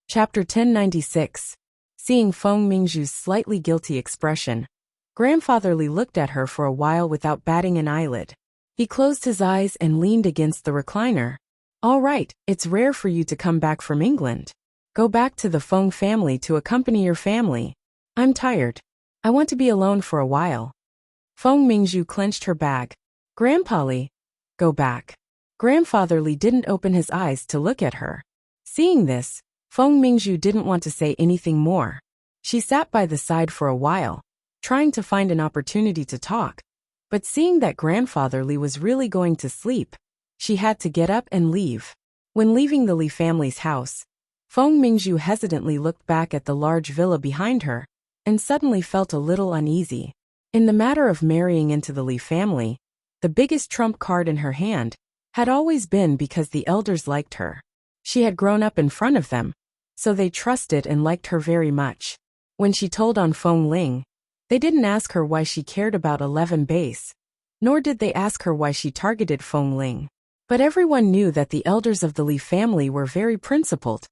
Chapter 1096. Seeing Feng Mingzhu's slightly guilty expression, Grandfather Li looked at her for a while without batting an eyelid. He closed his eyes and leaned against the recliner. "All right, it's rare for you to come back from England. Go back to the Feng family to accompany your family. I'm tired. I want to be alone for a while." Feng Mingzhu clenched her bag. "Grandpa Li, go back." Grandfather Li didn't open his eyes to look at her. Seeing this, Feng Mingzhu didn't want to say anything more. She sat by the side for a while, trying to find an opportunity to talk. But seeing that Grandfather Li was really going to sleep, she had to get up and leave. When leaving the Li family's house, Feng Mingzhu hesitantly looked back at the large villa behind her, and suddenly felt a little uneasy. In the matter of marrying into the Li family, the biggest trump card in her hand had always been because the elders liked her. She had grown up in front of them, so they trusted and liked her very much. When she told on Feng Ling, they didn't ask her why she cared about 11 base, nor did they ask her why she targeted Feng Ling. But everyone knew that the elders of the Li family were very principled,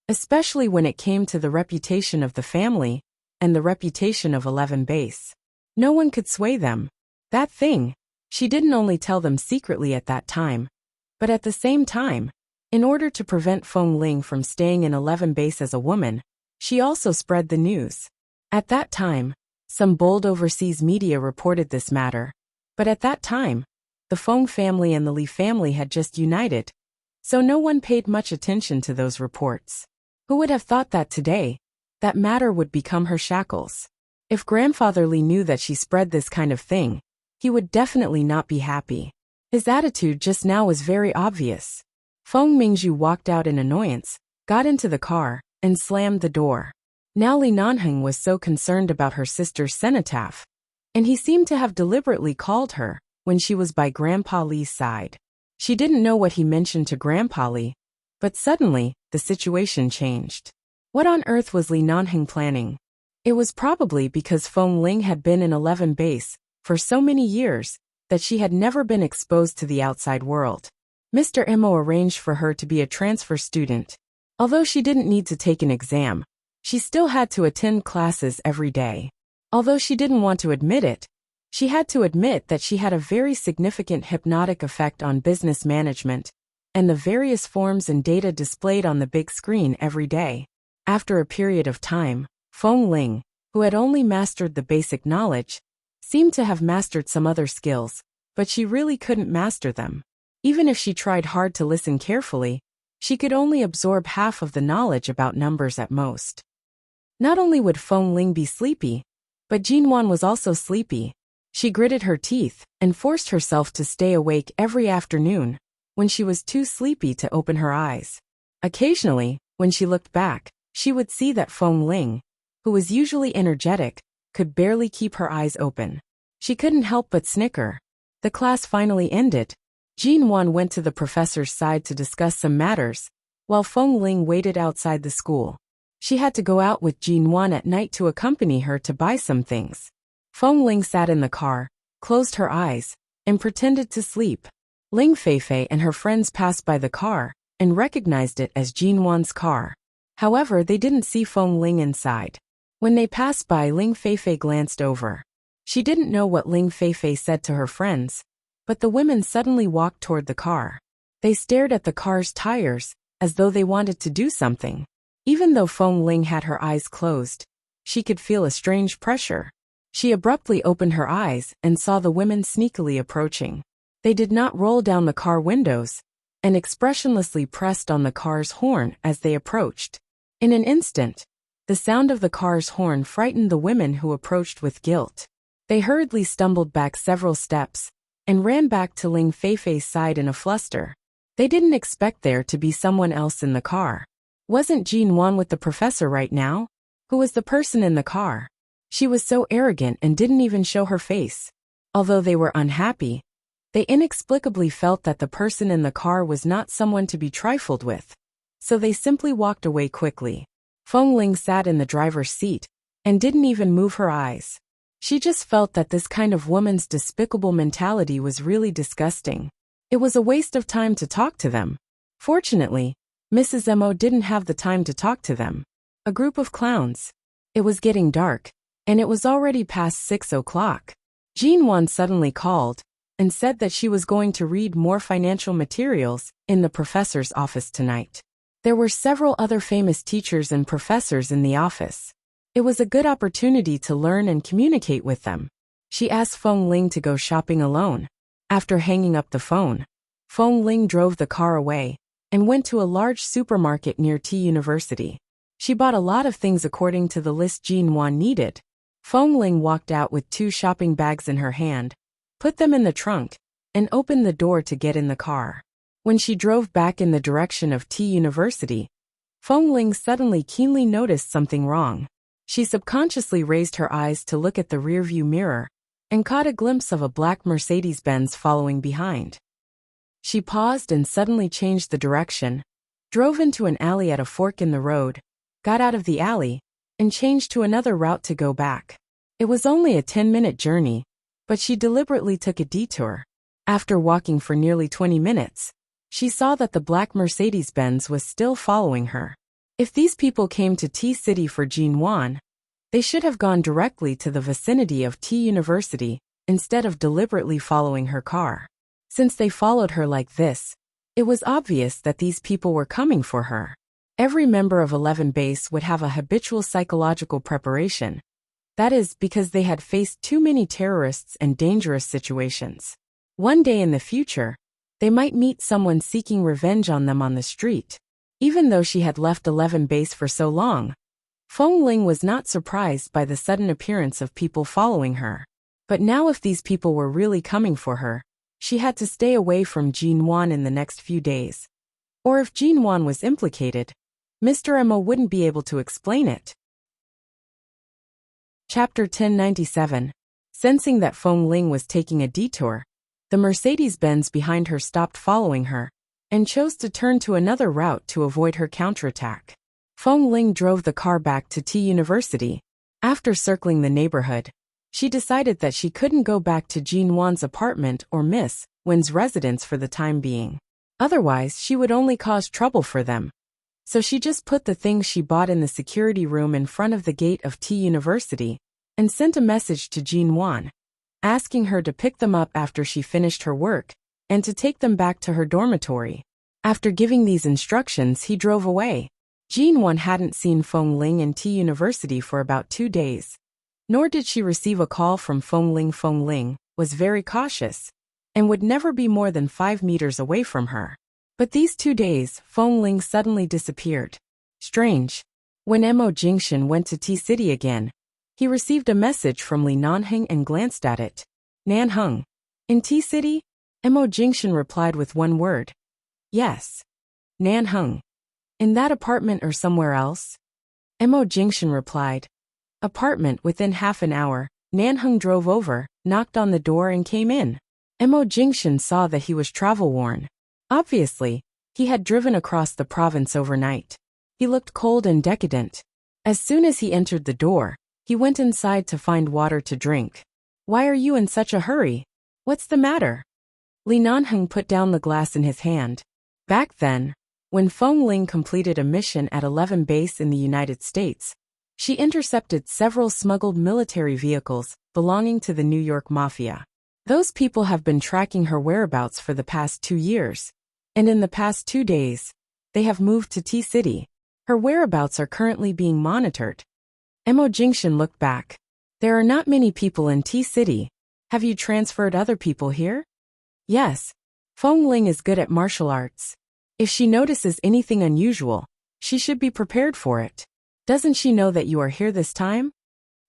especially when it came to the reputation of the family and the reputation of 11 base. No one could sway them. That thing, she didn't only tell them secretly at that time, but at the same time, in order to prevent Feng Ling from staying in 11 base as a woman, she also spread the news. At that time, some bold overseas media reported this matter, but at that time, the Feng family and the Li family had just united, so no one paid much attention to those reports. Who would have thought that today, that matter would become her shackles? If Grandfather Li knew that she spread this kind of thing, he would definitely not be happy. His attitude just now was very obvious. Feng Mingzhu walked out in annoyance, got into the car, and slammed the door. Now Li Nanheng was so concerned about her sister's cenotaph, and he seemed to have deliberately called her when she was by Grandpa Li's side. She didn't know what he mentioned to Grandpa Li, but suddenly, the situation changed. What on earth was Li Nanheng planning? It was probably because Feng Ling had been in 11 base for so many years that she had never been exposed to the outside world. Mr. Mo arranged for her to be a transfer student. Although she didn't need to take an exam, she still had to attend classes every day. Although she didn't want to admit it, she had to admit that she had a very significant hypnotic effect on business management and the various forms and data displayed on the big screen every day. After a period of time, Feng Ling, who had only mastered the basic knowledge, seemed to have mastered some other skills, but she really couldn't master them. Even if she tried hard to listen carefully, she could only absorb half of the knowledge about numbers at most. Not only would Feng Ling be sleepy, but Jinwan was also sleepy. She gritted her teeth and forced herself to stay awake every afternoon when she was too sleepy to open her eyes. Occasionally, when she looked back, she would see that Feng Ling, who was usually energetic, could barely keep her eyes open. She couldn't help but snicker. The class finally ended. Jinwan went to the professor's side to discuss some matters, while Feng Ling waited outside the school. She had to go out with Jinwan at night to accompany her to buy some things. Feng Ling sat in the car, closed her eyes, and pretended to sleep. Ling Feifei and her friends passed by the car and recognized it as Jinwan's car. However, they didn't see Feng Ling inside. When they passed by, Ling Feifei glanced over. She didn't know what Ling Feifei said to her friends, but the women suddenly walked toward the car. They stared at the car's tires, as though they wanted to do something. Even though Feng Ling had her eyes closed, she could feel a strange pressure. She abruptly opened her eyes and saw the women sneakily approaching. They did not roll down the car windows, and expressionlessly pressed on the car's horn as they approached. In an instant, the sound of the car's horn frightened the women who approached with guilt. They hurriedly stumbled back several steps and ran back to Ling Feifei's side in a fluster. They didn't expect there to be someone else in the car. Wasn't Jinwan with the professor right now? Who was the person in the car? She was so arrogant and didn't even show her face. Although they were unhappy, they inexplicably felt that the person in the car was not someone to be trifled with, so they simply walked away quickly. Feng Ling sat in the driver's seat and didn't even move her eyes. She just felt that this kind of woman's despicable mentality was really disgusting. It was a waste of time to talk to them. Fortunately, Mrs. Mo didn't have the time to talk to them. A group of clowns. It was getting dark, and it was already past 6 o'clock. Jean Wan suddenly called and said that she was going to read more financial materials in the professor's office tonight. There were several other famous teachers and professors in the office. It was a good opportunity to learn and communicate with them. She asked Feng Ling to go shopping alone. After hanging up the phone, Feng Ling drove the car away and went to a large supermarket near T University. She bought a lot of things according to the list Jean Wan needed. Feng Ling walked out with 2 shopping bags in her hand, put them in the trunk, and opened the door to get in the car. When she drove back in the direction of T University, Feng Ling suddenly keenly noticed something wrong. She subconsciously raised her eyes to look at the rearview mirror and caught a glimpse of a black Mercedes-Benz following behind. She paused and suddenly changed the direction, drove into an alley at a fork in the road, got out of the alley, and changed to another route to go back. It was only a 10-minute journey, but she deliberately took a detour. After walking for nearly 20 minutes, she saw that the black Mercedes-Benz was still following her. If these people came to T City for Jean Wan, they should have gone directly to the vicinity of T University instead of deliberately following her car. Since they followed her like this, it was obvious that these people were coming for her. Every member of 11 Base would have a habitual psychological preparation. That is because they had faced too many terrorists and dangerous situations. One day in the future, they might meet someone seeking revenge on them on the street. Even though she had left 11 Base for so long, Feng Ling was not surprised by the sudden appearance of people following her. But now if these people were really coming for her, she had to stay away from Jean Wan in the next few days. Or if Jean Wan was implicated, Mr. Mo wouldn't be able to explain it. Chapter 1097. Sensing that Feng Ling was taking a detour, the Mercedes-Benz behind her stopped following her and chose to turn to another route to avoid her counterattack. Feng Ling drove the car back to T University. After circling the neighborhood, she decided that she couldn't go back to Jean Wan's apartment or Miss Wen's residence for the time being. Otherwise, she would only cause trouble for them. So she just put the things she bought in the security room in front of the gate of T University and sent a message to Jean Wan, asking her to pick them up after she finished her work and to take them back to her dormitory. After giving these instructions, he drove away. Jean Wan hadn't seen Feng Ling in T University for about 2 days. Nor did she receive a call from Feng Ling. Feng Ling was very cautious and would never be more than 5 meters away from her. But these 2 days, Feng Ling suddenly disappeared. Strange. When Mo Jingshan went to T City again, he received a message from Li Nanheng and glanced at it. Nanheng. In T City? Mo Jingshan replied with one word. Yes. Nanheng. In that apartment or somewhere else? Mo Jingshan replied. Apartment. Within half an hour, Nanheng drove over, knocked on the door and came in. Mo Jingshan saw that he was travel-worn. Obviously, he had driven across the province overnight. He looked cold and decadent. As soon as he entered the door, he went inside to find water to drink. Why are you in such a hurry? What's the matter? Li Nanheng put down the glass in his hand. Back then, when Feng Ling completed a mission at 11 Base in the United States, she intercepted several smuggled military vehicles belonging to the New York Mafia. Those people have been tracking her whereabouts for the past 2 years, and in the past 2 days, they have moved to T City. Her whereabouts are currently being monitored. Mo Jingshan looked back. There are not many people in T City. Have you transferred other people here? Yes. Feng Ling is good at martial arts. If she notices anything unusual, she should be prepared for it. Doesn't she know that you are here this time?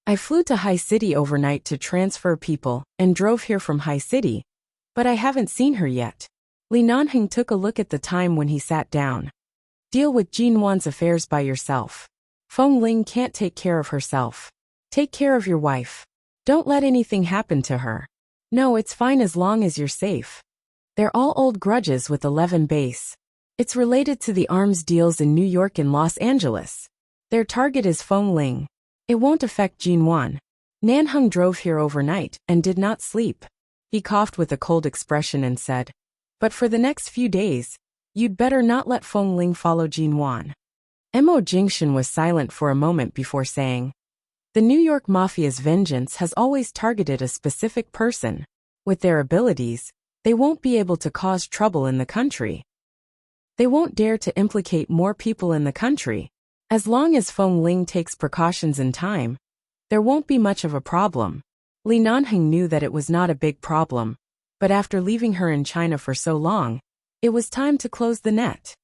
I flew to High City overnight to transfer people and drove here from High City, but I haven't seen her yet. Li Nanheng took a look at the time when he sat down. Deal with Jean Wan's affairs by yourself. Feng Ling can't take care of herself. Take care of your wife. Don't let anything happen to her. No, it's fine as long as you're safe. They're all old grudges with 11 Base. It's related to the arms deals in New York and Los Angeles. Their target is Feng Ling. It won't affect Jean Wan. Nanheng drove here overnight and did not sleep. He coughed with a cold expression and said, but for the next few days, You'd better not let Feng Ling follow Jinwan. Mo Jingshan was silent for a moment before saying, the New York Mafia's vengeance has always targeted a specific person. With their abilities, they won't be able to cause trouble in the country. They won't dare to implicate more people in the country. As long as Feng Ling takes precautions in time, there won't be much of a problem. Li Nanheng knew that it was not a big problem, but after leaving her in China for so long, it was time to close the net.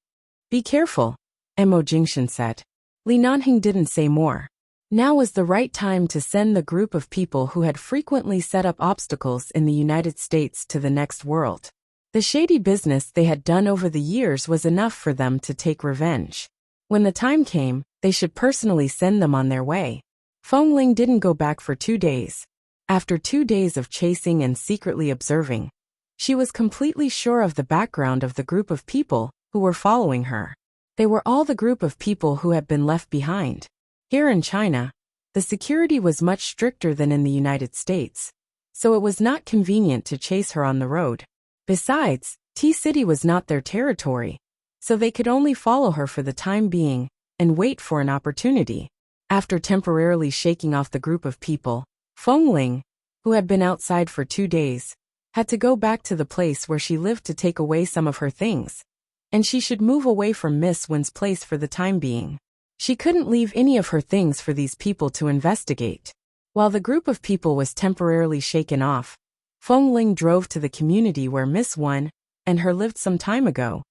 Be careful, Mo Jingshan said. Li Nanheng didn't say more. Now was the right time to send the group of people who had frequently set up obstacles in the United States to the next world. The shady business they had done over the years was enough for them to take revenge. When the time came, they should personally send them on their way. Feng Ling didn't go back for 2 days. After 2 days of chasing and secretly observing, she was completely sure of the background of the group of people who were following her. They were all the group of people who had been left behind. Here in China, the security was much stricter than in the United States, so it was not convenient to chase her on the road. Besides, T-City was not their territory, so they could only follow her for the time being and wait for an opportunity. After temporarily shaking off the group of people, Feng Ling, who had been outside for 2 days, had to go back to the place where she lived to take away some of her things, and she should move away from Miss Wen's place for the time being. She couldn't leave any of her things for these people to investigate. While the group of people was temporarily shaken off, Feng Ling drove to the community where Miss Wen and her lived some time ago,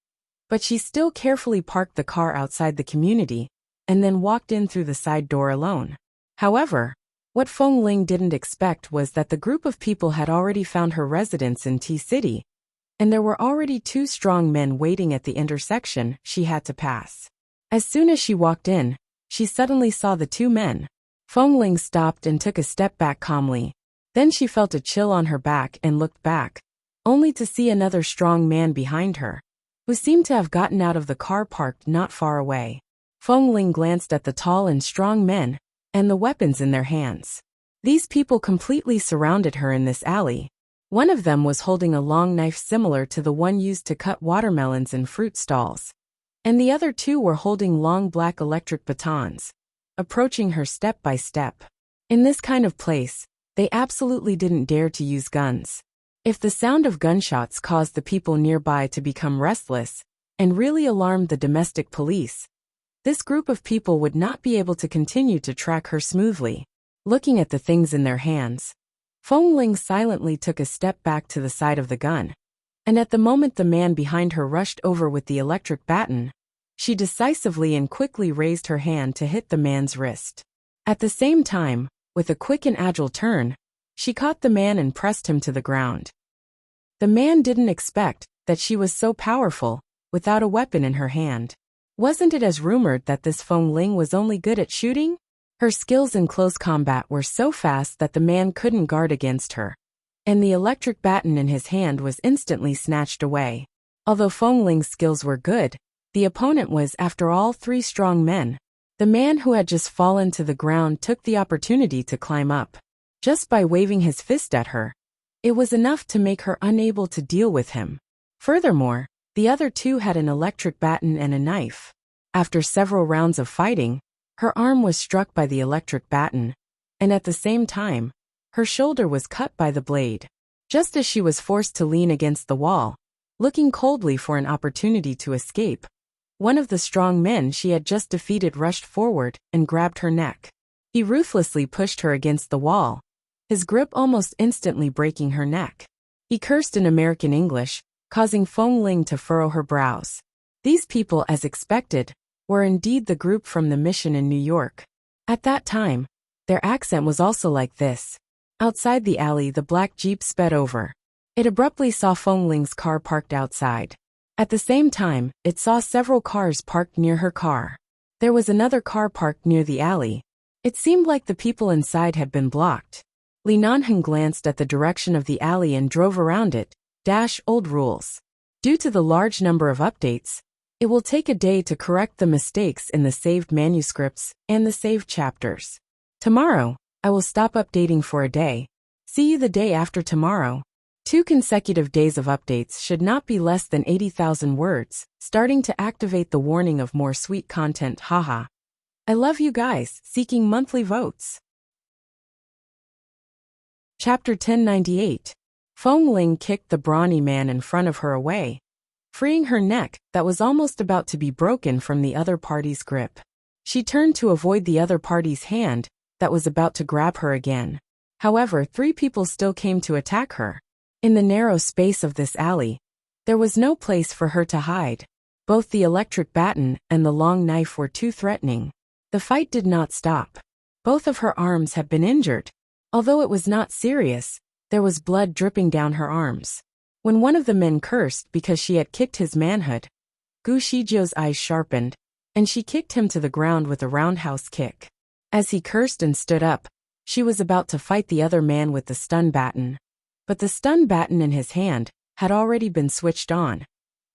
but she still carefully parked the car outside the community and then walked in through the side door alone. However, what Feng Ling didn't expect was that the group of people had already found her residence in T-City, and there were already 2 strong men waiting at the intersection she had to pass. As soon as she walked in, she suddenly saw the 2 men. Feng Ling stopped and took a step back calmly. Then she felt a chill on her back and looked back, only to see another strong man behind her, who seemed to have gotten out of the car parked not far away. Feng Ling glanced at the tall and strong men and the weapons in their hands. These people completely surrounded her in this alley. One of them was holding a long knife similar to the one used to cut watermelons in fruit stalls, and the other 2 were holding long black electric batons, approaching her step by step. In this kind of place, they absolutely didn't dare to use guns. If the sound of gunshots caused the people nearby to become restless and really alarmed the domestic police, this group of people would not be able to continue to track her smoothly. Looking at the things in their hands, Feng Ling silently took a step back to the side of the gun, and at the moment the man behind her rushed over with the electric baton, she decisively and quickly raised her hand to hit the man's wrist. At the same time, with a quick and agile turn, she caught the man and pressed him to the ground. The man didn't expect that she was so powerful, without a weapon in her hand. Wasn't it as rumored that this Feng Ling was only good at shooting? Her skills in close combat were so fast that the man couldn't guard against her, and the electric baton in his hand was instantly snatched away. Although Feng Ling's skills were good, the opponent was, after all, 3 strong men. The man who had just fallen to the ground took the opportunity to climb up. Just by waving his fist at her, it was enough to make her unable to deal with him. Furthermore, the other 2 had an electric baton and a knife. After several rounds of fighting, her arm was struck by the electric baton, and at the same time, her shoulder was cut by the blade. Just as she was forced to lean against the wall, looking coldly for an opportunity to escape, one of the strong men she had just defeated rushed forward and grabbed her neck. He ruthlessly pushed her against the wall, his grip almost instantly breaking her neck. He cursed in American English, causing Feng Ling to furrow her brows. These people, as expected, were indeed the group from the mission in New York. At that time, their accent was also like this. Outside the alley, the black jeep sped over. It abruptly saw Feng Ling's car parked outside. At the same time, it saw several cars parked near her car. There was another car parked near the alley. It seemed like the people inside had been blocked. Li Nanheng glanced at the direction of the alley and drove around it. Old rules. Due to the large number of updates, it will take a day to correct the mistakes in the saved manuscripts and the saved chapters. Tomorrow, I will stop updating for a day. See you the day after tomorrow. 2 consecutive days of updates should not be less than 80,000 words, starting to activate the warning of more sweet content, haha. I love you guys, seeking monthly votes. Chapter 1098. Feng Ling kicked the brawny man in front of her away, freeing her neck that was almost about to be broken from the other party's grip. She turned to avoid the other party's hand that was about to grab her again. However, 3 people still came to attack her. In the narrow space of this alley, there was no place for her to hide. Both the electric baton and the long knife were too threatening. The fight did not stop. Both of her arms had been injured. Although it was not serious, there was blood dripping down her arms. When one of the men cursed because she had kicked his manhood, Gu Shizhou's eyes sharpened, and she kicked him to the ground with a roundhouse kick. As he cursed and stood up, she was about to fight the other man with the stun baton. But the stun baton in his hand had already been switched on,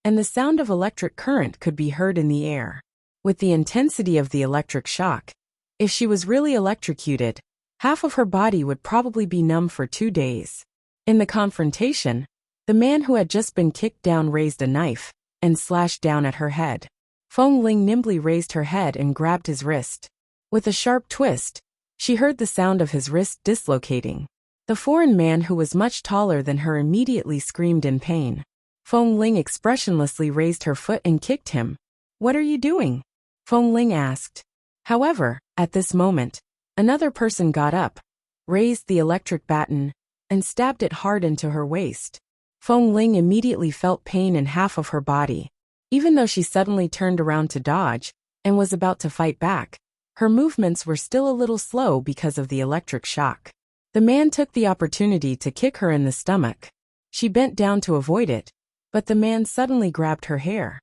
and the sound of electric current could be heard in the air. With the intensity of the electric shock, if she was really electrocuted, half of her body would probably be numb for 2 days. In the confrontation, the man who had just been kicked down raised a knife and slashed down at her head. Feng Ling nimbly raised her head and grabbed his wrist. With a sharp twist, she heard the sound of his wrist dislocating. The foreign man, who was much taller than her, immediately screamed in pain. Feng Ling expressionlessly raised her foot and kicked him. "What are you doing?" Feng Ling asked. However, at this moment, another person got up, raised the electric baton, and stabbed it hard into her waist. Feng Ling immediately felt pain in half of her body. Even though she suddenly turned around to dodge and was about to fight back, her movements were still a little slow because of the electric shock. The man took the opportunity to kick her in the stomach. She bent down to avoid it, but the man suddenly grabbed her hair.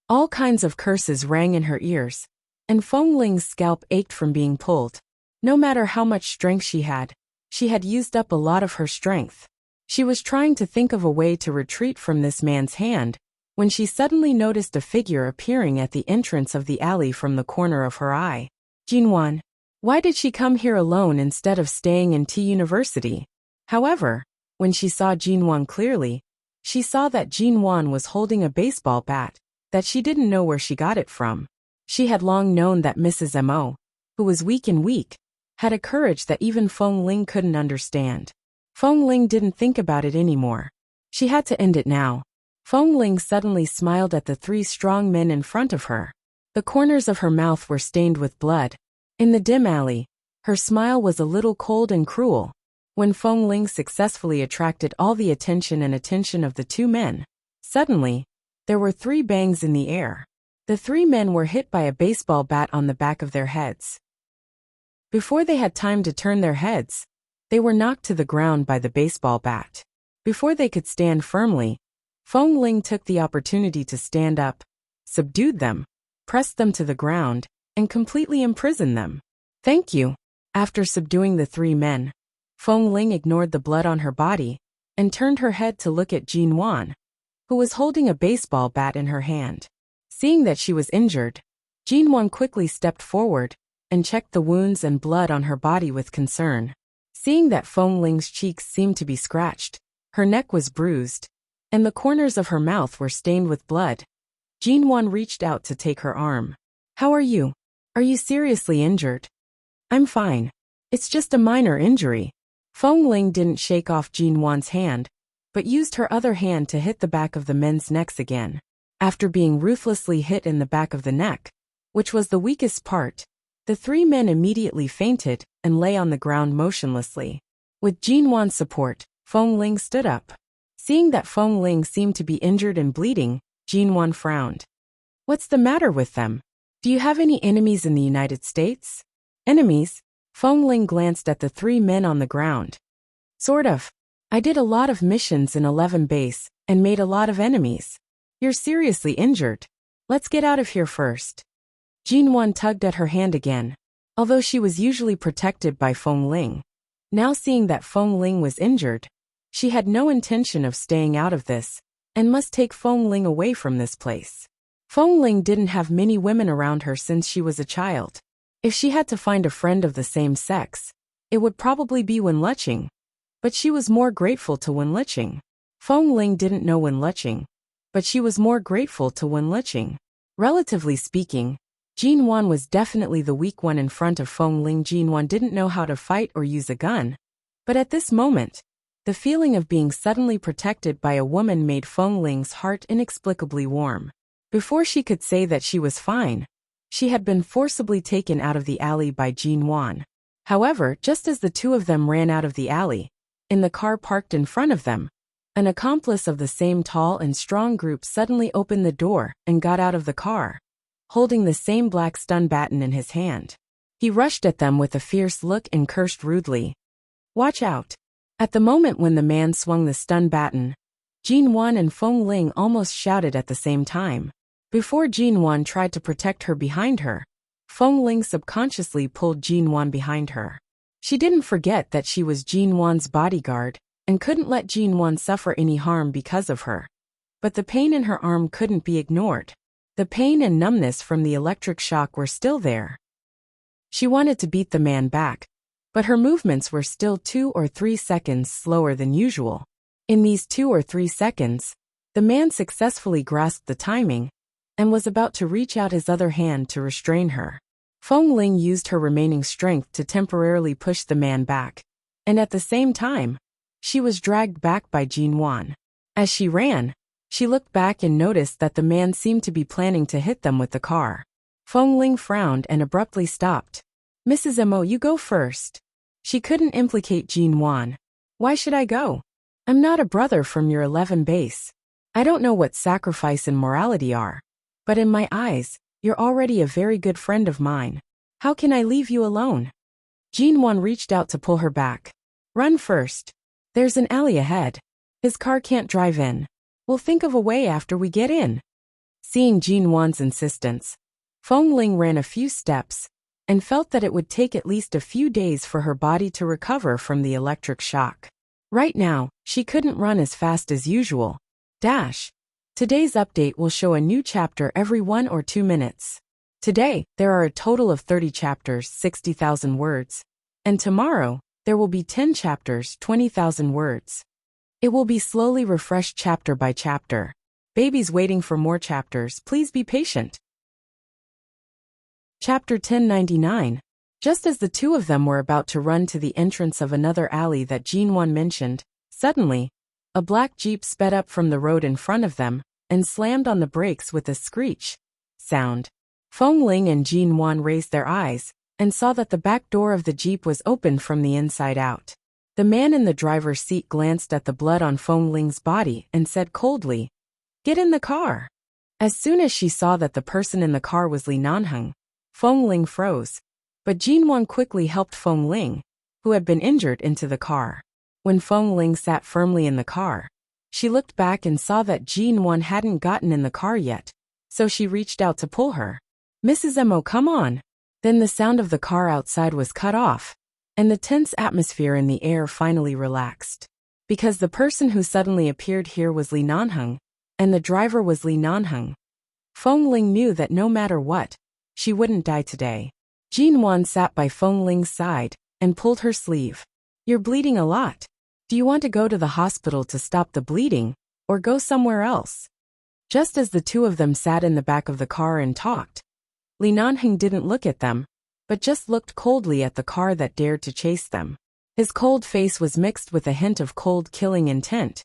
All kinds of curses rang in her ears, and Feng Ling's scalp ached from being pulled. No matter how much strength she had used up a lot of her strength. She was trying to think of a way to retreat from this man's hand, when she suddenly noticed a figure appearing at the entrance of the alley from the corner of her eye. Jinwan. Why did she come here alone instead of staying in T University? However, when she saw Jinwan clearly, she saw that Jinwan was holding a baseball bat that she didn't know where she got it from. She had long known that Mrs. Mo, who was weak, had a courage that even Feng Ling couldn't understand. Feng Ling didn't think about it anymore. She had to end it now. Feng Ling suddenly smiled at the 3 strong men in front of her. The corners of her mouth were stained with blood. In the dim alley, her smile was a little cold and cruel. When Feng Ling successfully attracted all the attention of the 2 men, suddenly, there were 3 bangs in the air. The 3 men were hit by a baseball bat on the back of their heads. Before they had time to turn their heads, they were knocked to the ground by the baseball bat. Before they could stand firmly, Feng Ling took the opportunity to stand up, subdued them, pressed them to the ground, and completely imprisoned them. Thank you. After subduing the 3 men, Feng Ling ignored the blood on her body and turned her head to look at Jinwan, who was holding a baseball bat in her hand. Seeing that she was injured, Jinwan quickly stepped forward and checked the wounds and blood on her body with concern. Seeing that Feng Ling's cheeks seemed to be scratched, her neck was bruised, and the corners of her mouth were stained with blood, Jinwan reached out to take her arm. How are you? Are you seriously injured? I'm fine. It's just a minor injury. Feng Ling didn't shake off Jinwan's hand, but used her other hand to hit the back of the men's necks again. After being ruthlessly hit in the back of the neck, which was the weakest part, the 3 men immediately fainted and lay on the ground motionlessly. With Jinwan's support, Feng Ling stood up. Seeing that Feng Ling seemed to be injured and bleeding, Jinwan frowned. What's the matter with them? Do you have any enemies in the United States? Enemies? Feng Ling glanced at the 3 men on the ground. Sort of. I did a lot of missions in 11 base and made a lot of enemies. You're seriously injured. Let's get out of here first. Jinwan tugged at her hand again. Although she was usually protected by Feng Ling, now seeing that Feng Ling was injured, she had no intention of staying out of this and must take Feng Ling away from this place. Feng Ling didn't have many women around her since she was a child. If she had to find a friend of the same sex, it would probably be Wen Luqing. but she was more grateful to Wenlicheng. Feng Ling didn't know Wenlicheng, but she was more grateful to Wenlicheng. Relatively speaking, Jin Wan was definitely the weak one in front of Feng Ling. Jin Wan didn't know how to fight or use a gun, but at this moment, the feeling of being suddenly protected by a woman made Feng Ling's heart inexplicably warm. Before she could say that she was fine, she had been forcibly taken out of the alley by Jin Wan. However, just as the two of them ran out of the alley, in the car parked in front of them, an accomplice of the same tall and strong group suddenly opened the door and got out of the car, holding the same black stun baton in his hand. He rushed at them with a fierce look and cursed rudely. "Watch out!" At the moment when the man swung the stun baton, Jin Wan and Feng Ling almost shouted at the same time. Before Jin Wan tried to protect her behind her, Feng Ling subconsciously pulled Jin Wan behind her. She didn't forget that she was Jin Wan's bodyguard and couldn't let Jin Wan suffer any harm because of her. But the pain in her arm couldn't be ignored. The pain and numbness from the electric shock were still there. She wanted to beat the man back, but her movements were still 2 or 3 seconds slower than usual. In these 2 or 3 seconds, the man successfully grasped the timing and was about to reach out his other hand to restrain her. Feng Ling used her remaining strength to temporarily push the man back, and at the same time, she was dragged back by Jin Wan. As she ran, she looked back and noticed that the man seemed to be planning to hit them with the car. Feng Ling frowned and abruptly stopped. "Mrs. Mo, you go first." She couldn't implicate Jin Wan. "Why should I go? I'm not a brother from your 11 base. I don't know what sacrifice and morality are, but in my eyes, you're already a very good friend of mine. How can I leave you alone?" Jin Wan reached out to pull her back. "Run first. There's an alley ahead. His car can't drive in. We'll think of a way after we get in." Seeing Jin Wan's insistence, Feng Ling ran a few steps and felt that it would take at least a few days for her body to recover from the electric shock. Right now, she couldn't run as fast as usual. Today's update will show a new chapter every 1 or 2 minutes. Today, there are a total of 30 chapters, 60,000 words, and tomorrow, there will be 10 chapters, 20,000 words. It will be slowly refreshed chapter by chapter. Babies waiting for more chapters, please be patient. Chapter 1099. Just as the two of them were about to run to the entrance of another alley that Jin Wan mentioned, suddenly, a black jeep sped up from the road in front of them and slammed on the brakes with a screech sound. Feng Ling and Jin Wan raised their eyes and saw that the back door of the jeep was opened from the inside out. The man in the driver's seat glanced at the blood on Feng Ling's body and said coldly, "Get in the car." As soon as she saw that the person in the car was Li Nanheng, Feng Ling froze, but Jin Wan quickly helped Feng Ling, who had been injured, into the car. When Feng Ling sat firmly in the car, she looked back and saw that Jin Wan hadn't gotten in the car yet, so she reached out to pull her. "Mrs. Mo, come on." Then the sound of the car outside was cut off, and the tense atmosphere in the air finally relaxed. Because the person who suddenly appeared here was Li Nanheng, and the driver was Li Nanheng, Feng Ling knew that no matter what, she wouldn't die today. Jin Wan sat by Feng Ling's side and pulled her sleeve. "You're bleeding a lot. Do you want to go to the hospital to stop the bleeding, or go somewhere else?" Just as the two of them sat in the back of the car and talked, Li Nanheng didn't look at them, but just looked coldly at the car that dared to chase them. His cold face was mixed with a hint of cold killing intent,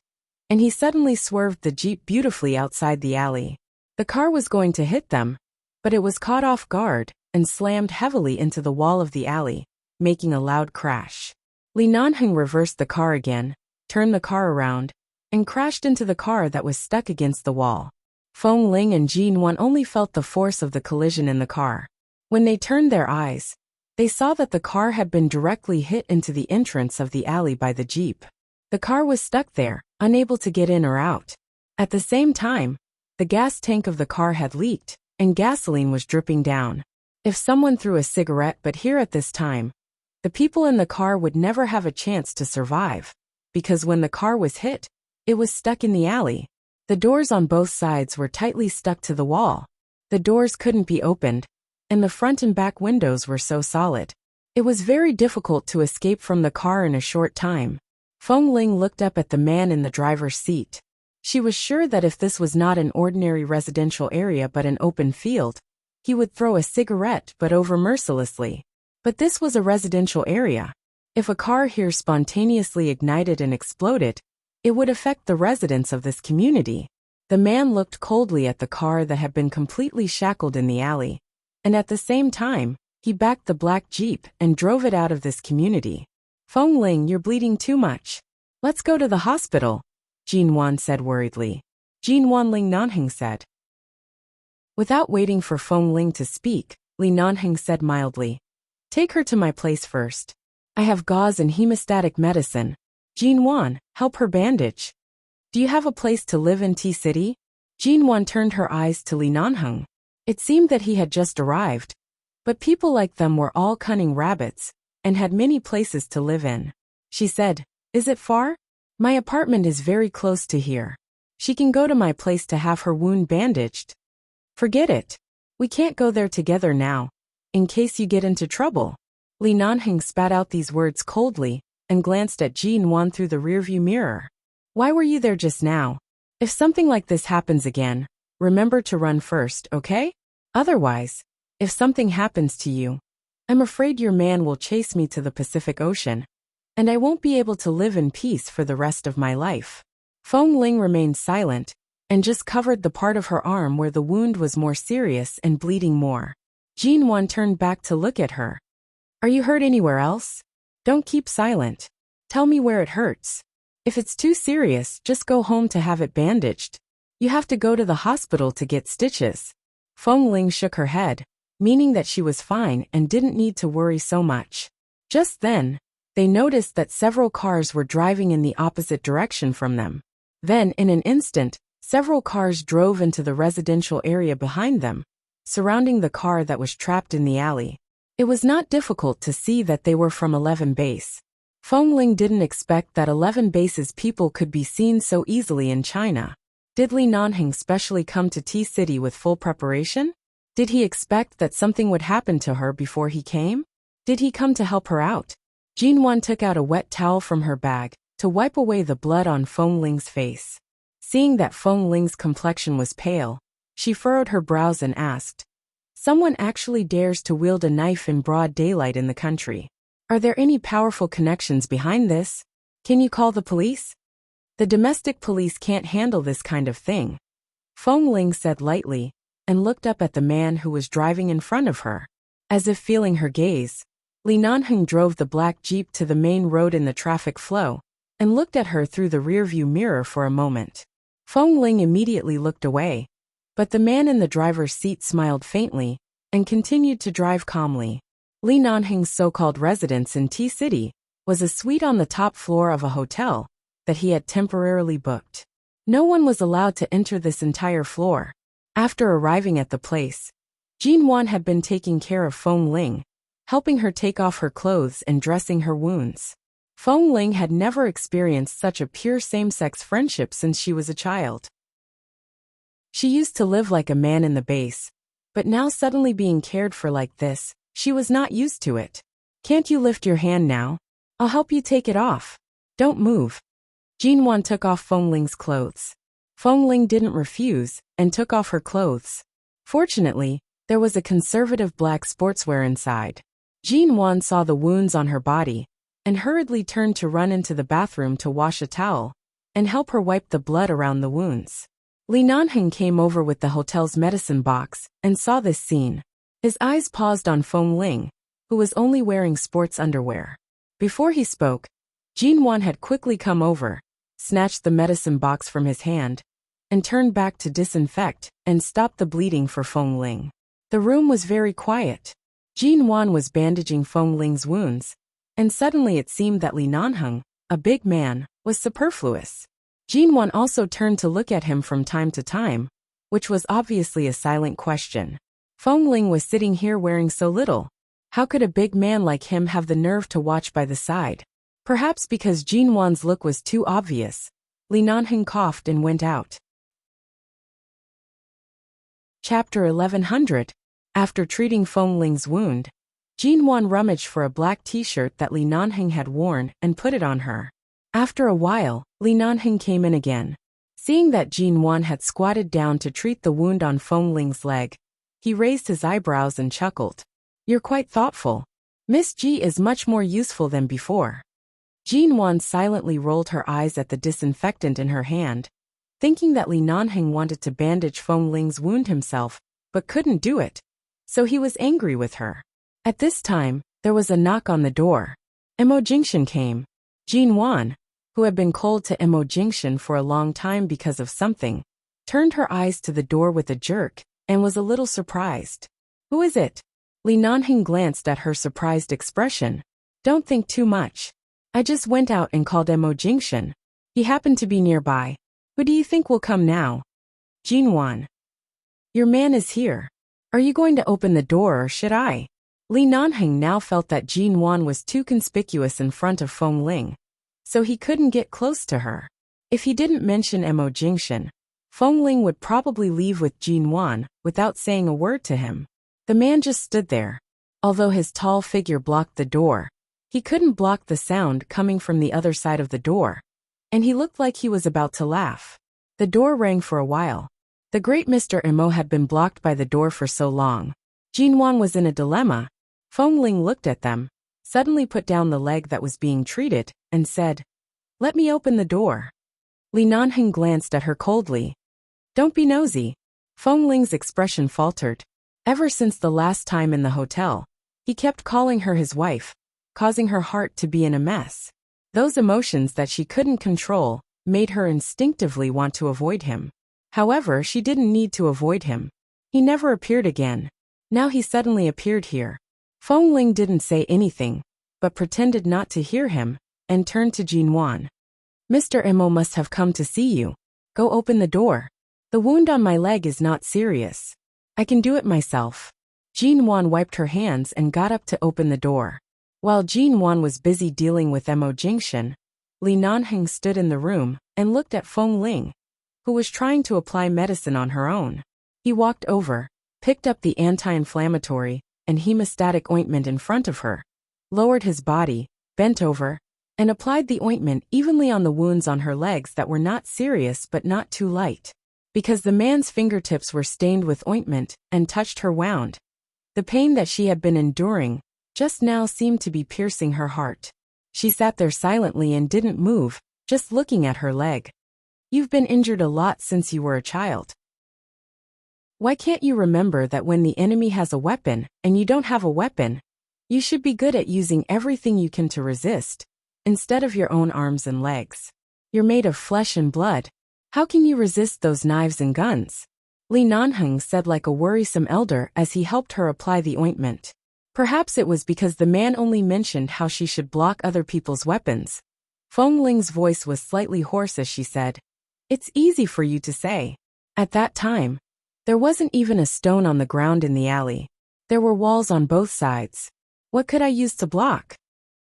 and he suddenly swerved the jeep beautifully outside the alley. The car was going to hit them, but it was caught off guard and slammed heavily into the wall of the alley, making a loud crash. Li Nanheng reversed the car again, turned the car around, and crashed into the car that was stuck against the wall. Feng Ling and Jin Wan only felt the force of the collision in the car. When they turned their eyes, they saw that the car had been directly hit into the entrance of the alley by the jeep. The car was stuck there, unable to get in or out. At the same time, the gas tank of the car had leaked, and gasoline was dripping down. If someone threw a cigarette but here at this time, the people in the car would never have a chance to survive, because when the car was hit, it was stuck in the alley. The doors on both sides were tightly stuck to the wall. The doors couldn't be opened, and the front and back windows were so solid. It was very difficult to escape from the car in a short time. Feng Ling looked up at the man in the driver's seat. She was sure that if this was not an ordinary residential area but an open field, he would throw a cigarette but over mercilessly. But this was a residential area. If a car here spontaneously ignited and exploded, it would affect the residents of this community. The man looked coldly at the car that had been completely shackled in the alley, and at the same time, he backed the black Jeep and drove it out of this community. Feng Ling, you're bleeding too much. Let's go to the hospital, Jin Wan said worriedly. Jin Wan, Ling Nanheng said. Without waiting for Feng Ling to speak, Li Nanheng said mildly, take her to my place first. I have gauze and hemostatic medicine. Jin Wan, help her bandage. Do you have a place to live in T-City? Jin Wan turned her eyes to Li Nanheng. It seemed that he had just arrived, but people like them were all cunning rabbits, and had many places to live in. She said, is it far? My apartment is very close to here. She can go to my place to have her wound bandaged. Forget it. We can't go there together now, in case you get into trouble. Li Nanheng spat out these words coldly, and glanced at Jin Wan through the rearview mirror. Why were you there just now? If something like this happens again, remember to run first, okay? Otherwise, if something happens to you, I'm afraid your man will chase me to the Pacific Ocean, and I won't be able to live in peace for the rest of my life. Feng Ling remained silent, and just covered the part of her arm where the wound was more serious and bleeding more. Jin Wan turned back to look at her. Are you hurt anywhere else? Don't keep silent. Tell me where it hurts. If it's too serious, just go home to have it bandaged. You have to go to the hospital to get stitches. Feng Ling shook her head, meaning that she was fine and didn't need to worry so much. Just then, they noticed that several cars were driving in the opposite direction from them. Then, in an instant, several cars drove into the residential area behind them, surrounding the car that was trapped in the alley. It was not difficult to see that they were from 11 Base. Feng Ling didn't expect that 11 Base's people could be seen so easily in China. Did Li Nanheng specially come to T-City with full preparation? Did he expect that something would happen to her before he came? Did he come to help her out? Jin Wan took out a wet towel from her bag to wipe away the blood on Feng Ling's face. Seeing that Feng Ling's complexion was pale, she furrowed her brows and asked, someone actually dares to wield a knife in broad daylight in the country. Are there any powerful connections behind this? Can you call the police? The domestic police can't handle this kind of thing, Feng Ling said lightly, and looked up at the man who was driving in front of her. As if feeling her gaze, Li Nanheng drove the black Jeep to the main road in the traffic flow, and looked at her through the rearview mirror for a moment. Feng Ling immediately looked away, but the man in the driver's seat smiled faintly, and continued to drive calmly. Li Nanheng's so-called residence in T-City was a suite on the top floor of a hotel that he had temporarily booked. No one was allowed to enter this entire floor. After arriving at the place, Jin Wan had been taking care of Feng Ling, helping her take off her clothes and dressing her wounds. Feng Ling had never experienced such a pure same-sex friendship since she was a child. She used to live like a man in the base, but now suddenly being cared for like this, she was not used to it. Can't you lift your hand now? I'll help you take it off. Don't move. Jin Wan took off Feng Ling's clothes. Feng Ling didn't refuse, and took off her clothes. Fortunately, there was a conservative black sportswear inside. Jin Wan saw the wounds on her body, and hurriedly turned to run into the bathroom to wash a towel, and help her wipe the blood around the wounds. Li Nanheng came over with the hotel's medicine box, and saw this scene. His eyes paused on Feng Ling, who was only wearing sports underwear. Before he spoke, Jin Wan had quickly come over, snatched the medicine box from his hand, and turned back to disinfect and stop the bleeding for Feng Ling. The room was very quiet. Jin Wan was bandaging Feng Ling's wounds, and suddenly it seemed that Li Nanheng, a big man, was superfluous. Jin Wan also turned to look at him from time to time, which was obviously a silent question. Feng Ling was sitting here wearing so little. How could a big man like him have the nerve to watch by the side? Perhaps because Jin Wan's look was too obvious. Li Nanheng coughed and went out. Chapter 1100. After treating Feng Ling's wound, Jin Wan rummaged for a black t-shirt that Li Nanheng had worn and put it on her. After a while, Li Nanheng came in again. Seeing that Jin Wan had squatted down to treat the wound on Feng Ling's leg, he raised his eyebrows and chuckled. "You're quite thoughtful. Miss Ji is much more useful than before." Jin Wan silently rolled her eyes at the disinfectant in her hand, thinking that Li Nanheng wanted to bandage Feng Ling's wound himself, but couldn't do it. So he was angry with her. At this time, there was a knock on the door. Emo Jingshan came. Jin Wan, who had been cold to Emo Jingshan for a long time because of something, turned her eyes to the door with a jerk, and was a little surprised. "Who is it?" Li Nanheng glanced at her surprised expression. "Don't think too much. I just went out and called Emo Jingshan. He happened to be nearby. Who do you think will come now?" "Jin Wan." "Your man is here. Are you going to open the door or should I?" Li Nanheng now felt that Jin Wan was too conspicuous in front of Feng Ling, so he couldn't get close to her. If he didn't mention Emo Jingshan, Feng Ling would probably leave with Jin Wan without saying a word to him. The man just stood there. Although his tall figure blocked the door, he couldn't block the sound coming from the other side of the door, and he looked like he was about to laugh. The door rang for a while. The great Mr. Emo had been blocked by the door for so long. Jin Wan was in a dilemma. Feng Ling looked at them, suddenly put down the leg that was being treated, and said, "Let me open the door." Li Nanheng glanced at her coldly. "Don't be nosy." Feng Ling's expression faltered. Ever since the last time in the hotel, he kept calling her his wife, causing her heart to be in a mess. Those emotions that she couldn't control made her instinctively want to avoid him. However, she didn't need to avoid him. He never appeared again. Now he suddenly appeared here. Feng Ling didn't say anything, but pretended not to hear him, and turned to Jin Wan. "Mr. Emo must have come to see you. Go open the door. The wound on my leg is not serious. I can do it myself." Jin Wan wiped her hands and got up to open the door. While Jin Wan was busy dealing with Emo Jingshan, Li Nanheng stood in the room and looked at Feng Ling, who was trying to apply medicine on her own. He walked over, picked up the anti-inflammatory and hemostatic ointment in front of her, lowered his body, bent over, and applied the ointment evenly on the wounds on her legs that were not serious but not too light. Because the man's fingertips were stained with ointment and touched her wound, the pain that she had been enduring just now seemed to be piercing her heart. She sat there silently and didn't move, just looking at her leg. "You've been injured a lot since you were a child. Why can't you remember that when the enemy has a weapon and you don't have a weapon, you should be good at using everything you can to resist, instead of your own arms and legs? You're made of flesh and blood. How can you resist those knives and guns?" Li Nanheng said like a worrisome elder as he helped her apply the ointment. Perhaps it was because the man only mentioned how she should block other people's weapons. Feng Ling's voice was slightly hoarse as she said, "It's easy for you to say. At that time, there wasn't even a stone on the ground in the alley. There were walls on both sides. What could I use to block?"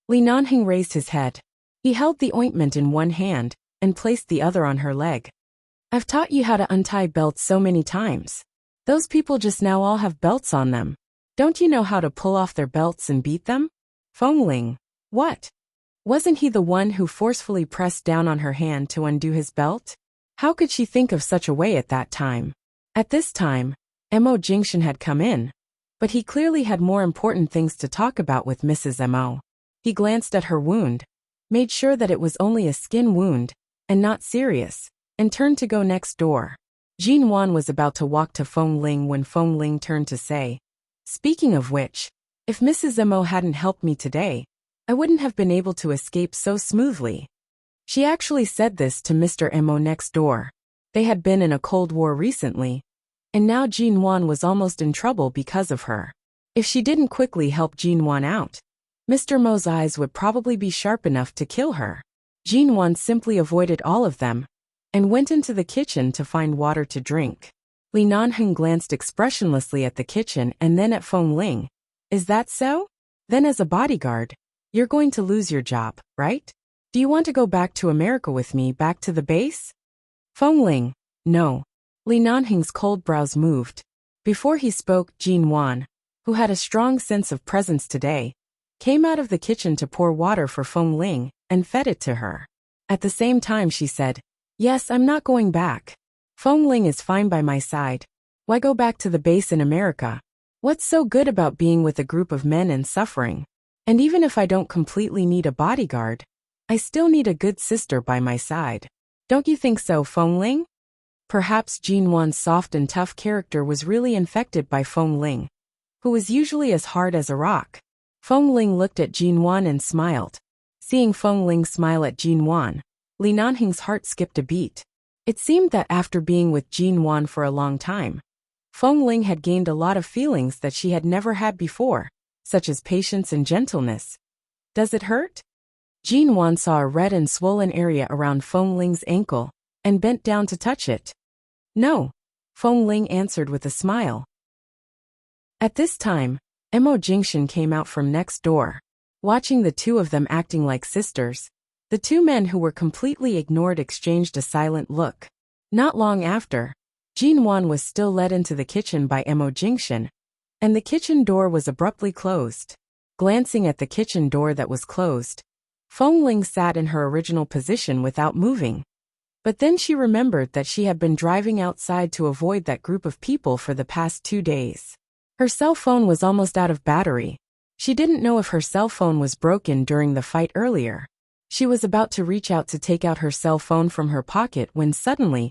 Li Nanheng raised his head. He held the ointment in one hand and placed the other on her leg. "I've taught you how to untie belts so many times. Those people just now all have belts on them. Don't you know how to pull off their belts and beat them?" Feng Ling, what? Wasn't he the one who forcefully pressed down on her hand to undo his belt? How could she think of such a way at that time? At this time, Emo Jingshan had come in, but he clearly had more important things to talk about with Mrs. Emo. He glanced at her wound, made sure that it was only a skin wound, and not serious, and turned to go next door. Jin Wan was about to walk to Feng Ling when Feng Ling turned to say, "Speaking of which, if Mrs. Emo hadn't helped me today, I wouldn't have been able to escape so smoothly." She actually said this to Mr. Emo next door. They had been in a cold war recently, and now Jin Wan was almost in trouble because of her. If she didn't quickly help Jin Wan out, Mr. Mo's eyes would probably be sharp enough to kill her. Jin Wan simply avoided all of them and went into the kitchen to find water to drink. Li Nanheng glanced expressionlessly at the kitchen and then at Feng Ling. "Is that so? Then as a bodyguard, you're going to lose your job, right? Do you want to go back to America with me, back to the base?" Feng Ling, no. Li Nanheng's cold brows moved. Before he spoke, Jin Wan, who had a strong sense of presence today, came out of the kitchen to pour water for Feng Ling and fed it to her. At the same time she said, "Yes, I'm not going back. Feng Ling is fine by my side. Why go back to the base in America? What's so good about being with a group of men and suffering? And even if I don't completely need a bodyguard, I still need a good sister by my side. Don't you think so, Feng Ling?" Perhaps Jin Wan's soft and tough character was really infected by Feng Ling, who was usually as hard as a rock. Feng Ling looked at Jin Wan and smiled. Seeing Feng Ling smile at Jin Wan, Li Nanheng's heart skipped a beat. It seemed that after being with Jin Wan for a long time, Feng Ling had gained a lot of feelings that she had never had before, such as patience and gentleness. "Does it hurt?" Jin Wan saw a red and swollen area around Feng Ling's ankle and bent down to touch it. "No," Feng Ling answered with a smile. At this time, Mo Jingshan came out from next door. Watching the two of them acting like sisters, the two men who were completely ignored exchanged a silent look. Not long after, Jin Wan was still led into the kitchen by Mo Jingshan, and the kitchen door was abruptly closed. Glancing at the kitchen door that was closed, Feng Ling sat in her original position without moving. But then she remembered that she had been driving outside to avoid that group of people for the past 2 days. Her cell phone was almost out of battery. She didn't know if her cell phone was broken during the fight earlier. She was about to reach out to take out her cell phone from her pocket when suddenly,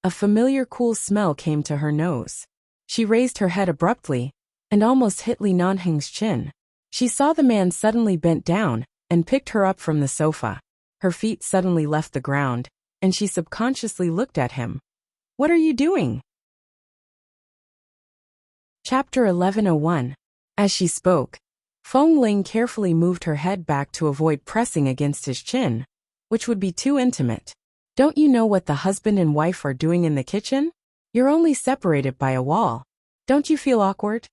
a familiar cool smell came to her nose. She raised her head abruptly and almost hit Li Nanheng's chin. She saw the man suddenly bent down and picked her up from the sofa. Her feet suddenly left the ground, and she subconsciously looked at him. "What are you doing?" Chapter 11:01. As she spoke, Feng Ling carefully moved her head back to avoid pressing against his chin, which would be too intimate. "Don't you know what the husband and wife are doing in the kitchen? You're only separated by a wall. Don't you feel awkward?"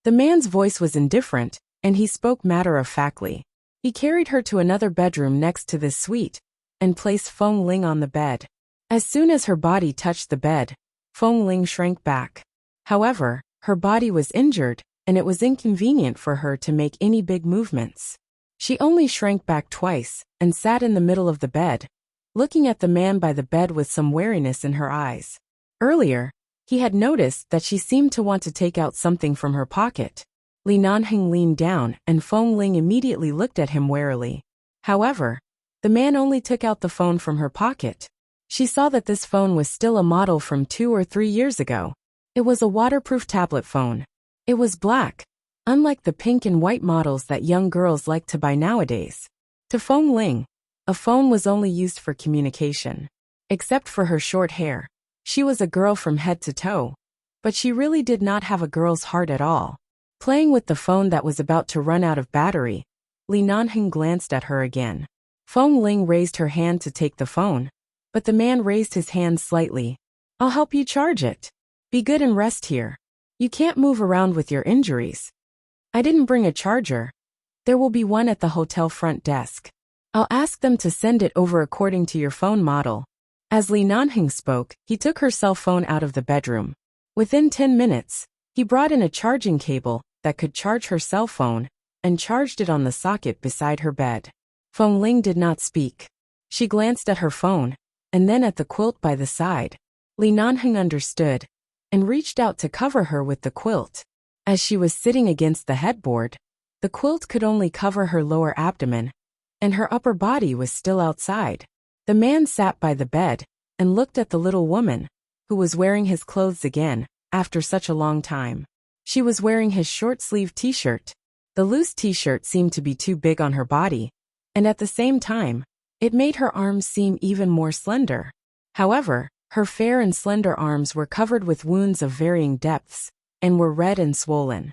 The man's voice was indifferent, and he spoke matter-of-factly. He carried her to another bedroom next to this suite and placed Feng Ling on the bed. As soon as her body touched the bed, Feng Ling shrank back. However, her body was injured, and it was inconvenient for her to make any big movements. She only shrank back twice and sat in the middle of the bed, looking at the man by the bed with some wariness in her eyes. Earlier, he had noticed that she seemed to want to take out something from her pocket. Li Nanheng leaned down and Feng Ling immediately looked at him warily. However, the man only took out the phone from her pocket. She saw that this phone was still a model from 2 or 3 years ago. It was a waterproof tablet phone. It was black, unlike the pink and white models that young girls like to buy nowadays. To Feng Ling, a phone was only used for communication. Except for her short hair, she was a girl from head to toe. But she really did not have a girl's heart at all. Playing with the phone that was about to run out of battery, Li Nanheng glanced at her again. Feng Ling raised her hand to take the phone, but the man raised his hand slightly. "I'll help you charge it. Be good and rest here. You can't move around with your injuries." "I didn't bring a charger. There will be one at the hotel front desk. I'll ask them to send it over according to your phone model." As Li Nanheng spoke, he took her cell phone out of the bedroom. Within 10 minutes, he brought in a charging cable that could charge her cell phone and charged it on the socket beside her bed. Feng Ling did not speak. She glanced at her phone and then at the quilt by the side. Li Nanheng understood and reached out to cover her with the quilt. As she was sitting against the headboard, the quilt could only cover her lower abdomen, and her upper body was still outside. The man sat by the bed and looked at the little woman, who was wearing his clothes again after such a long time. She was wearing his short-sleeved t-shirt. The loose t-shirt seemed to be too big on her body, and at the same time, it made her arms seem even more slender. However, her fair and slender arms were covered with wounds of varying depths and were red and swollen.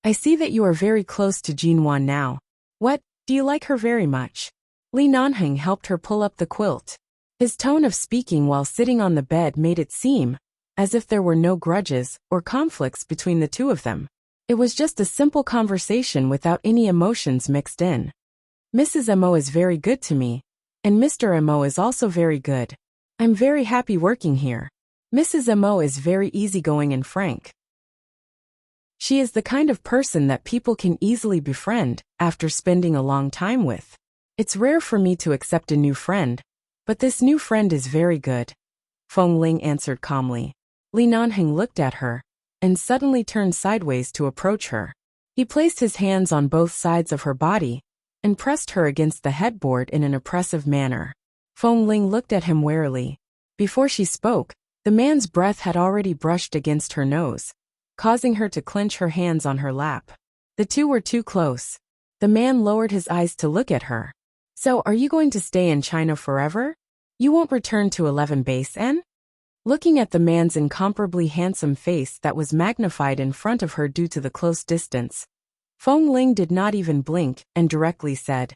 "I see that you are very close to Jin Wan now. What, do you like her very much?" Li Nanheng helped her pull up the quilt. His tone of speaking while sitting on the bed made it seem as if there were no grudges or conflicts between the two of them. It was just a simple conversation without any emotions mixed in. "Mrs. Mo is very good to me, and Mr. Mo is also very good. I'm very happy working here. Mrs. Mo is very easygoing and frank. She is the kind of person that people can easily befriend after spending a long time with. It's rare for me to accept a new friend, But this new friend is very good, Feng Ling answered calmly. Li Nanheng looked at her, and suddenly turned sideways to approach her. He placed his hands on both sides of her body, and pressed her against the headboard in an oppressive manner. Feng Ling looked at him warily. Before she spoke, the man's breath had already brushed against her nose, causing her to clench her hands on her lap. The two were too close. The man lowered his eyes to look at her. So are you going to stay in China forever? You won't return to 11 Base N? Looking at the man's incomparably handsome face that was magnified in front of her due to the close distance, Feng Ling did not even blink and directly said,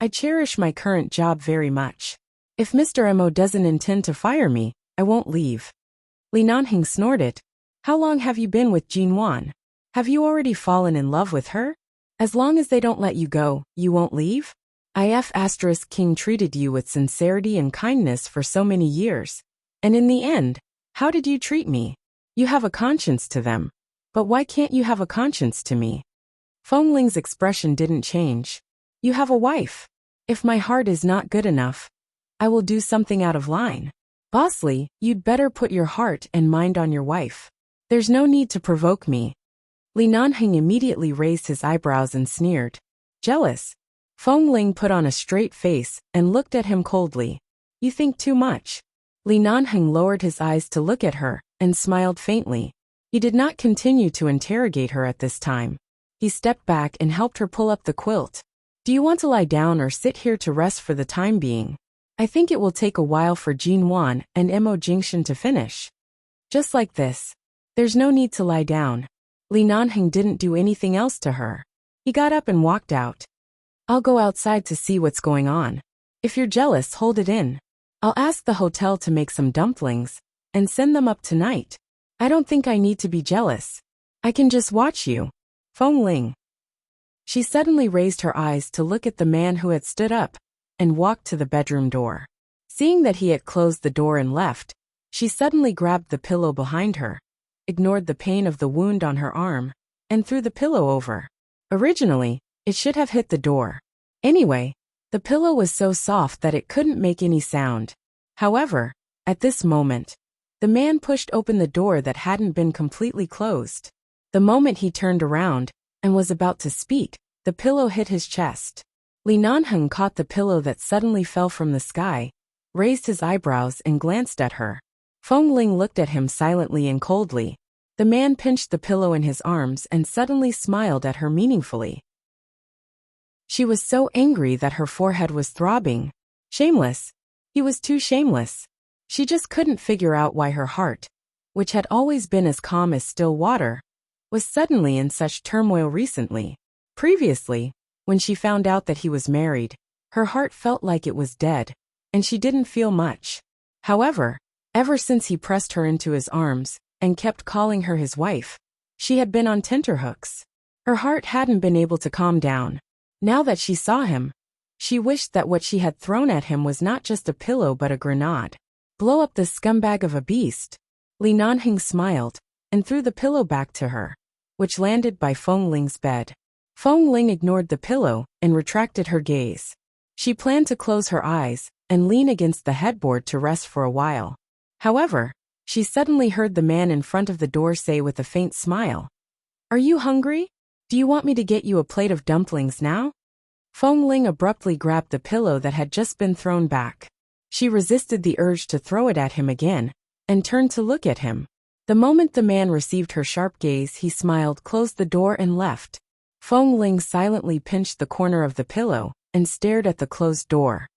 I cherish my current job very much. If Mr. Mo doesn't intend to fire me, I won't leave. Li Nanheng snorted. How long have you been with Jin Wan? Have you already fallen in love with her? As long as they don't let you go, you won't leave? King treated you with sincerity and kindness for so many years. And in the end, how did you treat me? You have a conscience to them. But why can't you have a conscience to me? Feng Ling's expression didn't change. You have a wife. If my heart is not good enough, I will do something out of line. Bosley, you'd better put your heart and mind on your wife. There's no need to provoke me. Li Nanheng immediately raised his eyebrows and sneered. Jealous? Feng Ling put on a straight face and looked at him coldly. You think too much. Li Nanheng lowered his eyes to look at her and smiled faintly. He did not continue to interrogate her at this time. He stepped back and helped her pull up the quilt. Do you want to lie down or sit here to rest for the time being? I think it will take a while for Jin Wan and Mo Jingshan to finish. Just like this. There's no need to lie down. Li Nanheng didn't do anything else to her. He got up and walked out. I'll go outside to see what's going on. If you're jealous, hold it in. I'll ask the hotel to make some dumplings and send them up tonight. I don't think I need to be jealous. I can just watch you. Feng Ling. She suddenly raised her eyes to look at the man who had stood up and walked to the bedroom door. Seeing that he had closed the door and left, she suddenly grabbed the pillow behind her, ignored the pain of the wound on her arm, and threw the pillow over. Originally, it should have hit the door. Anyway, the pillow was so soft that it couldn't make any sound. However, at this moment, the man pushed open the door that hadn't been completely closed. The moment he turned around and was about to speak, the pillow hit his chest. Li Nanheng caught the pillow that suddenly fell from the sky, raised his eyebrows and glanced at her. Feng Ling looked at him silently and coldly. The man pinched the pillow in his arms and suddenly smiled at her meaningfully. She was so angry that her forehead was throbbing. Shameless. He was too shameless. She just couldn't figure out why her heart, which had always been as calm as still water, was suddenly in such turmoil recently. Previously, when she found out that he was married, her heart felt like it was dead, and she didn't feel much. However, ever since he pressed her into his arms and kept calling her his wife, she had been on tenterhooks. Her heart hadn't been able to calm down. Now that she saw him, she wished that what she had thrown at him was not just a pillow but a grenade. Blow up this scumbag of a beast. Li Nanheng smiled and threw the pillow back to her, which landed by Feng Ling's bed. Feng Ling ignored the pillow and retracted her gaze. She planned to close her eyes and lean against the headboard to rest for a while. However, she suddenly heard the man in front of the door say with a faint smile, Are you hungry? Do you want me to get you a plate of dumplings now? Feng Ling abruptly grabbed the pillow that had just been thrown back. She resisted the urge to throw it at him again and turned to look at him. The moment the man received her sharp gaze, he smiled, closed the door and left. Feng Ling silently pinched the corner of the pillow and stared at the closed door.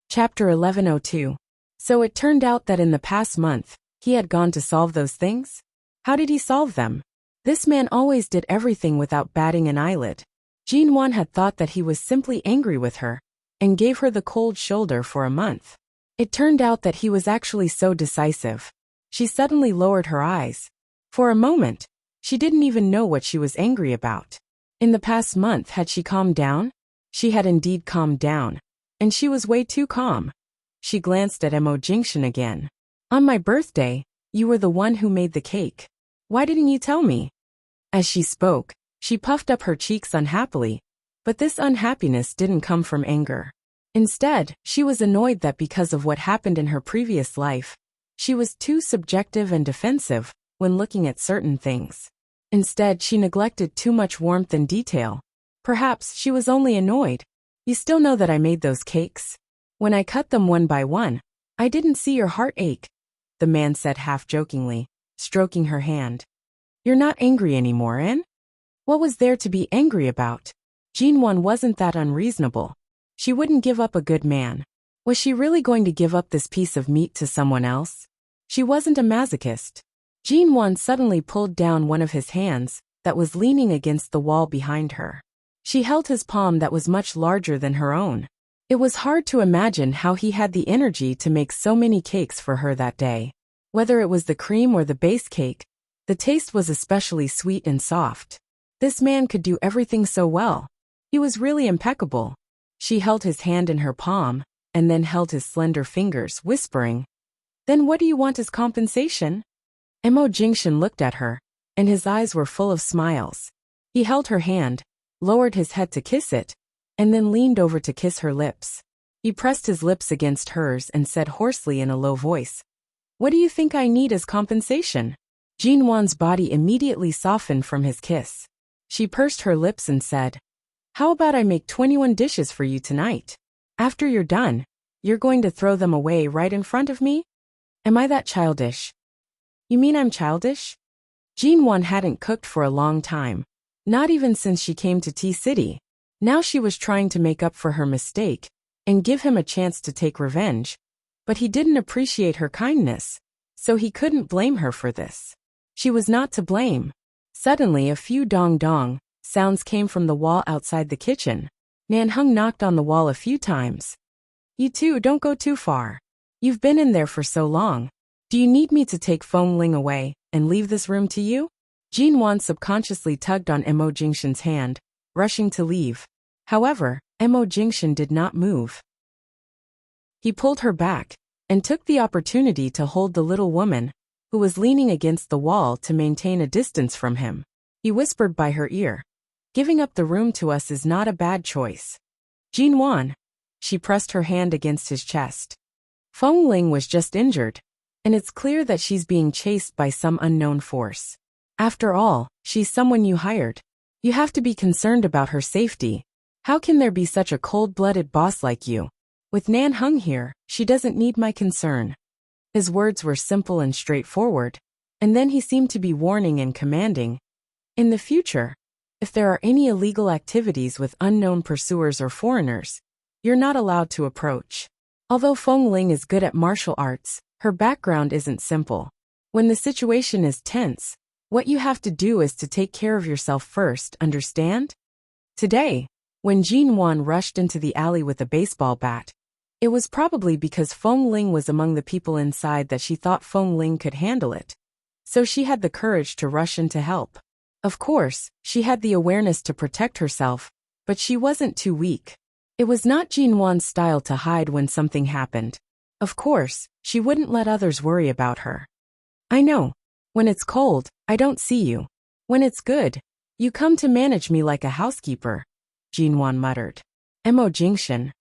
Chapter 1102. So it turned out that in the past month, he had gone to solve those things? How did he solve them? This man always did everything without batting an eyelid. Jin Wan had thought that he was simply angry with her and gave her the cold shoulder for a month. It turned out that he was actually so decisive. She suddenly lowered her eyes. For a moment, she didn't even know what she was angry about. In the past month, had she calmed down? She had indeed calmed down. And she was way too calm. She glanced at Mo Jingshan again. On my birthday, you were the one who made the cake. Why didn't you tell me? As she spoke, she puffed up her cheeks unhappily, But this unhappiness didn't come from anger. Instead, she was annoyed that because of what happened in her previous life, she was too subjective and defensive when looking at certain things. Instead, she neglected too much warmth and detail. Perhaps she was only annoyed. You still know that I made those cakes? When I cut them one by one, I didn't see your heart ache, the man said half-jokingly, stroking her hand. You're not angry anymore, eh? What was there to be angry about? Jinwon wasn't that unreasonable. She wouldn't give up a good man. Was she really going to give up this piece of meat to someone else? She wasn't a masochist. Jinwon suddenly pulled down one of his hands that was leaning against the wall behind her. She held his palm that was much larger than her own. It was hard to imagine how he had the energy to make so many cakes for her that day. Whether it was the cream or the base cake, the taste was especially sweet and soft. This man could do everything so well. He was really impeccable. She held his hand in her palm, and then held his slender fingers, whispering, Then what do you want as compensation? Mo Jingshan looked at her, and his eyes were full of smiles. He held her hand, lowered his head to kiss it, and then leaned over to kiss her lips. He pressed his lips against hers and said hoarsely in a low voice, What do you think I need as compensation? Jinwon's body immediately softened from his kiss. She pursed her lips and said, How about I make 21 dishes for you tonight? After you're done, you're going to throw them away right in front of me? Am I that childish? You mean I'm childish? Jinwon hadn't cooked for a long time, not even since she came to T-City. Now she was trying to make up for her mistake and give him a chance to take revenge. But he didn't appreciate her kindness, so he couldn't blame her for this. She was not to blame. Suddenly a few dong-dong sounds came from the wall outside the kitchen. Nanhung knocked on the wall a few times. You two don't go too far. You've been in there for so long. Do you need me to take Feng Ling away and leave this room to you? Jinwon subconsciously tugged on Mo Jingshan's hand, rushing to leave. However, Mo Jingshan did not move. He pulled her back and took the opportunity to hold the little woman, who was leaning against the wall, to maintain a distance from him. He whispered by her ear, Giving up the room to us is not a bad choice. Jinwon. She pressed her hand against his chest. Feng Ling was just injured, and it's clear that she's being chased by some unknown force. After all, she's someone you hired. You have to be concerned about her safety. How can there be such a cold-blooded boss like you? With Nanhung here, she doesn't need my concern. His words were simple and straightforward, and then he seemed to be warning and commanding. In the future, if there are any illegal activities with unknown pursuers or foreigners, you're not allowed to approach. Although Feng Ling is good at martial arts, her background isn't simple. When the situation is tense, what you have to do is to take care of yourself first, understand? Today, when Jinwon rushed into the alley with a baseball bat, it was probably because Feng Ling was among the people inside that she thought Feng Ling could handle it. So she had the courage to rush in to help. Of course, she had the awareness to protect herself, but she wasn't too weak. It was not Jinwon's style to hide when something happened. Of course, she wouldn't let others worry about her. I know. When it's cold, I don't see you. When it's good, you come to manage me like a housekeeper, Jinwon muttered. Mo Jingshan.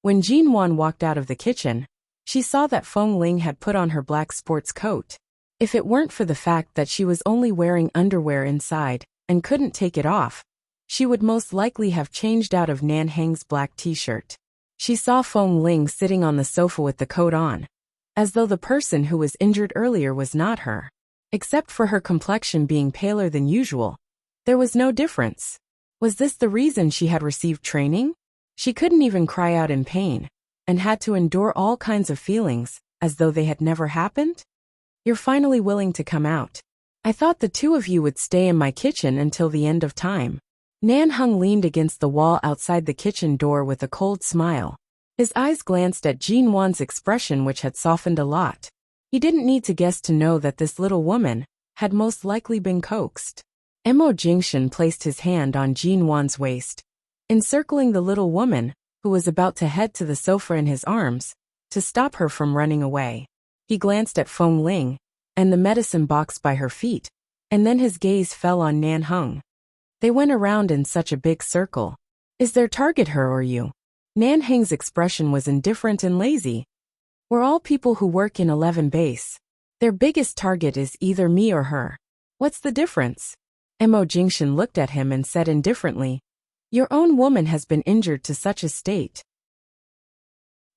When Jinwon walked out of the kitchen, she saw that Feng Ling had put on her black sports coat. If it weren't for the fact that she was only wearing underwear inside and couldn't take it off, she would most likely have changed out of Nanhang's black t-shirt. She saw Feng Ling sitting on the sofa with the coat on, as though the person who was injured earlier was not her. Except for her complexion being paler than usual, there was no difference. Was this the reason she had received training? She couldn't even cry out in pain, and had to endure all kinds of feelings, as though they had never happened? You're finally willing to come out. I thought the two of you would stay in my kitchen until the end of time. Nanhung leaned against the wall outside the kitchen door with a cold smile. His eyes glanced at Jinwon's expression, which had softened a lot. He didn't need to guess to know that this little woman had most likely been coaxed. Mo Jingshan placed his hand on Jinwon's waist, encircling the little woman, who was about to head to the sofa in his arms, to stop her from running away. He glanced at Feng Ling and the medicine box by her feet, and then his gaze fell on Nanhung. They went around in such a big circle. Is their target her or you? Nan Heng's expression was indifferent and lazy. We're all people who work in 11 base. Their biggest target is either me or her. What's the difference? Mo Jingshan looked at him and said indifferently, your own woman has been injured to such a state.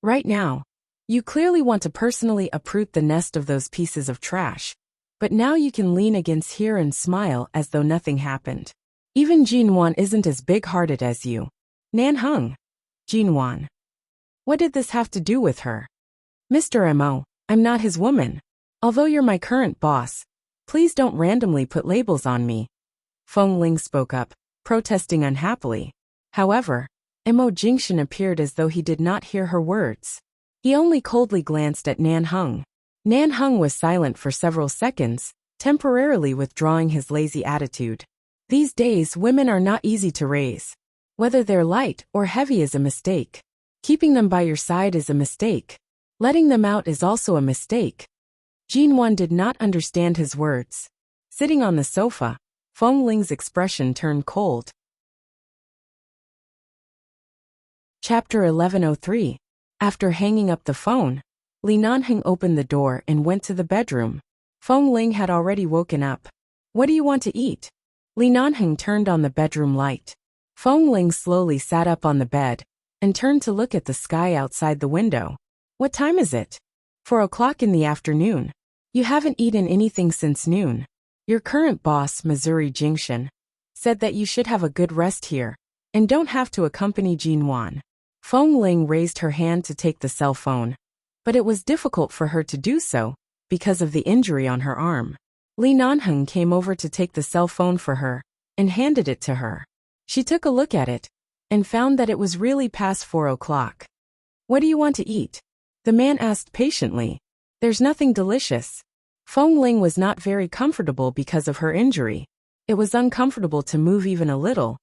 Right now, you clearly want to personally uproot the nest of those pieces of trash, but now you can lean against here and smile as though nothing happened. Even Jinwan isn't as big-hearted as you. Nan Heng. Jinwan. What did this have to do with her? Mr. Mo, I'm not his woman. Although you're my current boss, please don't randomly put labels on me. Feng Ling spoke up, protesting unhappily. However, Mo Jingshan appeared as though he did not hear her words. He only coldly glanced at Nan Heng. Nan Heng was silent for several seconds, temporarily withdrawing his lazy attitude. These days, women are not easy to raise. Whether they're light or heavy is a mistake. Keeping them by your side is a mistake. Letting them out is also a mistake. Jinwan did not understand his words. Sitting on the sofa, Feng Ling's expression turned cold. Chapter 1103. After hanging up the phone, Li Nanheng opened the door and went to the bedroom. Feng Ling had already woken up. What do you want to eat? Li Nanheng turned on the bedroom light. Feng Ling slowly sat up on the bed and turned to look at the sky outside the window. What time is it? 4 o'clock in the afternoon. You haven't eaten anything since noon. Your current boss, Missouri Jingshan, said that you should have a good rest here and don't have to accompany Jinwan. Feng Ling raised her hand to take the cell phone, but it was difficult for her to do so because of the injury on her arm. Li Nanheng came over to take the cell phone for her and handed it to her. She took a look at it and found that it was really past 4 o'clock. What do you want to eat? The man asked patiently. There's nothing delicious. Feng Ling was not very comfortable because of her injury. It was uncomfortable to move even a little,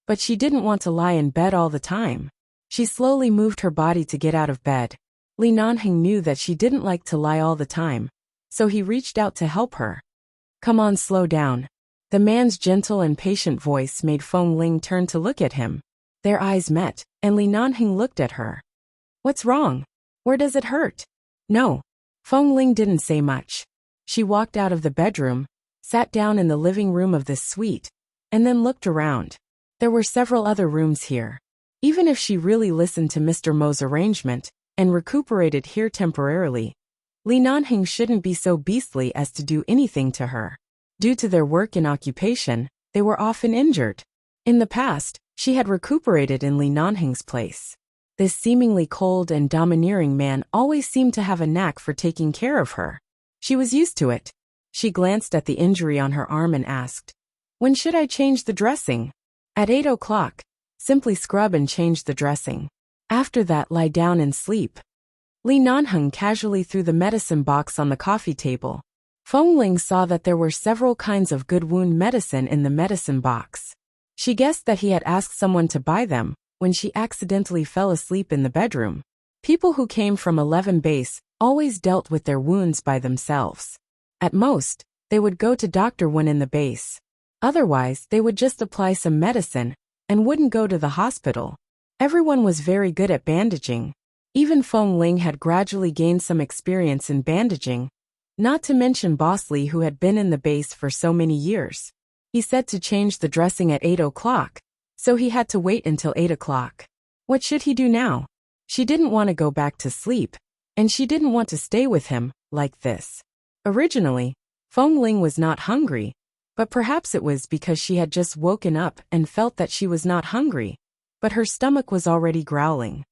but she didn't want to lie in bed all the time. She slowly moved her body to get out of bed. Li Nanheng knew that she didn't like to lie all the time, so he reached out to help her. Come on, slow down. The man's gentle and patient voice made Feng Ling turn to look at him. Their eyes met, and Li Nanheng looked at her. What's wrong? Where does it hurt? No. Feng Ling didn't say much. She walked out of the bedroom, sat down in the living room of this suite, and then looked around. There were several other rooms here. Even if she really listened to Mr. Mo's arrangement and recuperated here temporarily, Li Nanheng shouldn't be so beastly as to do anything to her. Due to their work and occupation, they were often injured. In the past, she had recuperated in Li Nanheng's place. This seemingly cold and domineering man always seemed to have a knack for taking care of her. She was used to it. She glanced at the injury on her arm and asked, when should I change the dressing? At 8 o'clock. Simply scrub and change the dressing. After that, lie down and sleep. Li Nanheng casually threw the medicine box on the coffee table. Feng Ling saw that there were several kinds of good wound medicine in the medicine box. She guessed that he had asked someone to buy them when she accidentally fell asleep in the bedroom. People who came from 11 base always dealt with their wounds by themselves. At most, they would go to doctor when in the base. Otherwise, they would just apply some medicine and wouldn't go to the hospital. Everyone was very good at bandaging. Even Feng Ling had gradually gained some experience in bandaging, not to mention Boss Lee, who had been in the base for so many years. He said to change the dressing at 8 o'clock, so he had to wait until 8 o'clock. What should he do now? She didn't want to go back to sleep, and she didn't want to stay with him like this. Originally, Feng Ling was not hungry, but perhaps it was because she had just woken up and felt that she was not hungry, but her stomach was already growling.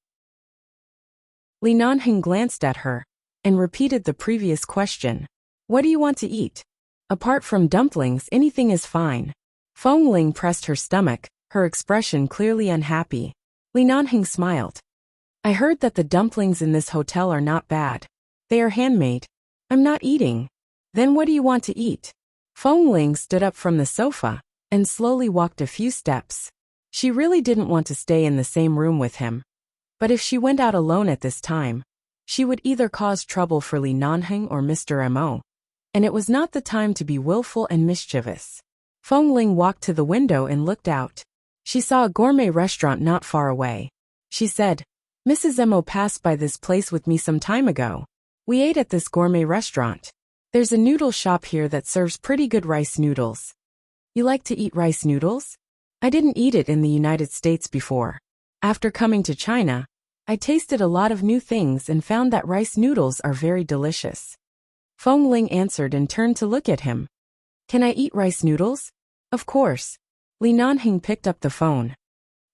Li Nanheng glanced at her and repeated the previous question. What do you want to eat? Apart from dumplings, anything is fine. Feng Ling pressed her stomach, her expression clearly unhappy. Li Nanheng smiled. I heard that the dumplings in this hotel are not bad. They are handmade. I'm not eating. Then what do you want to eat? Feng Ling stood up from the sofa and slowly walked a few steps. She really didn't want to stay in the same room with him. But if she went out alone at this time, she would either cause trouble for Li Nanheng or Mr. Mo, and it was not the time to be willful and mischievous. Feng Ling walked to the window and looked out. She saw a gourmet restaurant not far away. She said, "Mrs. Mo passed by this place with me some time ago. We ate at this gourmet restaurant. There's a noodle shop here that serves pretty good rice noodles. You like to eat rice noodles? I didn't eat it in the United States before. After coming to China, I tasted a lot of new things and found that rice noodles are very delicious." Feng Ling answered and turned to look at him. "Can I eat rice noodles?" "Of course." Li Nanheng picked up the phone.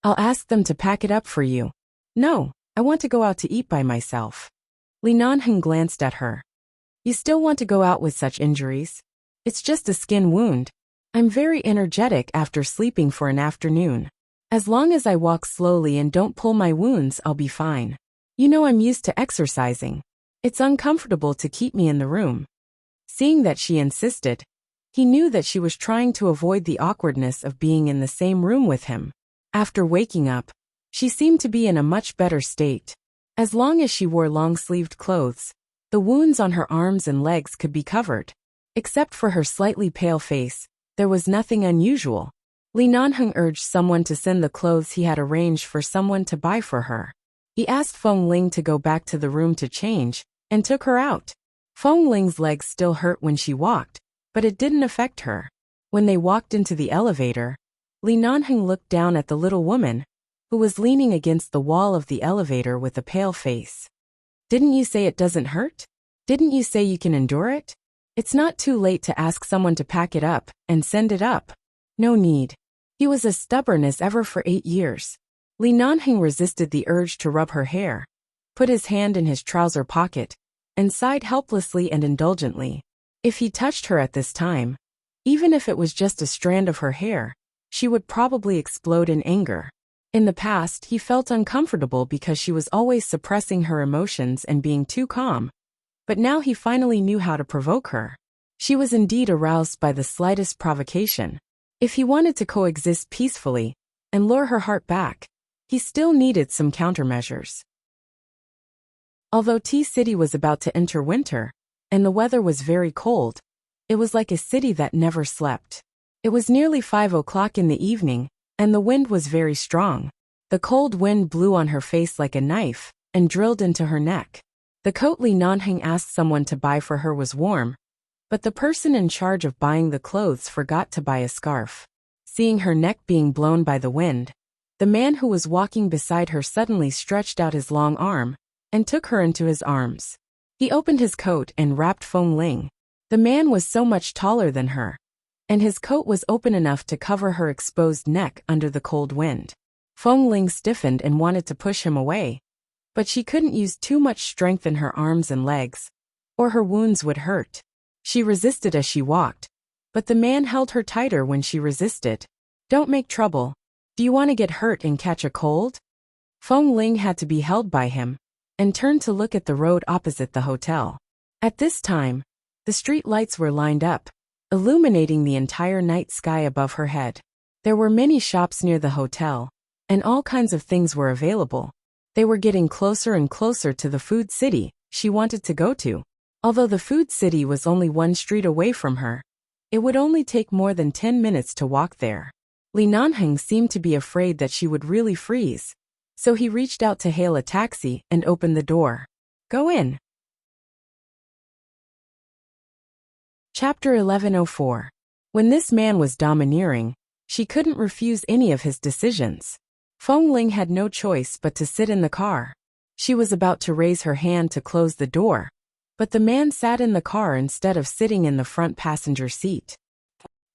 "I'll ask them to pack it up for you." "No, I want to go out to eat by myself." Li Nanheng glanced at her. "You still want to go out with such injuries? It's just a skin wound. I'm very energetic after sleeping for an afternoon. As long as I walk slowly and don't pull my wounds, I'll be fine. You know I'm used to exercising. It's uncomfortable to keep me in the room." Seeing that she insisted, he knew that she was trying to avoid the awkwardness of being in the same room with him. After waking up, she seemed to be in a much better state. As long as she wore long-sleeved clothes, the wounds on her arms and legs could be covered. Except for her slightly pale face, there was nothing unusual. Li Nanheng urged someone to send the clothes he had arranged for someone to buy for her. He asked Feng Ling to go back to the room to change, and took her out. Feng Ling's legs still hurt when she walked, but it didn't affect her. When they walked into the elevator, Li Nanheng looked down at the little woman, who was leaning against the wall of the elevator with a pale face. "Didn't you say it doesn't hurt? Didn't you say you can endure it? It's not too late to ask someone to pack it up and send it up. No need." He was as stubborn as ever for 8 years. Li Nanheng resisted the urge to rub her hair, put his hand in his trouser pocket, and sighed helplessly and indulgently. If he touched her at this time, even if it was just a strand of her hair, she would probably explode in anger. In the past, he felt uncomfortable because she was always suppressing her emotions and being too calm. But now he finally knew how to provoke her. She was indeed aroused by the slightest provocation. If he wanted to coexist peacefully and lure her heart back, he still needed some countermeasures. Although T-City was about to enter winter, and the weather was very cold, it was like a city that never slept. It was nearly 5 o'clock in the evening, and the wind was very strong. The cold wind blew on her face like a knife, and drilled into her neck. The coat Li Nanheng asked someone to buy for her was warm, but the person in charge of buying the clothes forgot to buy a scarf. Seeing her neck being blown by the wind, the man who was walking beside her suddenly stretched out his long arm, and took her into his arms. He opened his coat and wrapped Feng Ling. The man was so much taller than her, and his coat was open enough to cover her exposed neck under the cold wind. Feng Ling stiffened and wanted to push him away, but she couldn't use too much strength in her arms and legs, or her wounds would hurt. She resisted as she walked, but the man held her tighter when she resisted. "Don't make trouble. Do you want to get hurt and catch a cold?" Feng Ling had to be held by him, and turned to look at the road opposite the hotel. At this time, the street lights were lined up, illuminating the entire night sky above her head. There were many shops near the hotel, and all kinds of things were available. They were getting closer and closer to the food city she wanted to go to. Although the food city was only 1 street away from her, it would only take more than 10 minutes to walk there. Li Nanheng seemed to be afraid that she would really freeze, so he reached out to hail a taxi and opened the door. "Go in." Chapter 1104. When this man was domineering, she couldn't refuse any of his decisions. Feng Ling had no choice but to sit in the car. She was about to raise her hand to close the door, but the man sat in the car instead of sitting in the front passenger seat.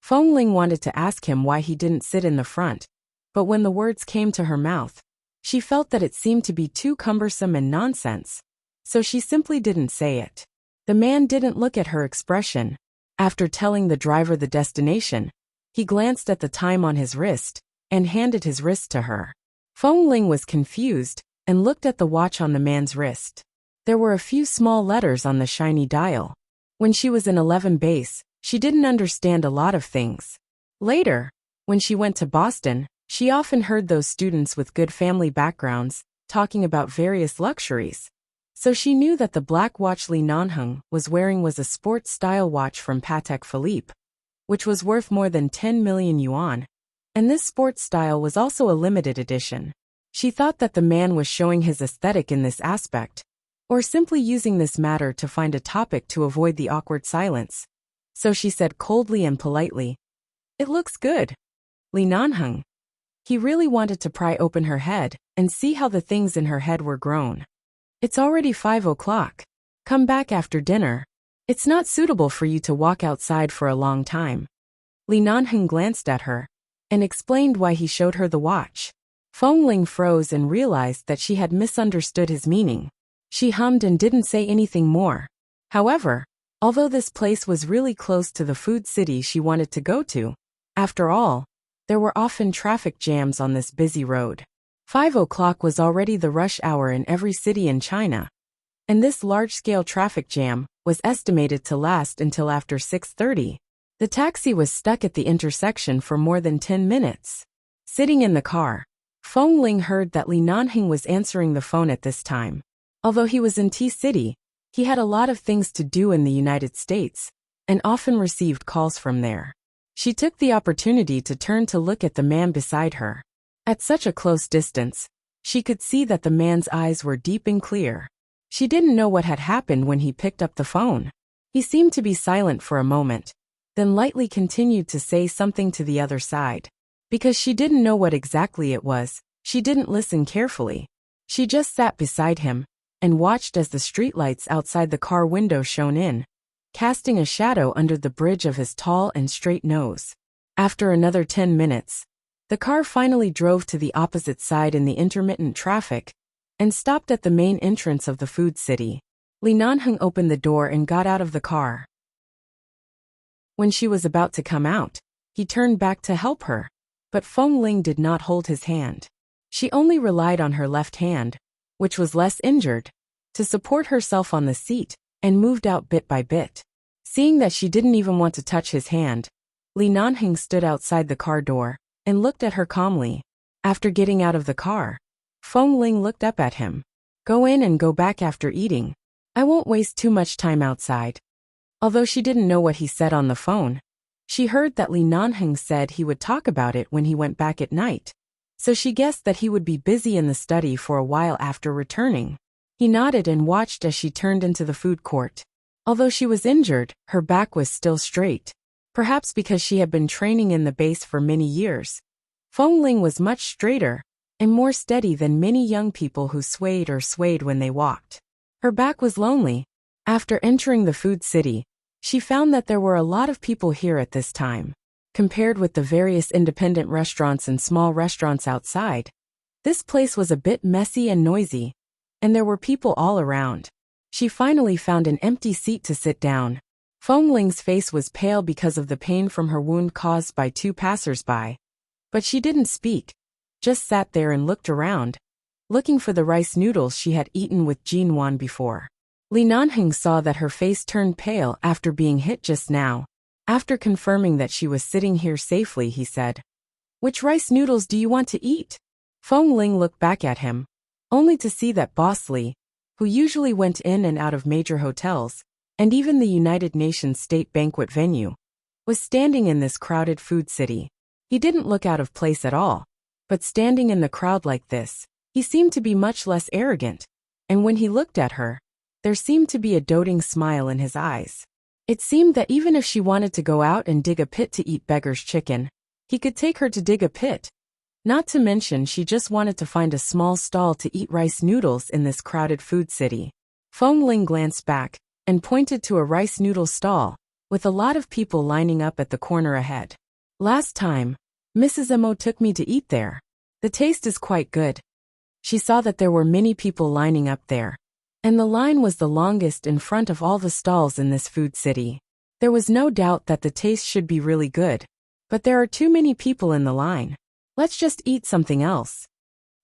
Feng Ling wanted to ask him why he didn't sit in the front, but when the words came to her mouth, she felt that it seemed to be too cumbersome and nonsense, so she simply didn't say it. The man didn't look at her expression. After telling the driver the destination, he glanced at the time on his wrist and handed his wrist to her. Feng Ling was confused and looked at the watch on the man's wrist. There were a few small letters on the shiny dial. When she was in 11 base, she didn't understand a lot of things. Later, when she went to Boston, she often heard those students with good family backgrounds talking about various luxuries. So she knew that the black watch Li Nanheng was wearing was a sports-style watch from Patek Philippe, which was worth more than 10 million yuan, And this sports style was also a limited edition. She thought that the man was showing his aesthetic in this aspect, or simply using this matter to find a topic to avoid the awkward silence. So she said coldly and politely, "It looks good, Li Nanheng." He really wanted to pry open her head and see how the things in her head were grown. "It's already 5 o'clock. Come back after dinner. It's not suitable for you to walk outside for a long time." Li Nanheng glanced at her and explained why he showed her the watch. Feng Ling froze and realized that she had misunderstood his meaning. She hummed and didn't say anything more. However, although this place was really close to the food city she wanted to go to, after all, there were often traffic jams on this busy road. 5 o'clock was already the rush hour in every city in China, and this large-scale traffic jam was estimated to last until after 6:30. The taxi was stuck at the intersection for more than 10 minutes. Sitting in the car, Feng Ling heard that Li Nanheng was answering the phone at this time. Although he was in T-City, he had a lot of things to do in the United States, and often received calls from there. She took the opportunity to turn to look at the man beside her. At such a close distance, she could see that the man's eyes were deep and clear. She didn't know what had happened when he picked up the phone. He seemed to be silent for a moment, then lightly continued to say something to the other side. Because she didn't know what exactly it was, she didn't listen carefully. She just sat beside him and watched as the streetlights outside the car window shone in, casting a shadow under the bridge of his tall and straight nose. After another 10 minutes, the car finally drove to the opposite side in the intermittent traffic and stopped at the main entrance of the food city. Li Nanheng opened the door and got out of the car. When she was about to come out, he turned back to help her, but Feng Ling did not hold his hand. She only relied on her left hand, which was less injured, to support herself on the seat, and moved out bit by bit. Seeing that she didn't even want to touch his hand, Li Nanheng stood outside the car door and looked at her calmly. After getting out of the car, Feng Ling looked up at him. "Go in and go back after eating. I won't waste too much time outside." Although she didn't know what he said on the phone, she heard that Li Nanheng said he would talk about it when he went back at night, so she guessed that he would be busy in the study for a while after returning. He nodded and watched as she turned into the food court. Although she was injured, her back was still straight. Perhaps because she had been training in the base for many years, Feng Ling was much straighter and more steady than many young people who swayed when they walked. Her back was lonely. After entering the food city, she found that there were a lot of people here at this time. Compared with the various independent restaurants and small restaurants outside, this place was a bit messy and noisy, and there were people all around. She finally found an empty seat to sit down. Feng Ling's face was pale because of the pain from her wound caused by 2 passers-by, but she didn't speak, just sat there and looked around, looking for the rice noodles she had eaten with Jin Wan before. Li Nanheng saw that her face turned pale after being hit just now. After confirming that she was sitting here safely, he said, "Which rice noodles do you want to eat?" Feng Ling looked back at him, only to see that Boss Li, who usually went in and out of major hotels, and even the United Nations State Banquet venue, was standing in this crowded food city. He didn't look out of place at all, but standing in the crowd like this, he seemed to be much less arrogant, and when he looked at her, there seemed to be a doting smile in his eyes. It seemed that even if she wanted to go out and dig a pit to eat beggar's chicken, he could take her to dig a pit. Not to mention she just wanted to find a small stall to eat rice noodles in this crowded food city. Feng Ling glanced back and pointed to a rice noodle stall, with a lot of people lining up at the corner ahead. "Last time, Mrs. Mo took me to eat there. The taste is quite good." She saw that there were many people lining up there, and the line was the longest in front of all the stalls in this food city. There was no doubt that the taste should be really good, but there are too many people in the line. Let's just eat something else.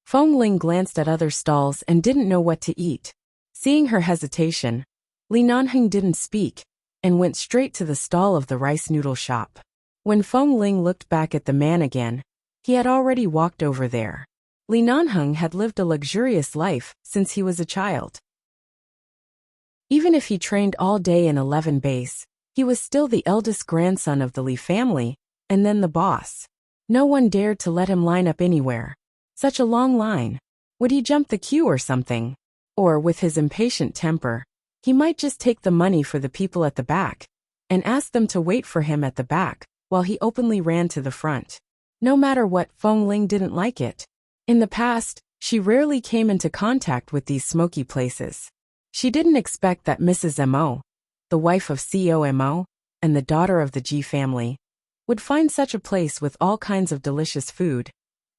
Feng Ling glanced at other stalls and didn't know what to eat. Seeing her hesitation, Li Nanheng didn't speak and went straight to the stall of the rice noodle shop. When Feng Ling looked back at the man again, he had already walked over there. Li Nanheng had lived a luxurious life since he was a child. Even if he trained all day in 11 base, he was still the eldest grandson of the Li family, and then the boss. No one dared to let him line up anywhere. Such a long line. Would he jump the queue or something? Or, with his impatient temper, he might just take the money for the people at the back and ask them to wait for him at the back while he openly ran to the front. No matter what, Feng Ling didn't like it. In the past, she rarely came into contact with these smoky places. She didn't expect that Mrs. Mo, the wife of CEO Mo, and the daughter of the Ji family, would find such a place with all kinds of delicious food.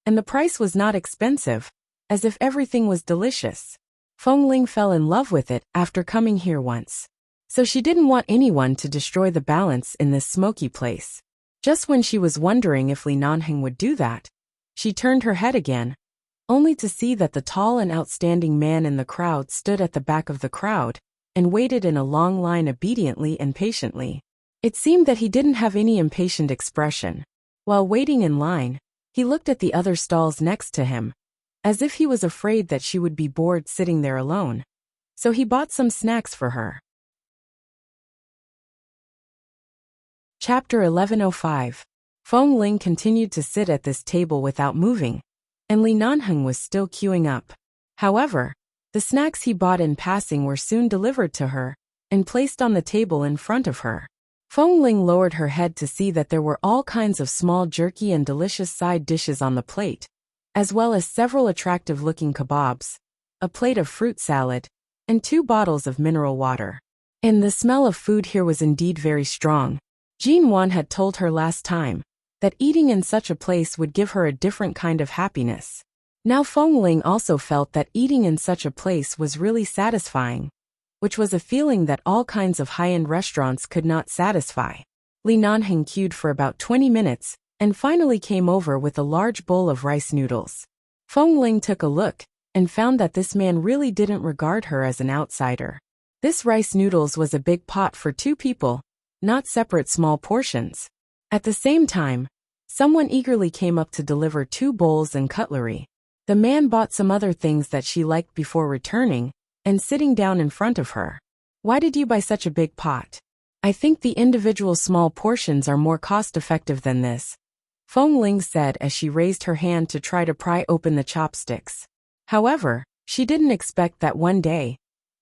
And the price was not expensive, as if everything was delicious. Feng Ling fell in love with it after coming here once. So she didn't want anyone to destroy the balance in this smoky place. Just when she was wondering if Li Nanheng would do that, she turned her head again, only to see that the tall and outstanding man in the crowd stood at the back of the crowd and waited in a long line obediently and patiently. It seemed that he didn't have any impatient expression. While waiting in line, he looked at the other stalls next to him, as if he was afraid that she would be bored sitting there alone. So he bought some snacks for her. Chapter 1105. Feng Ling continued to sit at this table without moving, and Li Nanheng was still queuing up. However, the snacks he bought in passing were soon delivered to her and placed on the table in front of her. Feng Ling lowered her head to see that there were all kinds of small jerky and delicious side dishes on the plate, as well as several attractive-looking kebabs, a plate of fruit salad, and 2 bottles of mineral water. And the smell of food here was indeed very strong. Jean Wan had told her last time that eating in such a place would give her a different kind of happiness. Now Feng Ling also felt that eating in such a place was really satisfying, which was a feeling that all kinds of high-end restaurants could not satisfy. Li Nanheng queued for about 20 minutes and finally came over with a large bowl of rice noodles. Feng Ling took a look and found that this man really didn't regard her as an outsider. This rice noodles was a big pot for 2 people, not separate small portions. At the same time, someone eagerly came up to deliver 2 bowls and cutlery. The man bought some other things that she liked before returning and sitting down in front of her. Why did you buy such a big pot? I think the individual small portions are more cost-effective than this, Feng Ling said as she raised her hand to try to pry open the chopsticks. However, she didn't expect that one day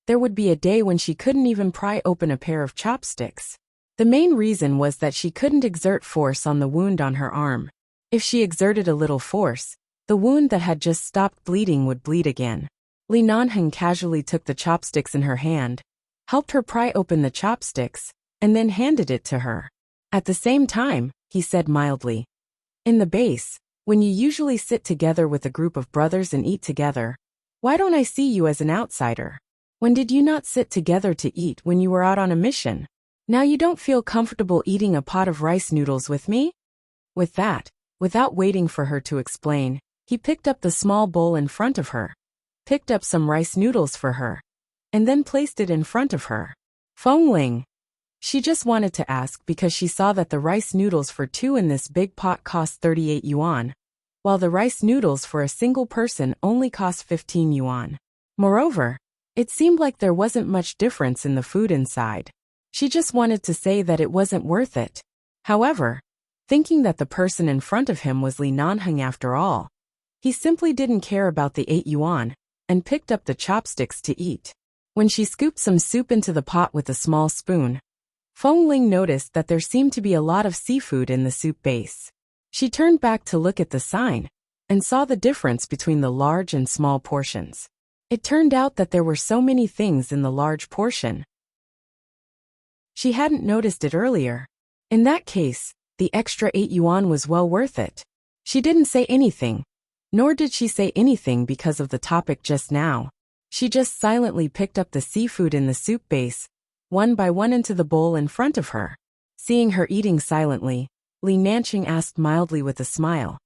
there would be a day when she couldn't even pry open a pair of chopsticks. The main reason was that she couldn't exert force on the wound on her arm. If she exerted a little force, the wound that had just stopped bleeding would bleed again. Li Nanheng casually took the chopsticks in her hand, helped her pry open the chopsticks, and then handed it to her. At the same time, he said mildly, "In the base, when you usually sit together with a group of brothers and eat together, why don't I see you as an outsider? When did you not sit together to eat when you were out on a mission? Now you don't feel comfortable eating a pot of rice noodles with me?" With that, without waiting for her to explain, he picked up the small bowl in front of her, picked up some rice noodles for her, and then placed it in front of her. Feng Ling. She just wanted to ask because she saw that the rice noodles for 2 in this big pot cost 38 yuan, while the rice noodles for a single person only cost 15 yuan. Moreover, it seemed like there wasn't much difference in the food inside. She just wanted to say that it wasn't worth it. However, thinking that the person in front of him was Li Nanheng after all, he simply didn't care about the 8 yuan and picked up the chopsticks to eat. When she scooped some soup into the pot with a small spoon, Feng Ling noticed that there seemed to be a lot of seafood in the soup base. She turned back to look at the sign and saw the difference between the large and small portions. It turned out that there were so many things in the large portion. She hadn't noticed it earlier. In that case, the extra 8 yuan was well worth it. She didn't say anything, nor did she say anything because of the topic just now. She just silently picked up the seafood in the soup base, one by one into the bowl in front of her. Seeing her eating silently, Li Nanqing asked mildly with a smile,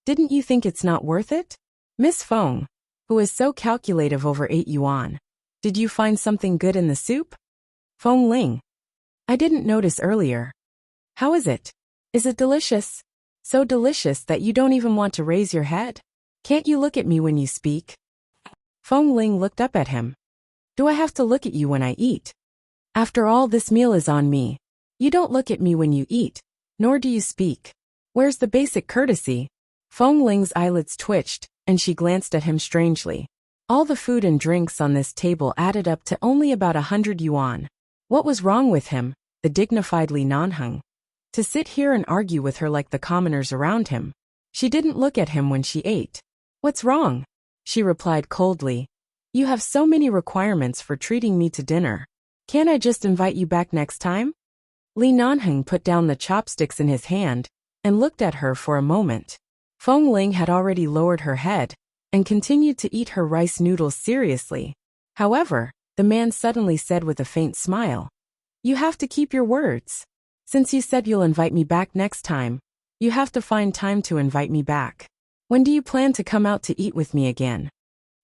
"Didn't you think it's not worth it? Miss Feng, who is so calculative over 8 yuan, did you find something good in the soup?" Feng Ling. "I didn't notice earlier." "How is it? Is it delicious? So delicious that you don't even want to raise your head? Can't you look at me when you speak?" Feng Ling looked up at him. "Do I have to look at you when I eat? After all, this meal is on me. You don't look at me when you eat, nor do you speak. Where's the basic courtesy? Feng Ling's eyelids twitched, and she glanced at him strangely. All the food and drinks on this table added up to only about 100 yuan. What was wrong with him, the dignified Li Nanheng? To sit here and argue with her like the commoners around him. She didn't look at him when she ate. What's wrong? She replied coldly. You have so many requirements for treating me to dinner. Can't I just invite you back next time? Li Nanheng put down the chopsticks in his hand and looked at her for a moment. Feng Ling had already lowered her head and continued to eat her rice noodles seriously. However, the man suddenly said with a faint smile, You have to keep your words. Since you said you'll invite me back next time, you have to find time to invite me back. When do you plan to come out to eat with me again?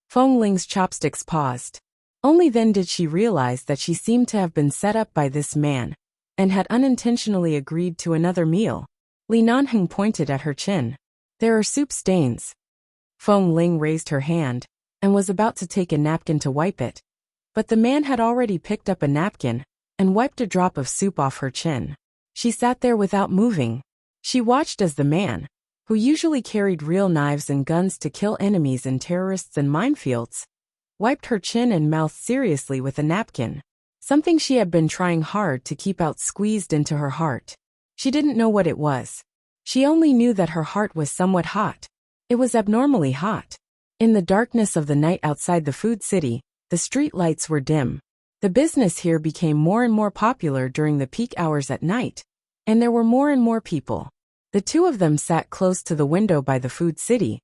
Feng Ling's chopsticks paused. Only then did she realize that she seemed to have been set up by this man and had unintentionally agreed to another meal. Li Nanheng pointed at her chin. There are soup stains. Feng Ling raised her hand and was about to take a napkin to wipe it. But the man had already picked up a napkin and wiped a drop of soup off her chin. She sat there without moving. She watched as the man, who usually carried real knives and guns to kill enemies and terrorists in minefields, wiped her chin and mouth seriously with a napkin. Something she had been trying hard to keep out squeezed into her heart. She didn't know what it was. She only knew that her heart was somewhat hot. It was abnormally hot. In the darkness of the night outside the food city, the street lights were dim. The business here became more and more popular during the peak hours at night, and there were more and more people. The two of them sat close to the window by the food city,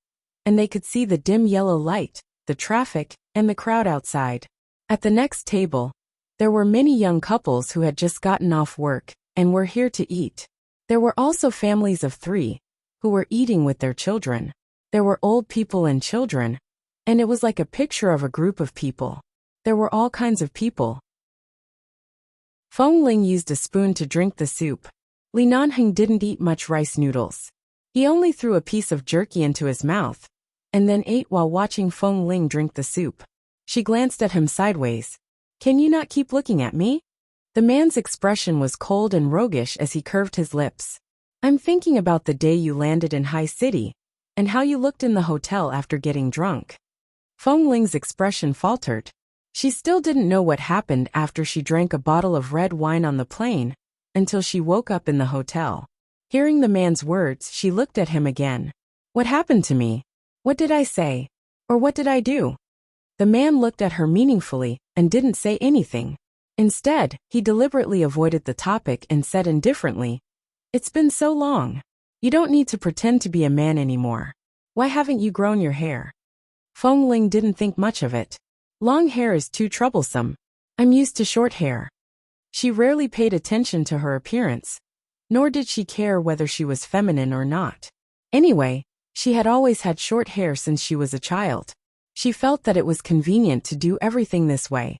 and they could see the dim yellow light, the traffic, and the crowd outside. At the next table, there were many young couples who had just gotten off work and were here to eat. There were also families of 3 who were eating with their children. There were old people and children, and it was like a picture of a group of people. There were all kinds of people. Feng Ling used a spoon to drink the soup. Li Nanheng didn't eat much rice noodles. He only threw a piece of jerky into his mouth, and then ate while watching Feng Ling drink the soup. She glanced at him sideways. Can you not keep looking at me? The man's expression was cold and roguish as he curved his lips. I'm thinking about the day you landed in High City, and how you looked in the hotel after getting drunk. Feng Ling's expression faltered. She still didn't know what happened after she drank a bottle of red wine on the plane, until she woke up in the hotel. Hearing the man's words, she looked at him again. What happened to me? What did I say? Or what did I do? The man looked at her meaningfully and didn't say anything. Instead, he deliberately avoided the topic and said indifferently, It's been so long. You don't need to pretend to be a man anymore. Why haven't you grown your hair? Feng Ling didn't think much of it. Long hair is too troublesome. I'm used to short hair. She rarely paid attention to her appearance, nor did she care whether she was feminine or not. Anyway, she had always had short hair since she was a child. She felt that it was convenient to do everything this way,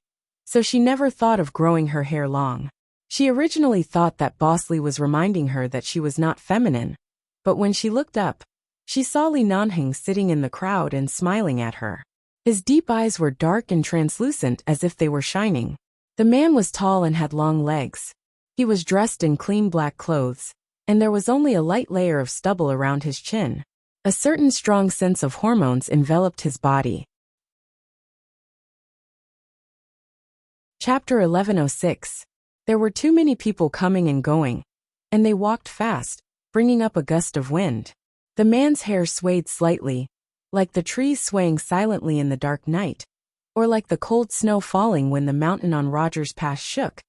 so she never thought of growing her hair long. She originally thought that Bosley was reminding her that she was not feminine, but when she looked up, she saw Li Nanheng sitting in the crowd and smiling at her. His deep eyes were dark and translucent as if they were shining. The man was tall and had long legs. He was dressed in clean black clothes, and there was only a light layer of stubble around his chin. A certain strong sense of hormones enveloped his body. Chapter 1106. There were too many people coming and going, and they walked fast, bringing up a gust of wind. The man's hair swayed slightly, like the trees swaying silently in the dark night, or like the cold snow falling when the mountain on Rogers Pass shook,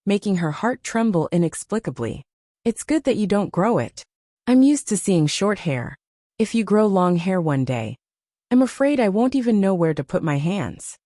making her heart tremble inexplicably. It's good that you don't grow it. I'm used to seeing short hair. If you grow long hair one day, I'm afraid I won't even know where to put my hands.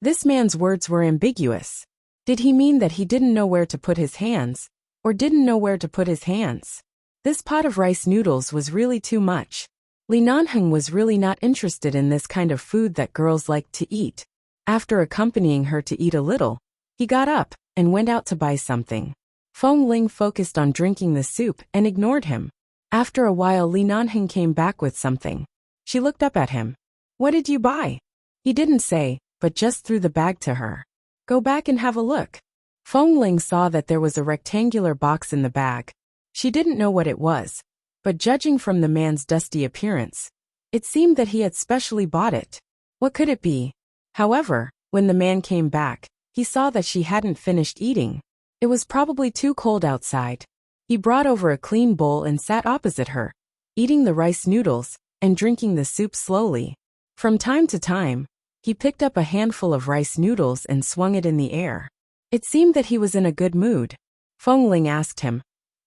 This man's words were ambiguous. Did he mean that he didn't know where to put his hands, or didn't know where to put his hands? This pot of rice noodles was really too much. Li Nanheng was really not interested in this kind of food that girls liked to eat. After accompanying her to eat a little, he got up and went out to buy something. Feng Ling focused on drinking the soup and ignored him. After a while, Li Nanheng came back with something. She looked up at him. What did you buy? He didn't say, but just threw the bag to her. Go back and have a look. Feng Ling saw that there was a rectangular box in the bag. She didn't know what it was, but judging from the man's dusty appearance, it seemed that he had specially bought it. What could it be? However, when the man came back, he saw that she hadn't finished eating. It was probably too cold outside. He brought over a clean bowl and sat opposite her, eating the rice noodles and drinking the soup slowly. From time to time, he picked up a handful of rice noodles and swung it in the air. It seemed that he was in a good mood. Feng Ling asked him,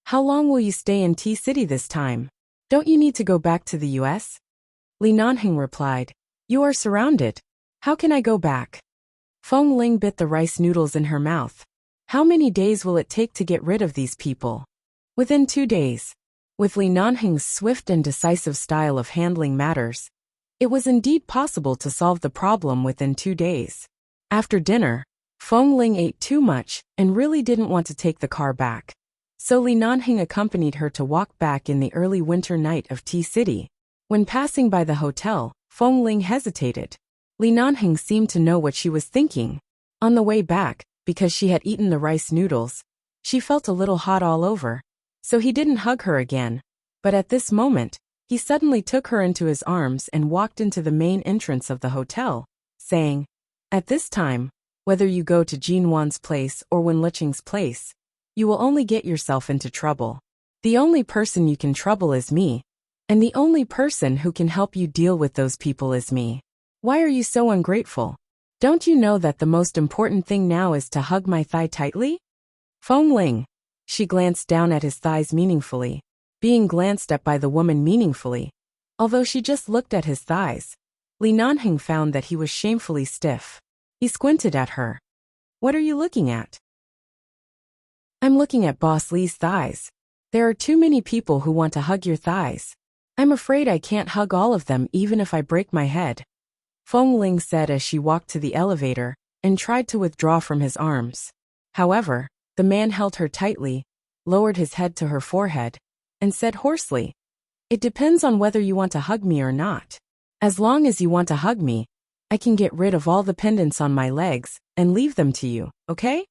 "How long will you stay in Tea City this time? Don't you need to go back to the US?" Li Nanheng replied, "You are surrounded. How can I go back?" Feng Ling bit the rice noodles in her mouth. "How many days will it take to get rid of these people?" "Within 2 days." With Li Nanheng's swift and decisive style of handling matters, it was indeed possible to solve the problem within 2 days. After dinner, Feng Ling ate too much and really didn't want to take the car back. So Li Nanheng accompanied her to walk back in the early winter night of Tea City. When passing by the hotel, Feng Ling hesitated. Li Nanheng seemed to know what she was thinking. On the way back, because she had eaten the rice noodles, she felt a little hot all over, so he didn't hug her again. But at this moment, he suddenly took her into his arms and walked into the main entrance of the hotel, saying, "At this time, whether you go to Jin Wan's place or Wen Liqing's place, you will only get yourself into trouble. The only person you can trouble is me, and the only person who can help you deal with those people is me. Why are you so ungrateful? Don't you know that the most important thing now is to hug my thigh tightly?" Feng Ling. She glanced down at his thighs meaningfully, being glanced at by the woman meaningfully. Although she just looked at his thighs, Li Nanheng found that he was shamefully stiff. He squinted at her. "What are you looking at?" "I'm looking at Boss Li's thighs. There are too many people who want to hug your thighs. I'm afraid I can't hug all of them even if I break my head," Feng Ling said as she walked to the elevator and tried to withdraw from his arms. However, the man held her tightly, lowered his head to her forehead, and said hoarsely, "It depends on whether you want to hug me or not. As long as you want to hug me, I can get rid of all the pendants on my legs and leave them to you, okay?"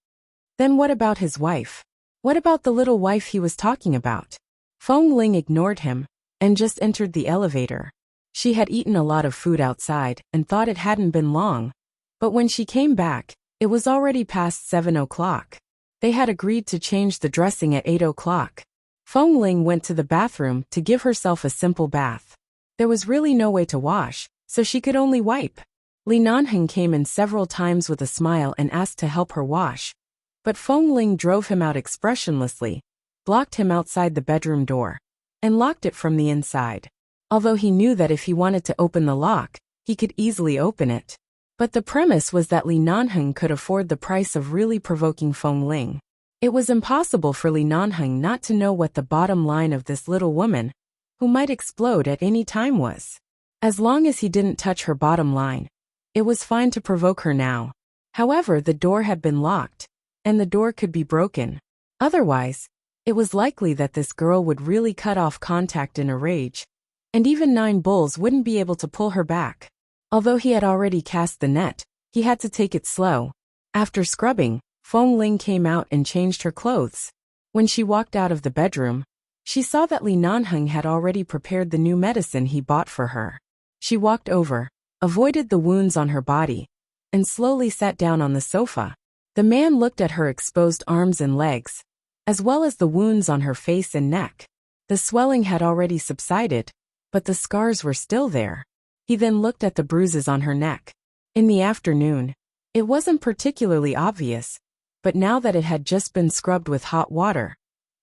Then what about his wife? What about the little wife he was talking about? Feng Ling ignored him and just entered the elevator. She had eaten a lot of food outside and thought it hadn't been long, but when she came back, it was already past 7 o'clock. They had agreed to change the dressing at 8 o'clock. Feng Ling went to the bathroom to give herself a simple bath. There was really no way to wash, so she could only wipe. Li Nanheng came in several times with a smile and asked to help her wash, but Feng Ling drove him out expressionlessly, blocked him outside the bedroom door, and locked it from the inside. Although he knew that if he wanted to open the lock, he could easily open it. But the premise was that Li Nanheng could afford the price of really provoking Feng Ling. It was impossible for Li Nanheng not to know what the bottom line of this little woman, who might explode at any time, was. As long as he didn't touch her bottom line, it was fine to provoke her now. However, the door had been locked, and the door could be broken. Otherwise, it was likely that this girl would really cut off contact in a rage, and even 9 bulls wouldn't be able to pull her back. Although he had already cast the net, he had to take it slow. After scrubbing, Feng Ling came out and changed her clothes. When she walked out of the bedroom, she saw that Li Nanheng had already prepared the new medicine he bought for her. She walked over, avoided the wounds on her body, and slowly sat down on the sofa. The man looked at her exposed arms and legs, as well as the wounds on her face and neck. The swelling had already subsided, but the scars were still there. He then looked at the bruises on her neck. In the afternoon, it wasn't particularly obvious, but now that it had just been scrubbed with hot water,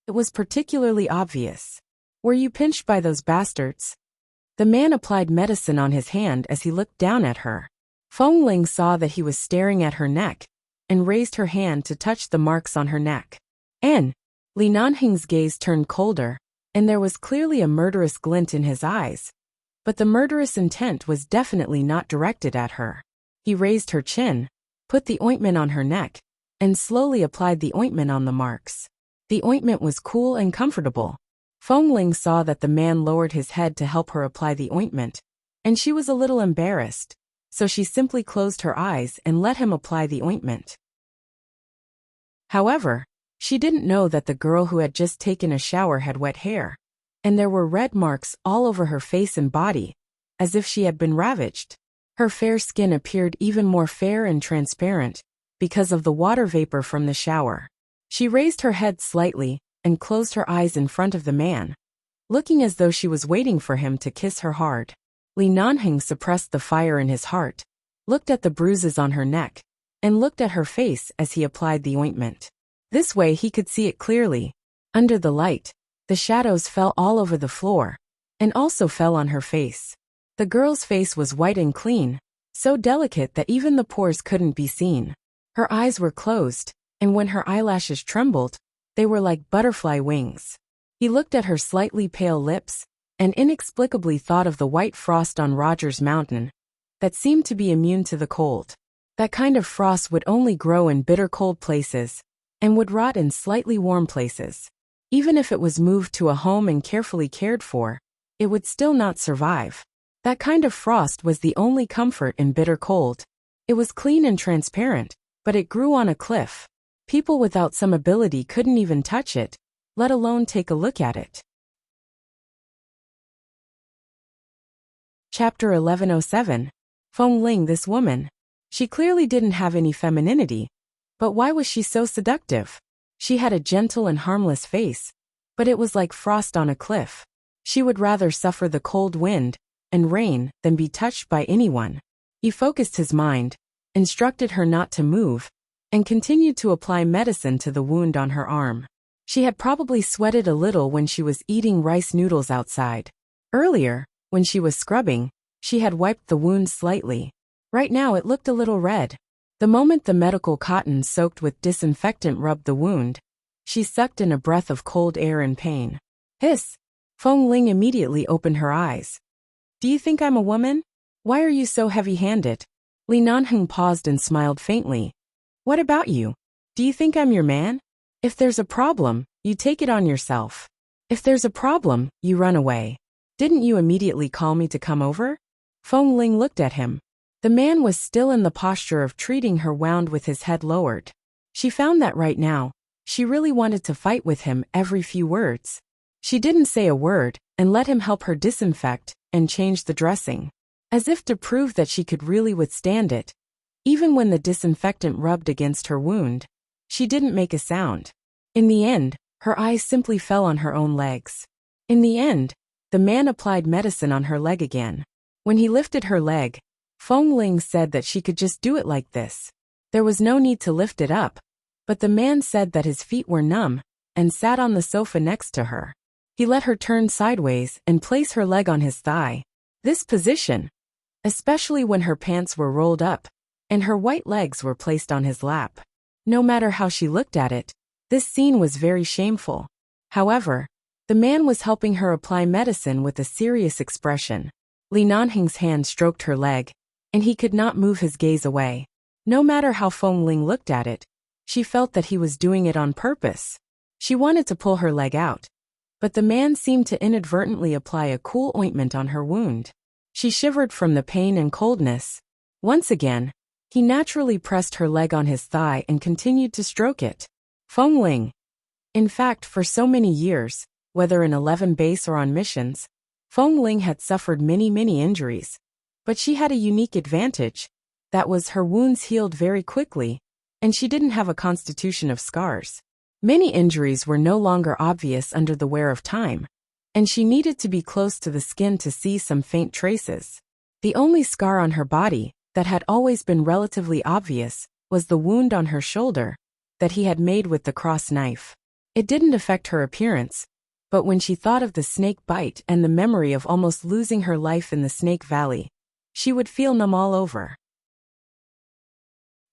it was particularly obvious. "Were you pinched by those bastards?" The man applied medicine on his hand as he looked down at her. Feng Ling saw that he was staring at her neck and raised her hand to touch the marks on her neck. And Li Nanheng's gaze turned colder, and there was clearly a murderous glint in his eyes. But the murderous intent was definitely not directed at her. He raised her chin, put the ointment on her neck, and slowly applied the ointment on the marks. The ointment was cool and comfortable. Feng Ling saw that the man lowered his head to help her apply the ointment, and she was a little embarrassed, so she simply closed her eyes and let him apply the ointment. However, she didn't know that the girl who had just taken a shower had wet hair. and there were red marks all over her face and body, as if she had been ravaged. Her fair skin appeared even more fair and transparent because of the water vapor from the shower. She raised her head slightly and closed her eyes in front of the man, looking as though she was waiting for him to kiss her hard. Li Nanheng suppressed the fire in his heart, looked at the bruises on her neck, and looked at her face as he applied the ointment. This way he could see it clearly. Under the light, the shadows fell all over the floor, and also fell on her face. The girl's face was white and clean, so delicate that even the pores couldn't be seen. Her eyes were closed, and when her eyelashes trembled, they were like butterfly wings. He looked at her slightly pale lips, and inexplicably thought of the white frost on Roger's mountain that seemed to be immune to the cold. That kind of frost would only grow in bitter cold places, and would rot in slightly warm places. Even if it was moved to a home and carefully cared for, it would still not survive. That kind of frost was the only comfort in bitter cold. It was clean and transparent, but it grew on a cliff. People without some ability couldn't even touch it, let alone take a look at it. Chapter 1107. Feng Ling, this woman. She clearly didn't have any femininity, but why was she so seductive? She had a gentle and harmless face, but it was like frost on a cliff. She would rather suffer the cold wind and rain than be touched by anyone. He focused his mind, instructed her not to move, and continued to apply medicine to the wound on her arm. She had probably sweated a little when she was eating rice noodles outside. Earlier, when she was scrubbing, she had wiped the wound slightly. Right now it looked a little red. The moment the medical cotton soaked with disinfectant rubbed the wound, she sucked in a breath of cold air in pain. Hiss! Feng Ling immediately opened her eyes. Do you think I'm a woman? Why are you so heavy-handed? Li Nanheng paused and smiled faintly. What about you? Do you think I'm your man? If there's a problem, you take it on yourself. If there's a problem, you run away. Didn't you immediately call me to come over? Feng Ling looked at him. The man was still in the posture of treating her wound with his head lowered. She found that right now, she really wanted to fight with him every few words. She didn't say a word and let him help her disinfect and change the dressing, as if to prove that she could really withstand it. Even when the disinfectant rubbed against her wound, she didn't make a sound. In the end, her eyes simply fell on her own legs. In the end, the man applied medicine on her leg again. When he lifted her leg, Feng Ling said that she could just do it like this. There was no need to lift it up, but the man said that his feet were numb and sat on the sofa next to her. He let her turn sideways and place her leg on his thigh. This position, especially when her pants were rolled up and her white legs were placed on his lap. No matter how she looked at it, this scene was very shameful. However, the man was helping her apply medicine with a serious expression. Li Nanheng's hand stroked her leg, and he could not move his gaze away. No matter how Feng Ling looked at it, she felt that he was doing it on purpose. She wanted to pull her leg out, but the man seemed to inadvertently apply a cool ointment on her wound. She shivered from the pain and coldness. Once again, he naturally pressed her leg on his thigh and continued to stroke it. Feng Ling. In fact, for so many years, whether in 11 base or on missions, Feng Ling had suffered many injuries. But she had a unique advantage. That was, her wounds healed very quickly, and she didn't have a constitution of scars. Many injuries were no longer obvious under the wear of time, and she needed to be close to the skin to see some faint traces. The only scar on her body that had always been relatively obvious was the wound on her shoulder that he had made with the cross knife. It didn't affect her appearance, but when she thought of the snake bite and the memory of almost losing her life in the Snake Valley, she would feel numb all over.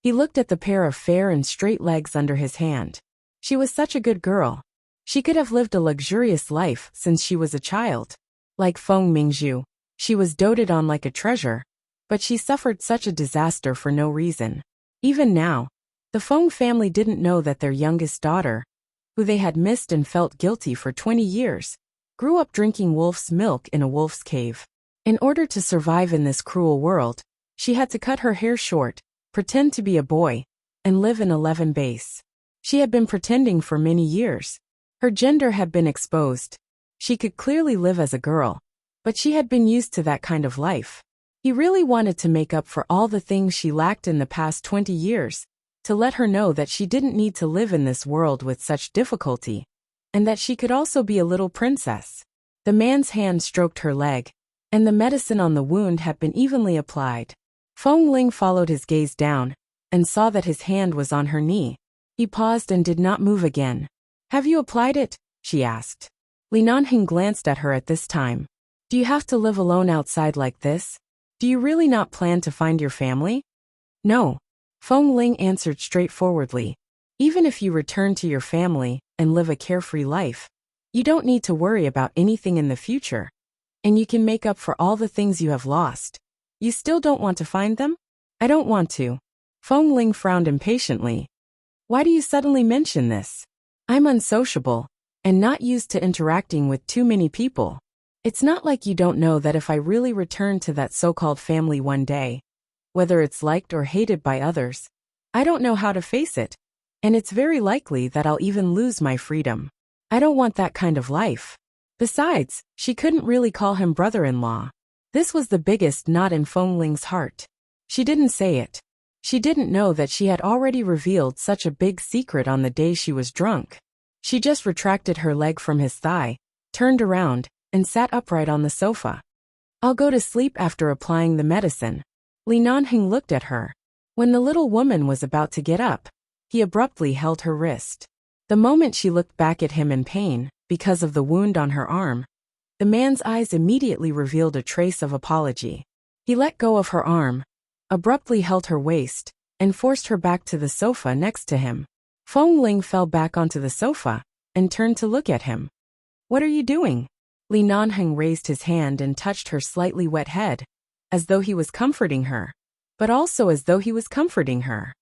He looked at the pair of fair and straight legs under his hand. She was such a good girl. She could have lived a luxurious life since she was a child. Like Feng Mingzhu, she was doted on like a treasure, but she suffered such a disaster for no reason. Even now, the Feng family didn't know that their youngest daughter, who they had missed and felt guilty for 20 years, grew up drinking wolf's milk in a wolf's cave. In order to survive in this cruel world, she had to cut her hair short, pretend to be a boy, and live in 11 base. She had been pretending for many years. Her gender had been exposed, She could clearly live as a girl, but she had been used to that kind of life. He really wanted to make up for all the things she lacked in the past 20 years, to let her know that she didn't need to live in this world with such difficulty, and that she could also be a little princess. The man's hand stroked her leg, and the medicine on the wound had been evenly applied. Feng Ling followed his gaze down, and saw that his hand was on her knee. He paused and did not move again. "Have you applied it?" she asked. Li Nanheng glanced at her at this time. "Do you have to live alone outside like this? Do you really not plan to find your family?" "No," Feng Ling answered straightforwardly. "Even if you return to your family and live a carefree life, you don't need to worry about anything in the future. And you can make up for all the things you have lost. You still don't want to find them?" "I don't want to." Feng Ling frowned impatiently. "Why do you suddenly mention this? I'm unsociable, and not used to interacting with too many people. It's not like you don't know that if I really return to that so-called family one day, whether it's liked or hated by others, I don't know how to face it, and it's very likely that I'll even lose my freedom. I don't want that kind of life." Besides, she couldn't really call him brother-in-law. This was the biggest knot in Feng Ling's heart. She didn't say it. She didn't know that she had already revealed such a big secret on the day she was drunk. She just retracted her leg from his thigh, turned around, and sat upright on the sofa. "I'll go to sleep after applying the medicine." Li Nanheng looked at her. When the little woman was about to get up, he abruptly held her wrist. The moment she looked back at him in pain, because of the wound on her arm, the man's eyes immediately revealed a trace of apology. He let go of her arm, abruptly held her waist, and forced her back to the sofa next to him. Feng Ling fell back onto the sofa, and turned to look at him. "What are you doing?" Li Nanheng raised his hand and touched her slightly wet head, as though he was comforting her, but also as though he was comforting her.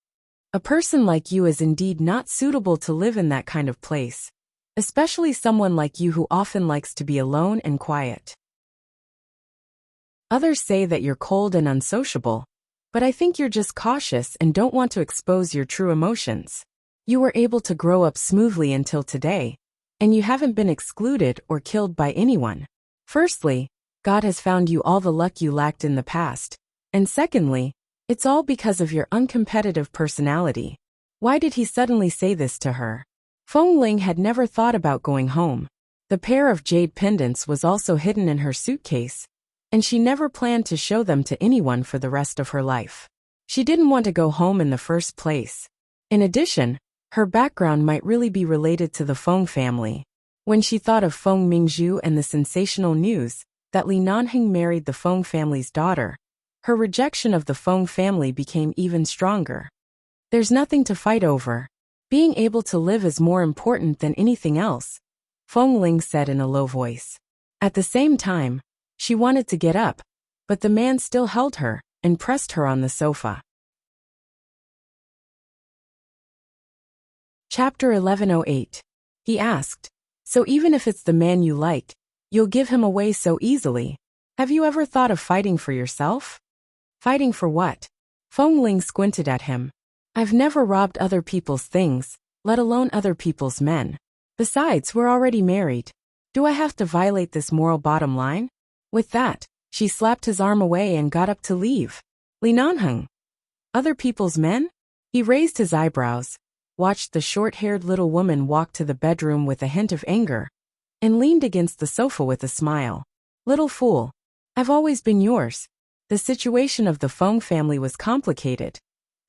"A person like you is indeed not suitable to live in that kind of place, especially someone like you who often likes to be alone and quiet. Others say that you're cold and unsociable, but I think you're just cautious and don't want to expose your true emotions. You were able to grow up smoothly until today, and you haven't been excluded or killed by anyone. Firstly, God has found you all the luck you lacked in the past, and secondly, it's all because of your uncompetitive personality." Why did he suddenly say this to her? Feng Ling had never thought about going home. The pair of jade pendants was also hidden in her suitcase, and she never planned to show them to anyone for the rest of her life. She didn't want to go home in the first place. In addition, her background might really be related to the Feng family. When she thought of Feng Mingzhu and the sensational news that Li Nanheng married the Feng family's daughter, her rejection of the Feng family became even stronger. "There's nothing to fight over. Being able to live is more important than anything else," Feng Ling said in a low voice. At the same time, she wanted to get up, but the man still held her and pressed her on the sofa. Chapter 1108. He asked, "So even if it's the man you like, you'll give him away so easily? Have you ever thought of fighting for yourself?" "Fighting for what?" Feng Ling squinted at him. "I've never robbed other people's things, let alone other people's men. Besides, we're already married. Do I have to violate this moral bottom line?" With that, she slapped his arm away and got up to leave. "Li Nanheng? Other people's men?" He raised his eyebrows, watched the short-haired little woman walk to the bedroom with a hint of anger, and leaned against the sofa with a smile. "Little fool. I've always been yours." The situation of the Feng family was complicated,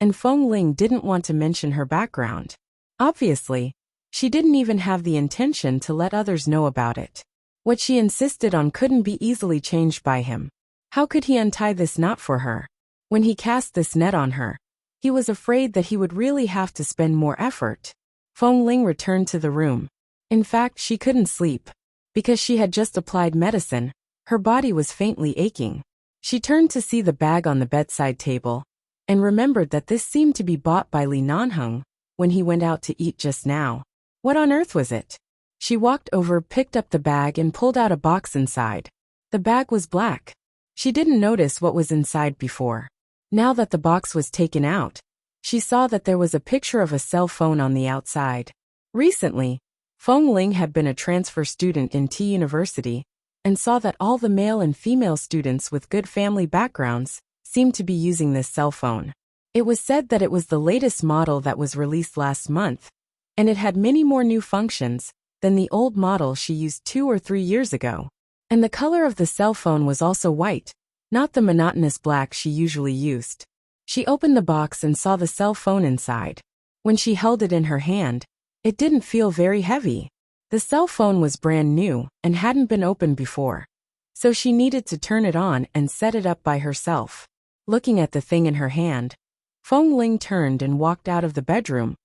and Feng Ling didn't want to mention her background. Obviously, she didn't even have the intention to let others know about it. What she insisted on couldn't be easily changed by him. How could he untie this knot for her? When he cast this net on her, he was afraid that he would really have to spend more effort. Feng Ling returned to the room. In fact, she couldn't sleep. Because she had just applied medicine, her body was faintly aching. She turned to see the bag on the bedside table, and remembered that this seemed to be bought by Li Nanheng when he went out to eat just now. What on earth was it? She walked over, picked up the bag and pulled out a box inside. The bag was black. She didn't notice what was inside before. Now that the box was taken out, she saw that there was a picture of a cell phone on the outside. Recently, Feng Ling had been a transfer student in T University and saw that all the male and female students with good family backgrounds seemed to be using this cell phone. It was said that it was the latest model that was released last month, and it had many more new functions than the old model she used 2 or 3 years ago. And the color of the cell phone was also white, not the monotonous black she usually used. She opened the box and saw the cell phone inside. When she held it in her hand, it didn't feel very heavy. The cell phone was brand new and hadn't been opened before, so she needed to turn it on and set it up by herself. Looking at the thing in her hand, Feng Ling turned and walked out of the bedroom,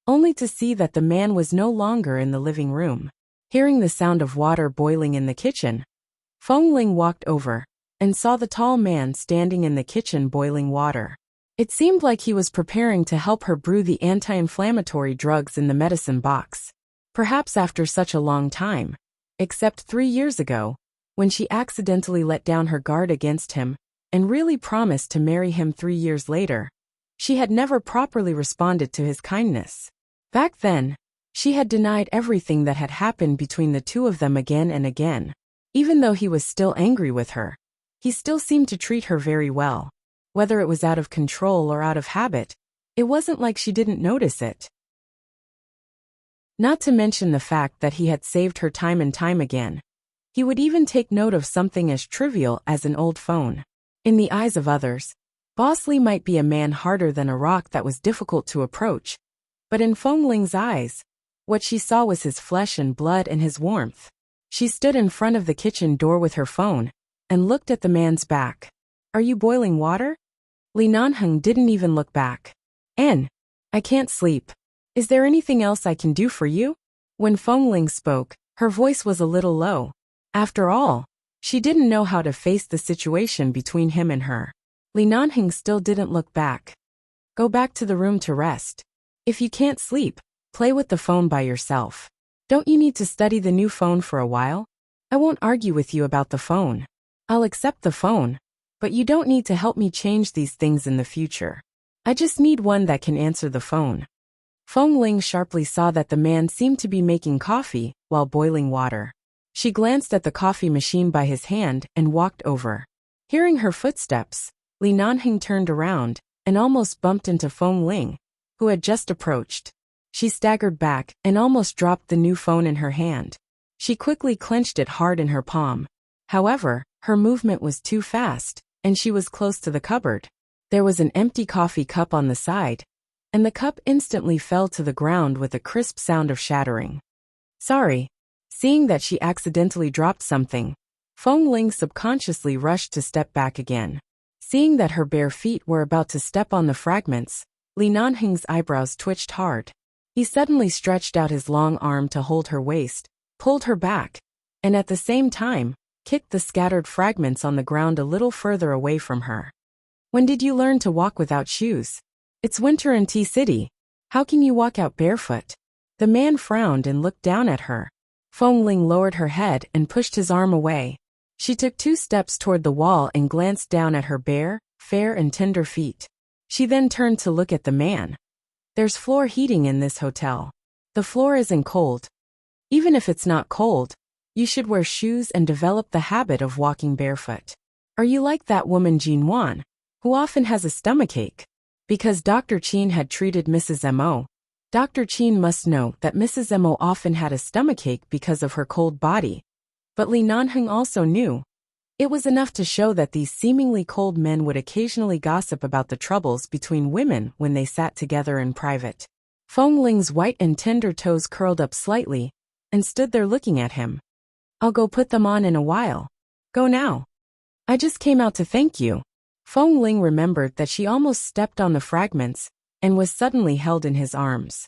only to see that the man was no longer in the living room. Hearing the sound of water boiling in the kitchen, Feng Ling walked over and saw the tall man standing in the kitchen boiling water. It seemed like he was preparing to help her brew the anti-inflammatory drugs in the medicine box. Perhaps after such a long time, except 3 years ago, when she accidentally let down her guard against him and really promised to marry him 3 years later, she had never properly responded to his kindness. Back then, she had denied everything that had happened between the two of them again and again. Even though he was still angry with her, he still seemed to treat her very well. Whether it was out of control or out of habit, it wasn't like she didn't notice it. Not to mention the fact that he had saved her time and time again. He would even take note of something as trivial as an old phone. In the eyes of others, Boss Lee might be a man harder than a rock that was difficult to approach, but in Feng Ling's eyes, what she saw was his flesh and blood and his warmth. She stood in front of the kitchen door with her phone and looked at the man's back. "Are you boiling water?" Li Nanheng didn't even look back. I can't sleep. Is there anything else I can do for you?" When Feng Ling spoke, her voice was a little low. After all, she didn't know how to face the situation between him and her. Li Nanheng still didn't look back. "Go back to the room to rest. If you can't sleep, play with the phone by yourself. Don't you need to study the new phone for a while? I won't argue with you about the phone. I'll accept the phone, but you don't need to help me change these things in the future. I just need one that can answer the phone." Feng Ling sharply saw that the man seemed to be making coffee while boiling water. She glanced at the coffee machine by his hand and walked over. Hearing her footsteps, Li Nanheng turned around and almost bumped into Feng Ling, who had just approached. She staggered back and almost dropped the new phone in her hand. She quickly clenched it hard in her palm. However, her movement was too fast, and she was close to the cupboard. There was an empty coffee cup on the side, and the cup instantly fell to the ground with a crisp sound of shattering. "Sorry." Seeing that she accidentally dropped something, Feng Ling subconsciously rushed to step back again. Seeing that her bare feet were about to step on the fragments, Li Nanheng's eyebrows twitched hard. He suddenly stretched out his long arm to hold her waist, pulled her back, and at the same time, kicked the scattered fragments on the ground a little further away from her. "When did you learn to walk without shoes? It's winter in T-City. How can you walk out barefoot?" The man frowned and looked down at her. Feng Ling lowered her head and pushed his arm away. She took 2 steps toward the wall and glanced down at her bare, fair and tender feet. She then turned to look at the man. "There's floor heating in this hotel. The floor isn't cold. Even if it's not cold, you should wear shoes and develop the habit of walking barefoot. Are you like that woman Jean Wan, who often has a stomachache?" Because Dr. Chin had treated Mrs. Mo, Dr. Chin must know that Mrs. Mo often had a stomachache because of her cold body. But Li Nanheng also knew. It was enough to show that these seemingly cold men would occasionally gossip about the troubles between women when they sat together in private. Feng Ling's white and tender toes curled up slightly and stood there looking at him. "I'll go put them on in a while. Go now. I just came out to thank you." Feng Ling remembered that she almost stepped on the fragments and was suddenly held in his arms.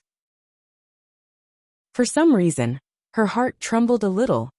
For some reason, her heart trembled a little,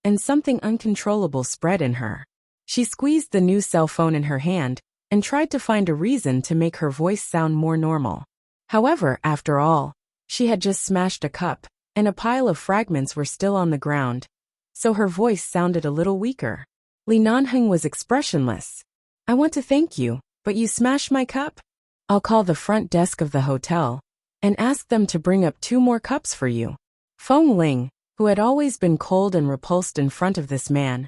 and something uncontrollable spread in her. She squeezed the new cell phone in her hand and tried to find a reason to make her voice sound more normal. However, after all, she had just smashed a cup, and a pile of fragments were still on the ground, so her voice sounded a little weaker. Li Nanheng was expressionless. "I want to thank you, but you smashed my cup? I'll call the front desk of the hotel and ask them to bring up 2 more cups for you." Feng Ling, who had always been cold and repulsed in front of this man,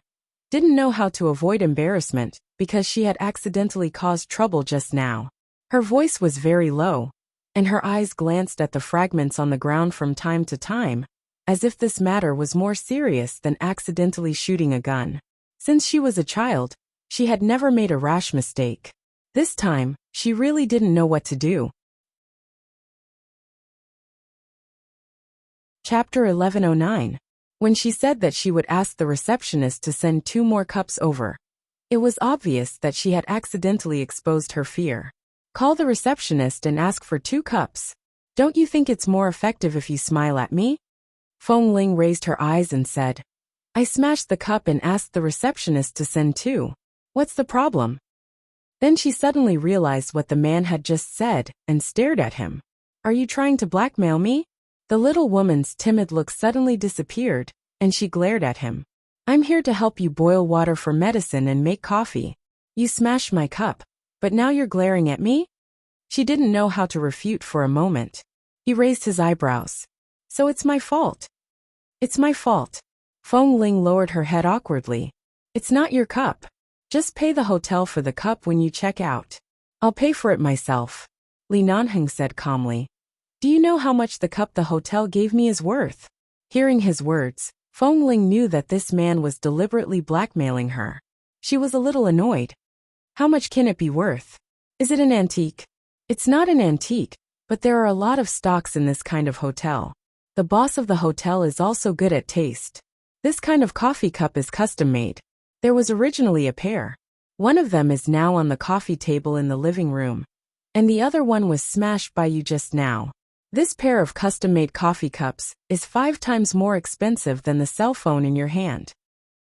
didn't know how to avoid embarrassment because she had accidentally caused trouble just now. Her voice was very low, and her eyes glanced at the fragments on the ground from time to time, as if this matter was more serious than accidentally shooting a gun. Since she was a child, she had never made a rash mistake. This time, she really didn't know what to do. Chapter 1109. When she said that she would ask the receptionist to send 2 more cups over, it was obvious that she had accidentally exposed her fear. Call the receptionist and ask for 2 cups. Don't you think it's more effective if you smile at me? Feng Ling raised her eyes and said, I smashed the cup and asked the receptionist to send 2. What's the problem? Then she suddenly realized what the man had just said and stared at him. Are you trying to blackmail me? The little woman's timid look suddenly disappeared, and she glared at him. I'm here to help you boil water for medicine and make coffee. You smashed my cup, but now you're glaring at me? She didn't know how to refute for a moment. He raised his eyebrows. So it's my fault. It's my fault. Feng Ling lowered her head awkwardly. It's not your cup. Just pay the hotel for the cup when you check out. I'll pay for it myself. Li Nanheng said calmly. Do you know how much the cup the hotel gave me is worth? Hearing his words, Feng Ling knew that this man was deliberately blackmailing her. She was a little annoyed. How much can it be worth? Is it an antique? It's not an antique, but there are a lot of stocks in this kind of hotel. The boss of the hotel is also good at taste. This kind of coffee cup is custom-made. There was originally a pair. One of them is now on the coffee table in the living room, and the other one was smashed by you just now. This pair of custom-made coffee cups is 5 times more expensive than the cell phone in your hand.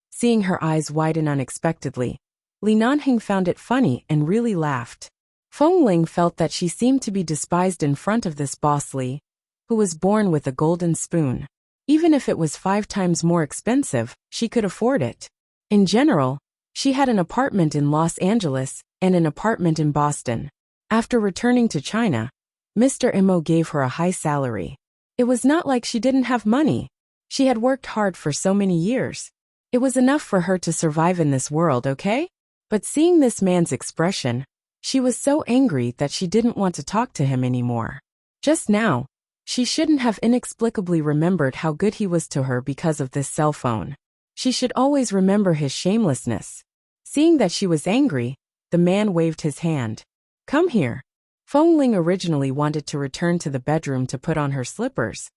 Seeing her eyes widen unexpectedly, Li Nanheng found it funny and really laughed. Feng Ling felt that she seemed to be despised in front of this boss Li, who was born with a golden spoon. Even if it was 5 times more expensive, she could afford it. In general, she had an apartment in Los Angeles and an apartment in Boston. After returning to China, Mr. Imo gave her a high salary. It was not like she didn't have money. She had worked hard for so many years. It was enough for her to survive in this world, okay? But seeing this man's expression, she was so angry that she didn't want to talk to him anymore. Just now, she shouldn't have inexplicably remembered how good he was to her because of this cell phone. She should always remember his shamelessness. Seeing that she was angry, the man waved his hand. Come here. Feng Ling originally wanted to return to the bedroom to put on her slippers,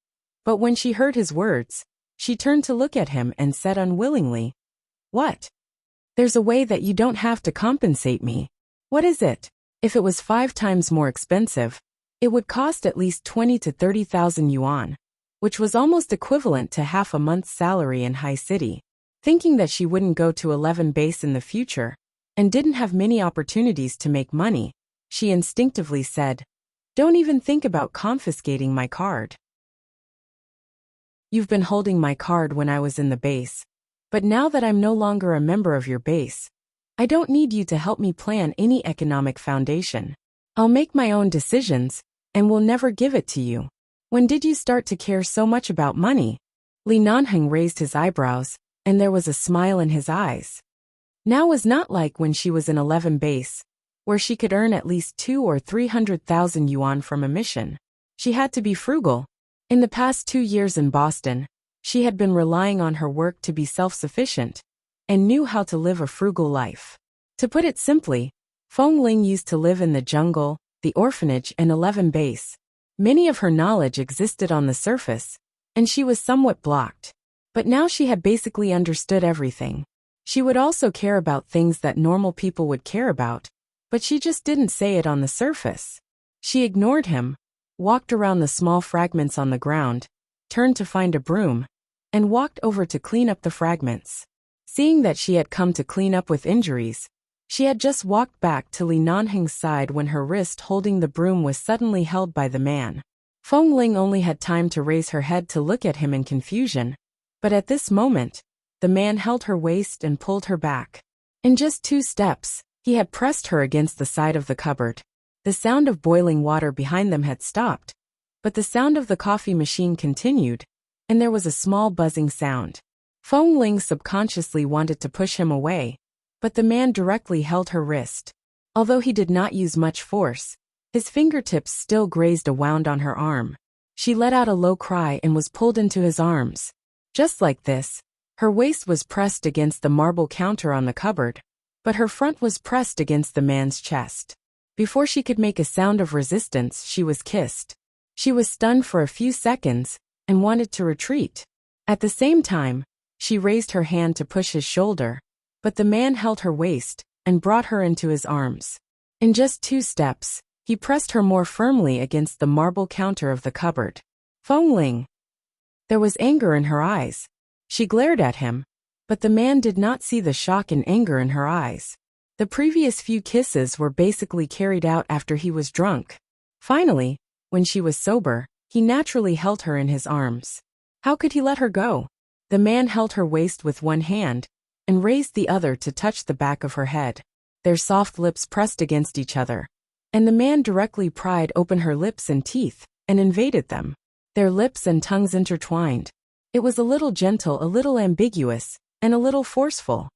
but when she heard his words, she turned to look at him and said unwillingly, What? There's a way that you don't have to compensate me. What is it? If it was 5 times more expensive, it would cost at least 20 to 30,000 yuan, which was almost equivalent to half a month's salary in High City. Thinking that she wouldn't go to 11 base in the future, and didn't have many opportunities to make money, she instinctively said, Don't even think about confiscating my card. You've been holding my card when I was in the base, but now that I'm no longer a member of your base, I don't need you to help me plan any economic foundation. I'll make my own decisions, and will never give it to you. When did you start to care so much about money? Li Nanheng raised his eyebrows, and there was a smile in his eyes. Now was not like when she was in 11 base, where she could earn at least 200,000 or 300,000 yuan from a mission. She had to be frugal. In the past 2 years in Boston, she had been relying on her work to be self-sufficient, and knew how to live a frugal life. To put it simply, Feng Ling used to live in the jungle, the orphanage and 11 base. Many of her knowledge existed on the surface, and she was somewhat blocked. But now she had basically understood everything. She would also care about things that normal people would care about, but she just didn't say it on the surface. She ignored him, walked around the small fragments on the ground, turned to find a broom, and walked over to clean up the fragments. Seeing that she had come to clean up with injuries, she had just walked back to Li Nanheng's side when her wrist holding the broom was suddenly held by the man. Feng Ling only had time to raise her head to look at him in confusion, but at this moment, the man held her waist and pulled her back. In just 2 steps, he had pressed her against the side of the cupboard. The sound of boiling water behind them had stopped, but the sound of the coffee machine continued, and there was a small buzzing sound. Feng Ling subconsciously wanted to push him away, but the man directly held her wrist. Although he did not use much force, his fingertips still grazed a wound on her arm. She let out a low cry and was pulled into his arms. Just like this, her waist was pressed against the marble counter on the cupboard, but her front was pressed against the man's chest. Before she could make a sound of resistance, she was kissed. She was stunned for a few seconds and wanted to retreat. At the same time, she raised her hand to push his shoulder, but the man held her waist and brought her into his arms. In just 2 steps, he pressed her more firmly against the marble counter of the cupboard. Feng Ling. There was anger in her eyes. She glared at him, but the man did not see the shock and anger in her eyes. The previous few kisses were basically carried out after he was drunk. Finally, when she was sober, he naturally held her in his arms. How could he let her go? The man held her waist with one hand and raised the other to touch the back of her head. Their soft lips pressed against each other, and the man directly pried open her lips and teeth and invaded them. Their lips and tongues intertwined. It was a little gentle, a little ambiguous, and a little forceful.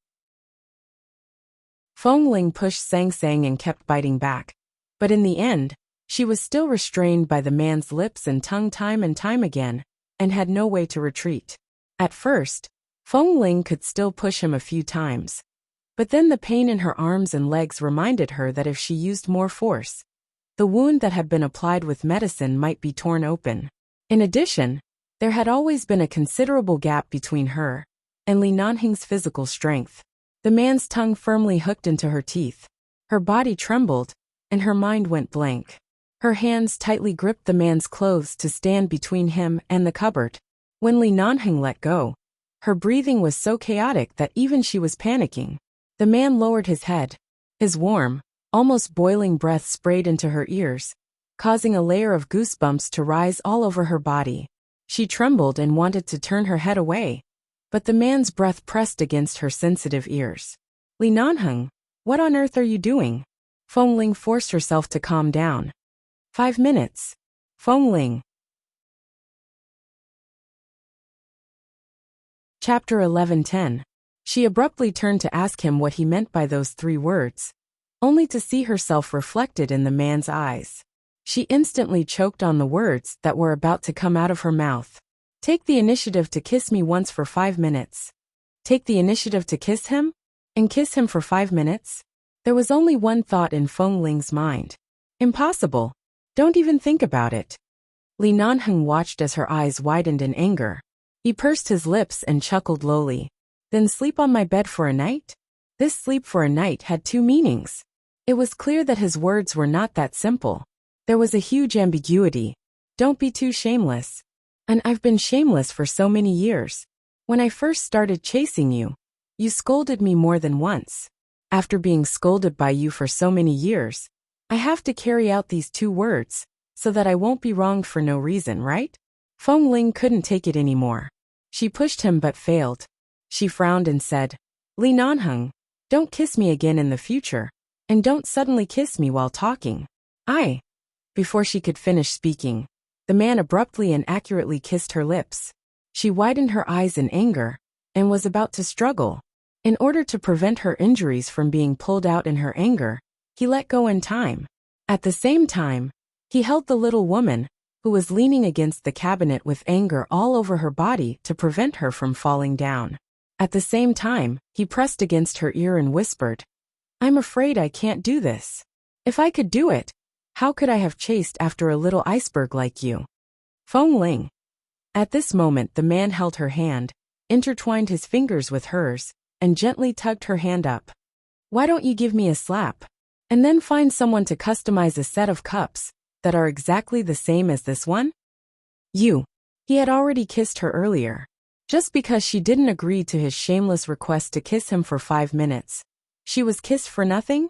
Feng Ling pushed Sang Sang and kept biting back, but in the end, she was still restrained by the man's lips and tongue time and time again, and had no way to retreat. At first, Feng Ling could still push him a few times, but then the pain in her arms and legs reminded her that if she used more force, the wound that had been applied with medicine might be torn open. In addition, there had always been a considerable gap between her and Li Nanhing's physical strength. The man's tongue firmly hooked into her teeth. Her body trembled, and her mind went blank. Her hands tightly gripped the man's clothes to stand between him and the cupboard. When Li Nanhing let go, her breathing was so chaotic that even she was panicking. The man lowered his head. His warm, almost boiling breath sprayed into her ears, causing a layer of goosebumps to rise all over her body. She trembled and wanted to turn her head away, but the man's breath pressed against her sensitive ears. Li Nanheng, what on earth are you doing? Feng Ling forced herself to calm down. 5 minutes. Feng Ling. Chapter 11:10. She abruptly turned to ask him what he meant by those 3 words, only to see herself reflected in the man's eyes. She instantly choked on the words that were about to come out of her mouth. Take the initiative to kiss me once for 5 minutes. Take the initiative to kiss him? And kiss him for 5 minutes? There was only one thought in Feng Ling's mind. Impossible. Don't even think about it. Li Nanheng watched as her eyes widened in anger. He pursed his lips and chuckled lowly. Then sleep on my bed for a night? This sleep for a night had 2 meanings. It was clear that his words were not that simple. There was a huge ambiguity. Don't be too shameless. And I've been shameless for so many years. When I first started chasing you, you scolded me more than once. After being scolded by you for so many years, I have to carry out these 2 words, so that I won't be wronged for no reason, right? Feng Ling couldn't take it anymore. She pushed him but failed. She frowned and said, Li Nanheng, don't kiss me again in the future, and don't suddenly kiss me while talking. Before she could finish speaking, the man abruptly and accurately kissed her lips. She widened her eyes in anger, and was about to struggle. In order to prevent her injuries from being pulled out in her anger, he let go in time. At the same time, he held the little woman, who was leaning against the cabinet with anger all over her body to prevent her from falling down. At the same time, he pressed against her ear and whispered, I'm afraid I can't do this. If I could do it, how could I have chased after a little iceberg like you? Feng Ling. At this moment the man held her hand, intertwined his fingers with hers, and gently tugged her hand up. Why don't you give me a slap? And then find someone to customize a set of cups that are exactly the same as this one? You. He had already kissed her earlier. Just because she didn't agree to his shameless request to kiss him for 5 minutes, she was kissed for nothing?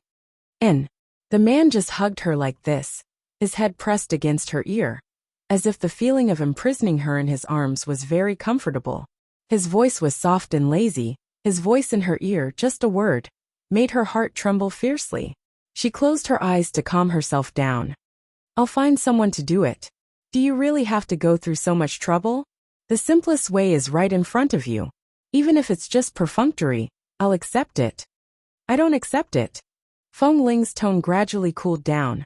The man just hugged her like this, his head pressed against her ear, as if the feeling of imprisoning her in his arms was very comfortable. His voice was soft and lazy, his voice in her ear, just a word, made her heart tremble fiercely. She closed her eyes to calm herself down. I'll find someone to do it. Do you really have to go through so much trouble? The simplest way is right in front of you. Even if it's just perfunctory, I'll accept it. I don't accept it. Feng Ling's tone gradually cooled down.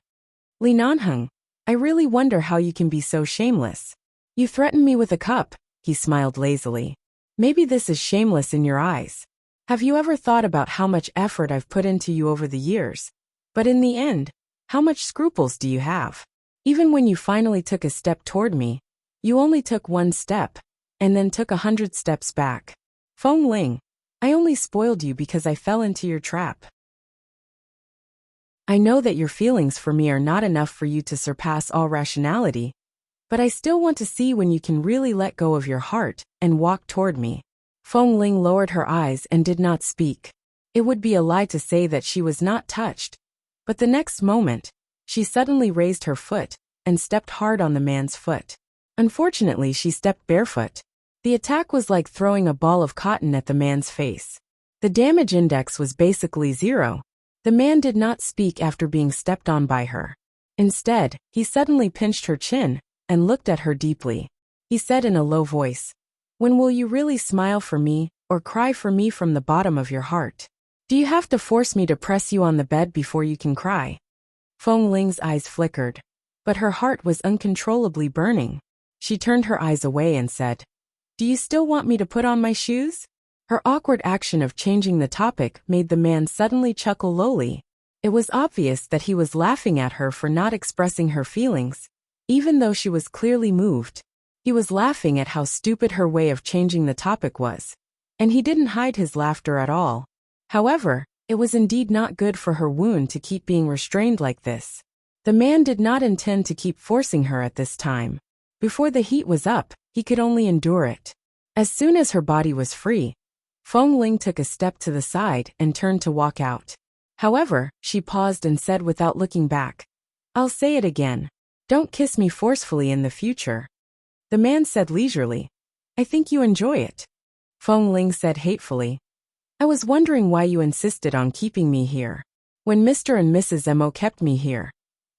Li Nanheng, I really wonder how you can be so shameless. You threaten me with a cup, he smiled lazily. Maybe this is shameless in your eyes. Have you ever thought about how much effort I've put into you over the years? But in the end, how much scruples do you have? Even when you finally took a step toward me, you only took one step, and then took 100 steps back. Feng Ling, I only spoiled you because I fell into your trap. I know that your feelings for me are not enough for you to surpass all rationality, but I still want to see when you can really let go of your heart and walk toward me. Feng Ling lowered her eyes and did not speak. It would be a lie to say that she was not touched, but the next moment, she suddenly raised her foot and stepped hard on the man's foot. Unfortunately, she stepped barefoot. The attack was like throwing a ball of cotton at the man's face. The damage index was basically 0. The man did not speak after being stepped on by her. Instead, he suddenly pinched her chin and looked at her deeply. He said in a low voice, "When will you really smile for me or cry for me from the bottom of your heart? Do you have to force me to press you on the bed before you can cry?" Feng Ling's eyes flickered, but her heart was uncontrollably burning. She turned her eyes away and said, "Do you still want me to put on my shoes?" Her awkward action of changing the topic made the man suddenly chuckle lowly. It was obvious that he was laughing at her for not expressing her feelings, even though she was clearly moved. He was laughing at how stupid her way of changing the topic was, and he didn't hide his laughter at all. However, it was indeed not good for her wound to keep being restrained like this. The man did not intend to keep forcing her at this time. Before the heat was up, he could only endure it. As soon as her body was free, Feng Ling took a step to the side and turned to walk out. However, she paused and said without looking back, "I'll say it again. Don't kiss me forcefully in the future." The man said leisurely, "I think you enjoy it." Feng Ling said hatefully, "I was wondering why you insisted on keeping me here. When Mr. and Mrs. Mo kept me here,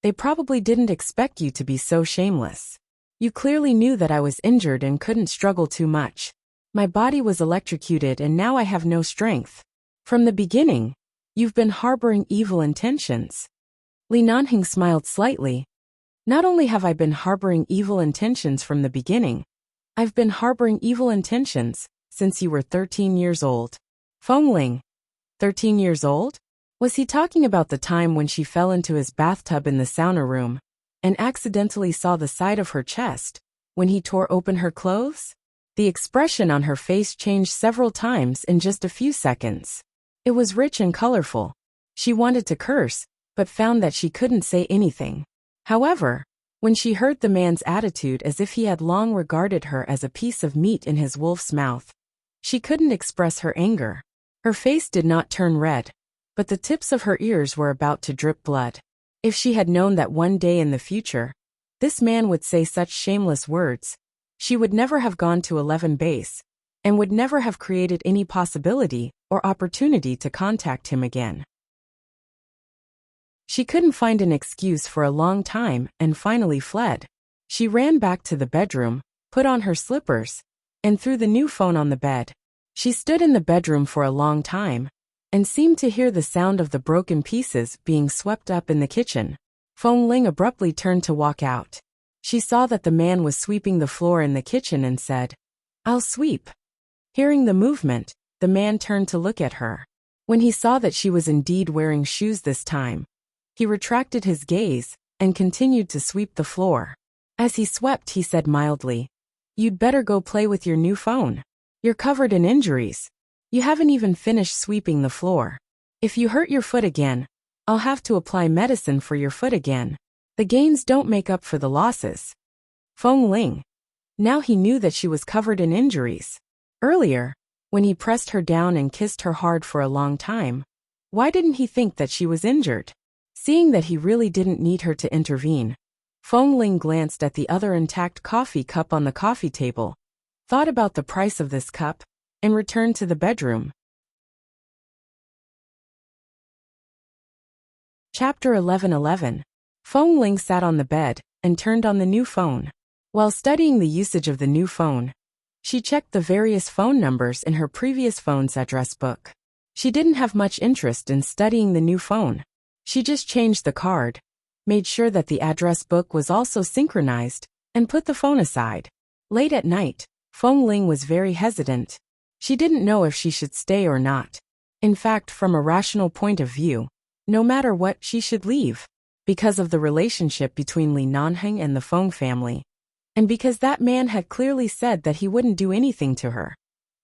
they probably didn't expect you to be so shameless. You clearly knew that I was injured and couldn't struggle too much. My body was electrocuted and now I have no strength. From the beginning, you've been harboring evil intentions." Li Nanheng smiled slightly. "Not only have I been harboring evil intentions from the beginning, I've been harboring evil intentions since you were 13 years old." Feng Ling, 13 years old? Was he talking about the time when she fell into his bathtub in the sauna room and accidentally saw the side of her chest when he tore open her clothes? The expression on her face changed several times in just a few seconds. It was rich and colorful. She wanted to curse, but found that she couldn't say anything. However, when she heard the man's attitude as if he had long regarded her as a piece of meat in his wolf's mouth, she couldn't express her anger. Her face did not turn red, but the tips of her ears were about to drip blood. If she had known that one day in the future, this man would say such shameless words, she would never have gone to 11 base, and would never have created any possibility or opportunity to contact him again. She couldn't find an excuse for a long time and finally fled. She ran back to the bedroom, put on her slippers, and threw the new phone on the bed. She stood in the bedroom for a long time, and seemed to hear the sound of the broken pieces being swept up in the kitchen. Feng Ling abruptly turned to walk out. She saw that the man was sweeping the floor in the kitchen and said, "I'll sweep." Hearing the movement, the man turned to look at her. When he saw that she was indeed wearing shoes this time, he retracted his gaze and continued to sweep the floor. As he swept, he said mildly, "You'd better go play with your new phone. You're covered in injuries. You haven't even finished sweeping the floor. If you hurt your foot again, I'll have to apply medicine for your foot again. The gains don't make up for the losses." Feng Ling. Now he knew that she was covered in injuries. Earlier, when he pressed her down and kissed her hard for a long time, why didn't he think that she was injured? Seeing that he really didn't need her to intervene, Feng Ling glanced at the other intact coffee cup on the coffee table, thought about the price of this cup, and returned to the bedroom. Chapter 11:11. Feng Ling sat on the bed and turned on the new phone. While studying the usage of the new phone, She checked the various phone numbers in her previous phone's address book. She didn't have much interest in studying the new phone. She just changed the card, made sure that the address book was also synchronized, and put the phone aside. Late at night, Feng Ling was very hesitant. She didn't know if she should stay or not. In fact, from a rational point of view, no matter what, she should leave. Because of the relationship between Li Nanheng and the Feng family. And because that man had clearly said that he wouldn't do anything to her.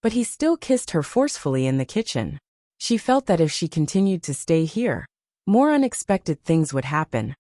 But he still kissed her forcefully in the kitchen. She felt that if she continued to stay here, more unexpected things would happen.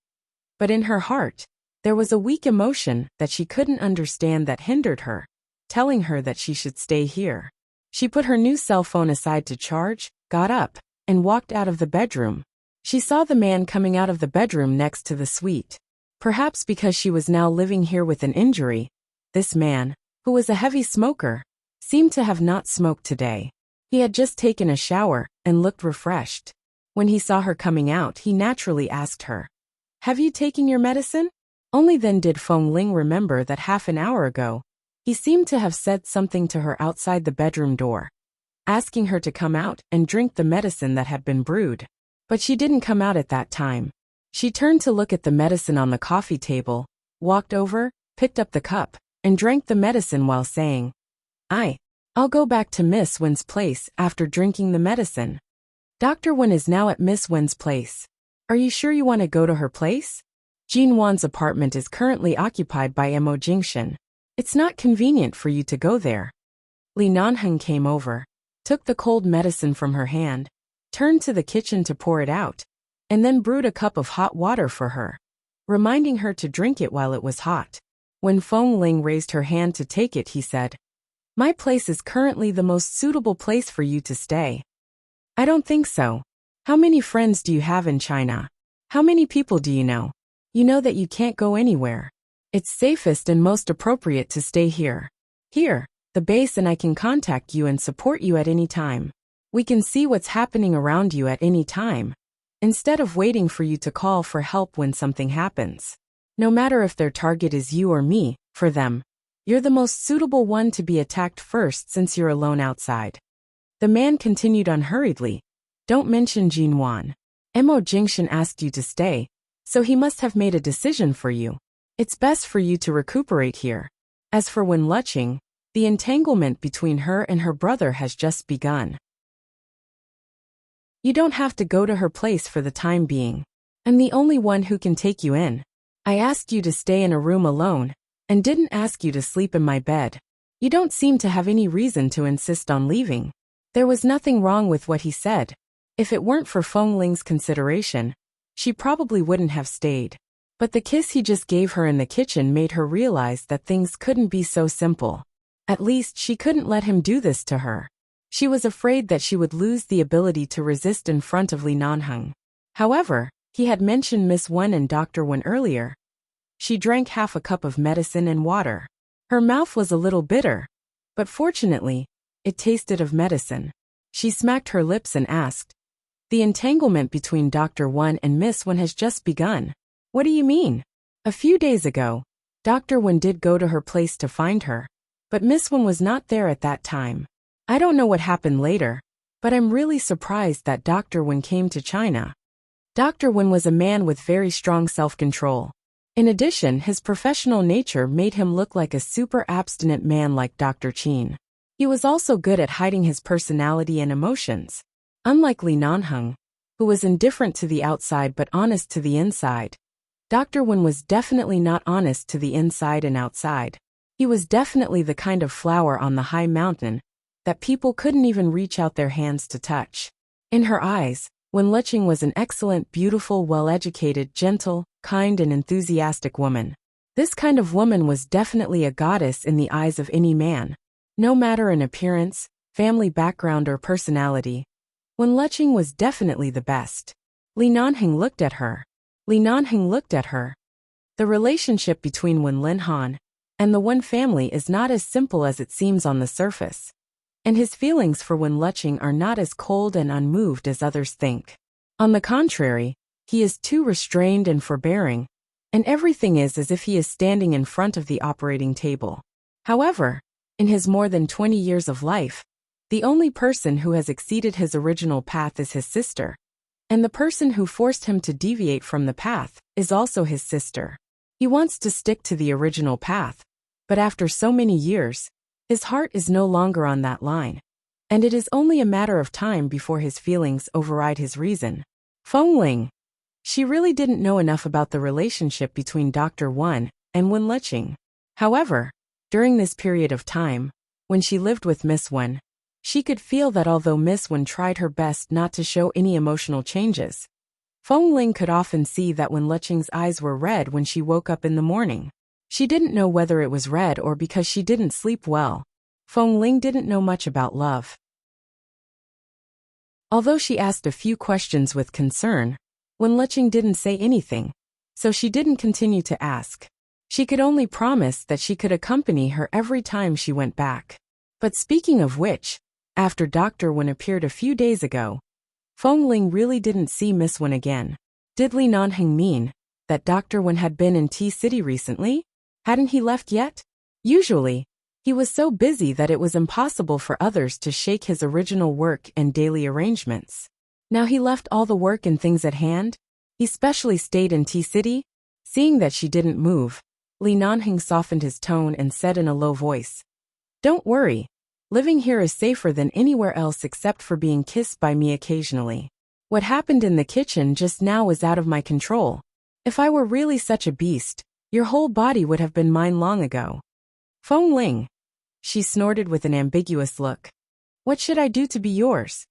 But in her heart, there was a weak emotion that she couldn't understand that hindered her, telling her that she should stay here. She put her new cell phone aside to charge, got up, and walked out of the bedroom. She saw the man coming out of the bedroom next to the suite. Perhaps because she was now living here with an injury, this man, who was a heavy smoker, seemed to have not smoked today. He had just taken a shower and looked refreshed. When he saw her coming out, he naturally asked her, "Have you taken your medicine?" Only then did Feng Ling remember that half an hour ago, he seemed to have said something to her outside the bedroom door, asking her to come out and drink the medicine that had been brewed. But she didn't come out at that time. She turned to look at the medicine on the coffee table, walked over, picked up the cup, and drank the medicine while saying, I'll go back to Miss Wen's place after drinking the medicine. Dr. Wen is now at Miss Wen's place. Are you sure you want to go to her place? Jin Wan's apartment is currently occupied by Mo Jingshan. It's not convenient for you to go there. Li Nanheng came over, took the cold medicine from her hand, turned to the kitchen to pour it out, and then brewed a cup of hot water for her, reminding her to drink it while it was hot. When Feng Ling raised her hand to take it, he said, "My place is currently the most suitable place for you to stay." "I don't think so. How many friends do you have in China? How many people do you know? You know that you can't go anywhere. It's safest and most appropriate to stay here. Here, the base, and I can contact you and support you at any time. We can see what's happening around you at any time, instead of waiting for you to call for help when something happens. No matter if their target is you or me, for them, you're the most suitable one to be attacked first since you're alone outside." The man continued unhurriedly, "Don't mention Jin Wan. Mo Jingshan asked you to stay, so he must have made a decision for you. It's best for you to recuperate here. As for Wen Luqing, the entanglement between her and her brother has just begun. You don't have to go to her place for the time being. I'm the only one who can take you in. I asked you to stay in a room alone, and didn't ask you to sleep in my bed. You don't seem to have any reason to insist on leaving." There was nothing wrong with what he said. If it weren't for Feng Ling's consideration, she probably wouldn't have stayed. But the kiss he just gave her in the kitchen made her realize that things couldn't be so simple. At least she couldn't let him do this to her. She was afraid that she would lose the ability to resist in front of Li Nanheng. However, he had mentioned Miss Wen and Dr. Wen earlier. She drank half a cup of medicine and water. Her mouth was a little bitter, but fortunately, it tasted of medicine. She smacked her lips and asked, "The entanglement between Dr. Wen and Miss Wen has just begun. What do you mean?" A few days ago, Dr. Wen did go to her place to find her, but Miss Wen was not there at that time. I don't know what happened later, but I'm really surprised that Dr. Wen came to China. Dr. Wen was a man with very strong self-control. In addition, his professional nature made him look like a super abstinent man like Dr. Qin. He was also good at hiding his personality and emotions. Unlike Li Nanheng, who was indifferent to the outside but honest to the inside, Dr. Wen was definitely not honest to the inside and outside. He was definitely the kind of flower on the high mountain that people couldn't even reach out their hands to touch. In her eyes, Wen Luqing was an excellent, beautiful, well-educated, gentle, kind and enthusiastic woman. This kind of woman was definitely a goddess in the eyes of any man. No matter in appearance, family background or personality, Wen Luqing was definitely the best. Li Nanheng looked at her. Li Nanheng looked at her. The relationship between Wen Linhan and the Wen family is not as simple as it seems on the surface. And his feelings for Wen Luqing are not as cold and unmoved as others think. On the contrary, he is too restrained and forbearing, and everything is as if he is standing in front of the operating table. However, In his more than 20 years of life, the only person who has exceeded his original path is his sister. And the person who forced him to deviate from the path is also his sister. He wants to stick to the original path, but after so many years, his heart is no longer on that line. And it is only a matter of time before his feelings override his reason. Feng Ling. She really didn't know enough about the relationship between Dr. Wen and Wen Liqing. However, during this period of time, when she lived with Miss Wen, she could feel that although Miss Wen tried her best not to show any emotional changes, Feng Ling could often see that Wen Liqing's eyes were red when she woke up in the morning. She didn't know whether it was red or because she didn't sleep well. Feng Ling didn't know much about love. Although she asked a few questions with concern, Wen Liqing didn't say anything, so she didn't continue to ask. She could only promise that she could accompany her every time she went back. But speaking of which, after Dr. Wen appeared a few days ago, Feng Ling really didn't see Miss Wen again. Did Li Nanheng mean that Dr. Wen had been in T-City recently? Hadn't he left yet? Usually, he was so busy that it was impossible for others to shake his original work and daily arrangements. Now he left all the work and things at hand. He specially stayed in T-City. Seeing that she didn't move, Li Nanheng softened his tone and said in a low voice, "Don't worry. Living here is safer than anywhere else except for being kissed by me occasionally. What happened in the kitchen just now was out of my control. If I were really such a beast, your whole body would have been mine long ago." Feng Ling. She snorted with an ambiguous look. "What should I do to be yours?"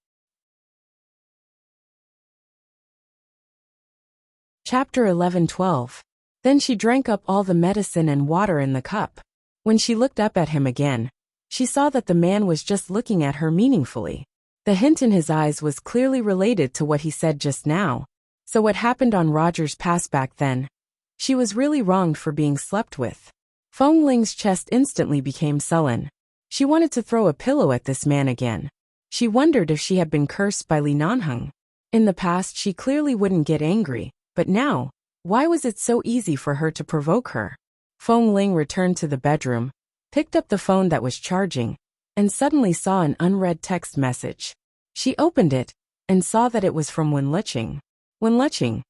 Chapter 11:12. Then she drank up all the medicine and water in the cup. When she looked up at him again, she saw that the man was just looking at her meaningfully. The hint in his eyes was clearly related to what he said just now. So what happened on Roger's pass back then? She was really wronged for being slept with. Feng Ling's chest instantly became sullen. She wanted to throw a pillow at this man again. She wondered if she had been cursed by Li Nanheng. In the past she clearly wouldn't get angry, but now, why was it so easy for her to provoke her? Feng Ling returned to the bedroom, picked up the phone that was charging, and suddenly saw an unread text message. She opened it, and saw that it was from Wen Liqing. "Wen Liqing.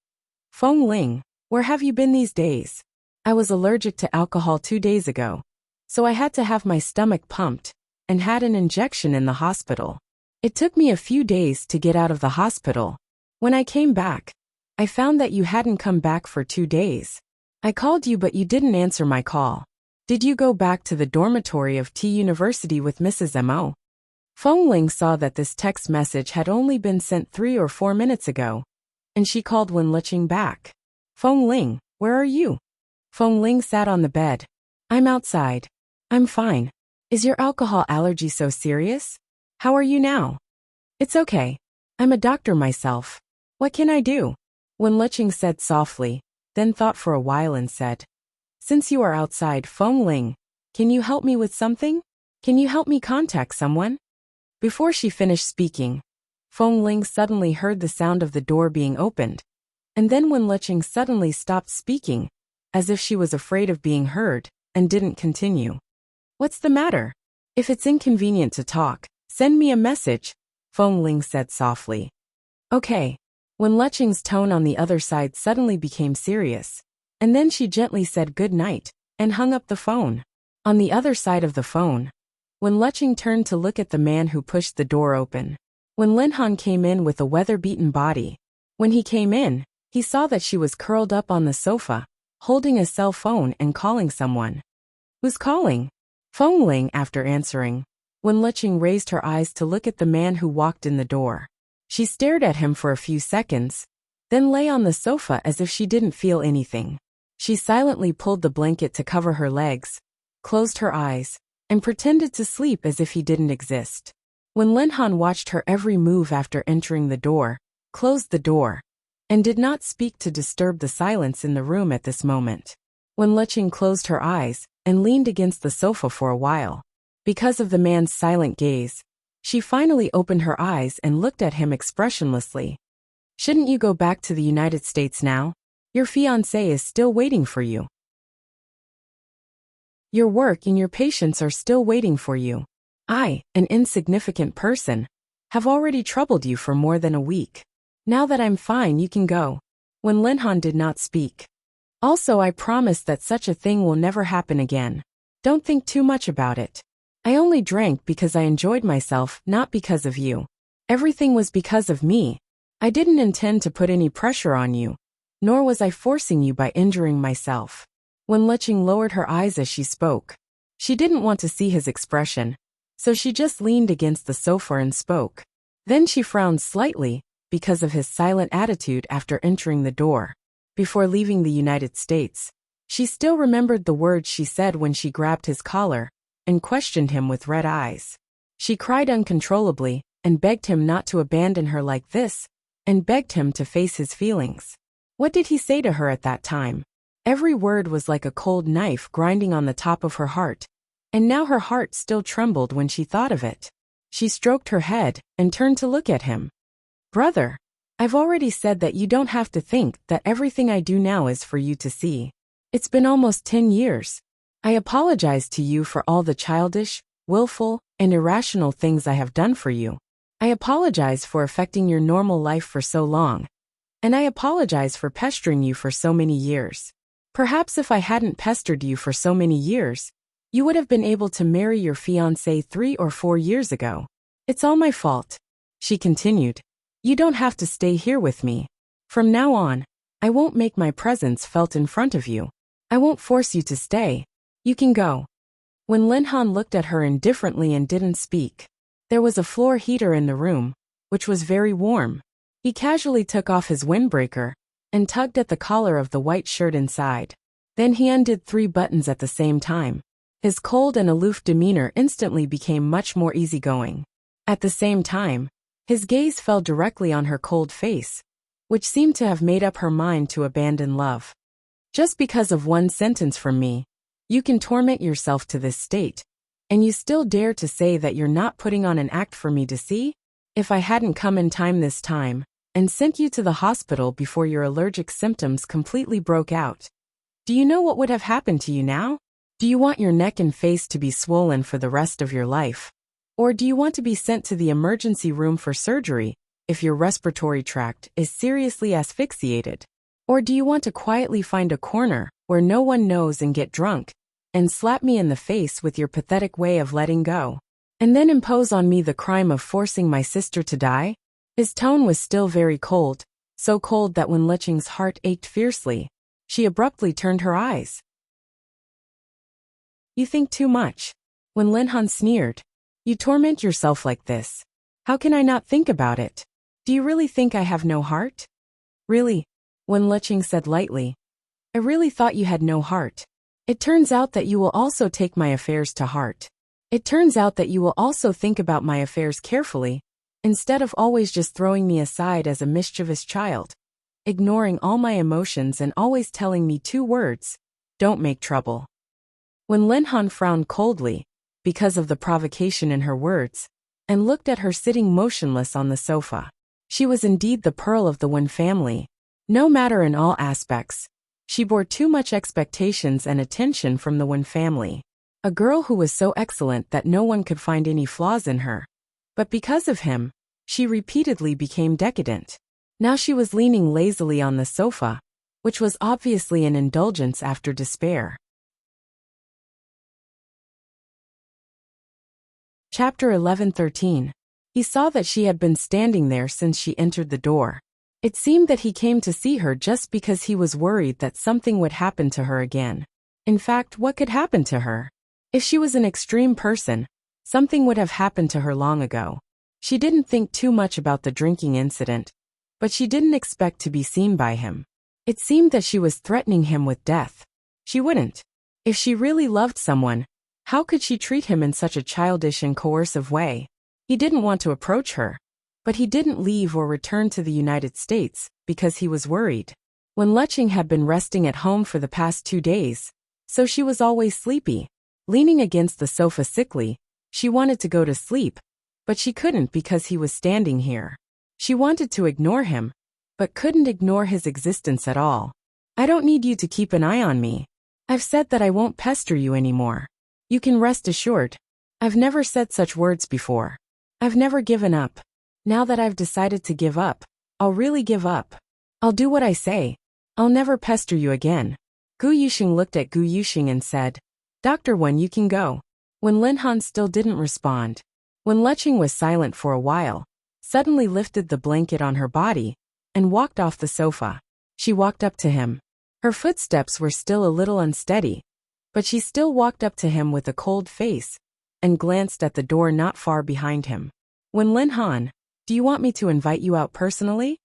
Feng Ling, where have you been these days? I was allergic to alcohol 2 days ago, so I had to have my stomach pumped, and had an injection in the hospital. It took me a few days to get out of the hospital. When I came back, I found that you hadn't come back for 2 days. I called you but you didn't answer my call. Did you go back to the dormitory of T University with Mrs. Mo?" Feng Ling saw that this text message had only been sent 3 or 4 minutes ago, and she called Wen Liqing back. "Feng Ling, where are you?" Feng Ling sat on the bed. "I'm outside. I'm fine. Is your alcohol allergy so serious? How are you now?" "It's okay. I'm a doctor myself. What can I do?" Wen Liqing said softly, then thought for a while and said, "Since you are outside, Feng Ling, can you help me with something? Can you help me contact someone?" Before she finished speaking, Feng Ling suddenly heard the sound of the door being opened, and then Wen Liqing suddenly stopped speaking, as if she was afraid of being heard, and didn't continue. "What's the matter? If it's inconvenient to talk, send me a message," Feng Ling said softly. "Okay." Wen Liqing's tone on the other side suddenly became serious, and then she gently said good night, and hung up the phone. On the other side of the phone, Wen Liqing turned to look at the man who pushed the door open. Wen Linhan came in with a weather-beaten body. When he came in, he saw that she was curled up on the sofa, holding a cell phone and calling someone. "Who's calling?" Feng Ling, after answering. Wen Liqing raised her eyes to look at the man who walked in the door. She stared at him for a few seconds, then lay on the sofa as if she didn't feel anything. She silently pulled the blanket to cover her legs, closed her eyes, and pretended to sleep as if he didn't exist. When Linhan watched her every move after entering the door, closed the door, and did not speak to disturb the silence in the room at this moment. When Liqing closed her eyes and leaned against the sofa for a while, because of the man's silent gaze, she finally opened her eyes and looked at him expressionlessly. "Shouldn't you go back to the United States now? Your fiancé is still waiting for you." Your work and your patients are still waiting for you. I, an insignificant person, have already troubled you for more than a week. Now that I'm fine, you can go." When Linhan did not speak. "Also, I promise that such a thing will never happen again. Don't think too much about it. I only drank because I enjoyed myself, not because of you. Everything was because of me. I didn't intend to put any pressure on you, nor was I forcing you by injuring myself." When Leching lowered her eyes as she spoke. She didn't want to see his expression, so she just leaned against the sofa and spoke. Then she frowned slightly, because of his silent attitude after entering the door. Before leaving the United States, she still remembered the words she said when she grabbed his collar and questioned him with red eyes. She cried uncontrollably and begged him not to abandon her like this, and begged him to face his feelings. What did he say to her at that time? Every word was like a cold knife grinding on the top of her heart, and now her heart still trembled when she thought of it. She stroked her head and turned to look at him. "Brother, I've already said that you don't have to think that everything I do now is for you to see. It's been almost 10 years. I apologize to you for all the childish, willful, and irrational things I have done for you. I apologize for affecting your normal life for so long. And I apologize for pestering you for so many years. Perhaps if I hadn't pestered you for so many years, you would have been able to marry your fiancé 3 or 4 years ago. It's all my fault." She continued. "You don't have to stay here with me. From now on, I won't make my presence felt in front of you. I won't force you to stay. You can go." When Linhan looked at her indifferently and didn't speak. There was a floor heater in the room, which was very warm. He casually took off his windbreaker and tugged at the collar of the white shirt inside. Then he undid 3 buttons at the same time. His cold and aloof demeanor instantly became much more easygoing. At the same time, his gaze fell directly on her cold face, which seemed to have made up her mind to abandon love. "Just because of one sentence from me, you can torment yourself to this state, and you still dare to say that you're not putting on an act for me to see? If I hadn't come in time this time, and sent you to the hospital before your allergic symptoms completely broke out, do you know what would have happened to you now? Do you want your neck and face to be swollen for the rest of your life? Or do you want to be sent to the emergency room for surgery if your respiratory tract is seriously asphyxiated? Or do you want to quietly find a corner where no one knows and get drunk, and slap me in the face with your pathetic way of letting go, and then impose on me the crime of forcing my sister to die?" His tone was still very cold, so cold that when Leching's heart ached fiercely, she abruptly turned her eyes. "You think too much." When Linhan sneered. "You torment yourself like this. How can I not think about it? Do you really think I have no heart?" "Really?" When Leching said lightly. "I really thought you had no heart. It turns out that you will also take my affairs to heart. It turns out that you will also think about my affairs carefully, instead of always just throwing me aside as a mischievous child, ignoring all my emotions and always telling me 2 words, 'Don't make trouble.'" When Linhan frowned coldly, because of the provocation in her words, and looked at her sitting motionless on the sofa. She was indeed the pearl of the Wen family. No matter in all aspects, she bore too much expectations and attention from the Wen family. A girl who was so excellent that no one could find any flaws in her. But because of him, she repeatedly became decadent. Now she was leaning lazily on the sofa, which was obviously an indulgence after despair. Chapter 11:13. He saw that she had been standing there since she entered the door. It seemed that he came to see her just because he was worried that something would happen to her again. In fact, what could happen to her? If she was an extreme person, something would have happened to her long ago. She didn't think too much about the drinking incident, but she didn't expect to be seen by him. It seemed that she was threatening him with death. She wouldn't. If she really loved someone, how could she treat him in such a childish and coercive way? He didn't want to approach her, but he didn't leave or return to the United States because he was worried. When Leching had been resting at home for the past 2 days, so she was always sleepy. Leaning against the sofa sickly, she wanted to go to sleep, but she couldn't because he was standing here. She wanted to ignore him, but couldn't ignore his existence at all. "I don't need you to keep an eye on me. I've said that I won't pester you anymore. You can rest assured. I've never said such words before. I've never given up. Now that I've decided to give up, I'll really give up. I'll do what I say. I'll never pester you again. Gu Yuxing looked at Gu Yuxing and said, Dr. Wen, you can go. When Lin Han still didn't respond, when Leching was silent for a while, suddenly lifted the blanket on her body and walked off the sofa. She walked up to him. Her footsteps were still a little unsteady, but she still walked up to him with a cold face and glanced at the door not far behind him. When Lin Han, do you want me to invite you out personally?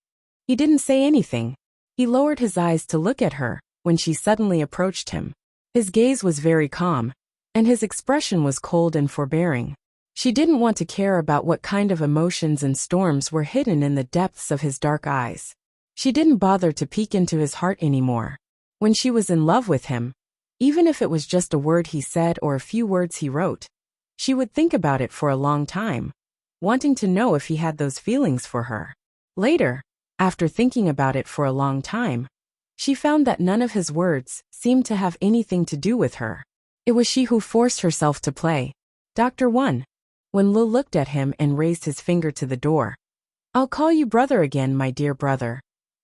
He didn't say anything. He lowered his eyes to look at her when she suddenly approached him. His gaze was very calm, and his expression was cold and forbearing. She didn't want to care about what kind of emotions and storms were hidden in the depths of his dark eyes. She didn't bother to peek into his heart anymore. When she was in love with him, even if it was just a word he said or a few words he wrote, she would think about it for a long time, wanting to know if he had those feelings for her. Later, after thinking about it for a long time, she found that none of his words seemed to have anything to do with her. It was she who forced herself to play. Dr. Wen. When Lu looked at him and raised his finger to the door. I'll call you brother again, my dear brother,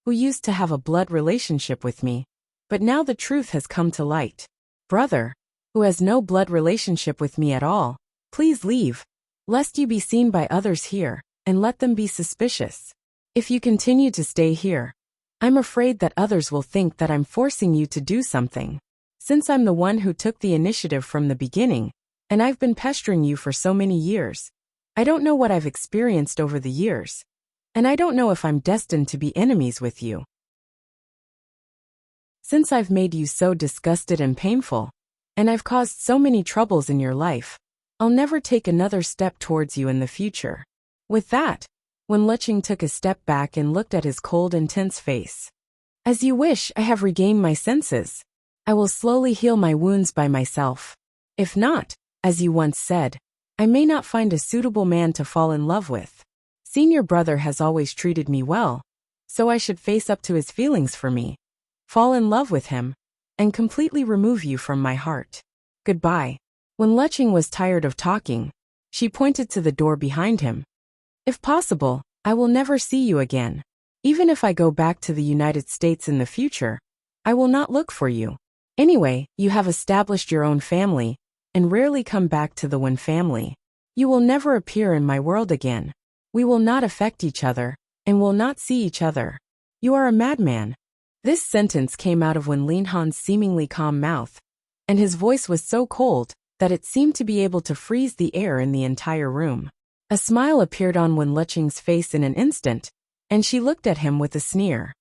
who used to have a blood relationship with me, but now the truth has come to light. Brother, who has no blood relationship with me at all, please leave, lest you be seen by others here, and let them be suspicious. If you continue to stay here, I'm afraid that others will think that I'm forcing you to do something. Since I'm the one who took the initiative from the beginning, and I've been pestering you for so many years, I don't know what I've experienced over the years, and I don't know if I'm destined to be enemies with you. Since I've made you so disgusted and painful, and I've caused so many troubles in your life, I'll never take another step towards you in the future. With that, when Leching took a step back and looked at his cold and tense face. As you wish, I have regained my senses. I will slowly heal my wounds by myself. If not, as you once said, I may not find a suitable man to fall in love with. Senior brother has always treated me well, so I should face up to his feelings for me, fall in love with him, and completely remove you from my heart. Goodbye. When Leching was tired of talking, she pointed to the door behind him. If possible, I will never see you again. Even if I go back to the United States in the future, I will not look for you. Anyway, you have established your own family, and rarely come back to the Wen family. You will never appear in my world again. We will not affect each other, and will not see each other. You are a madman. This sentence came out of Wen Linhan's seemingly calm mouth, and his voice was so cold that it seemed to be able to freeze the air in the entire room. A smile appeared on Wen Leching's face in an instant, and she looked at him with a sneer.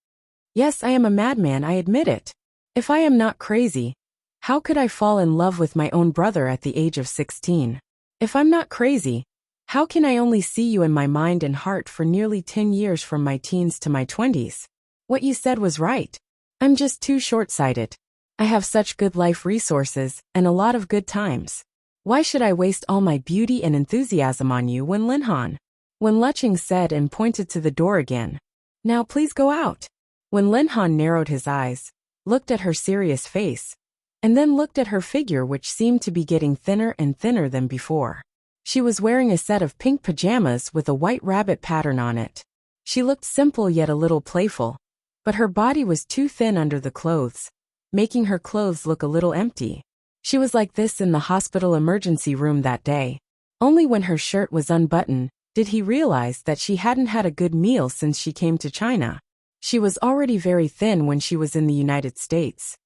Yes, I am a madman, I admit it. If I am not crazy, how could I fall in love with my own brother at the age of 16? If I'm not crazy, how can I only see you in my mind and heart for nearly 10 years from my teens to my 20s? What you said was right. I'm just too short-sighted. I have such good life resources and a lot of good times. Why should I waste all my beauty and enthusiasm on you, Wen Linhan? Wen Leching said and pointed to the door again. Now please go out. Wen Linhan narrowed his eyes, looked at her serious face, and then looked at her figure, which seemed to be getting thinner and thinner than before. She was wearing a set of pink pajamas with a white rabbit pattern on it. She looked simple yet a little playful, but her body was too thin under the clothes, making her clothes look a little empty. She was like this in the hospital emergency room that day. Only when her shirt was unbuttoned did he realize that she hadn't had a good meal since she came to China. She was already very thin when she was in the United States.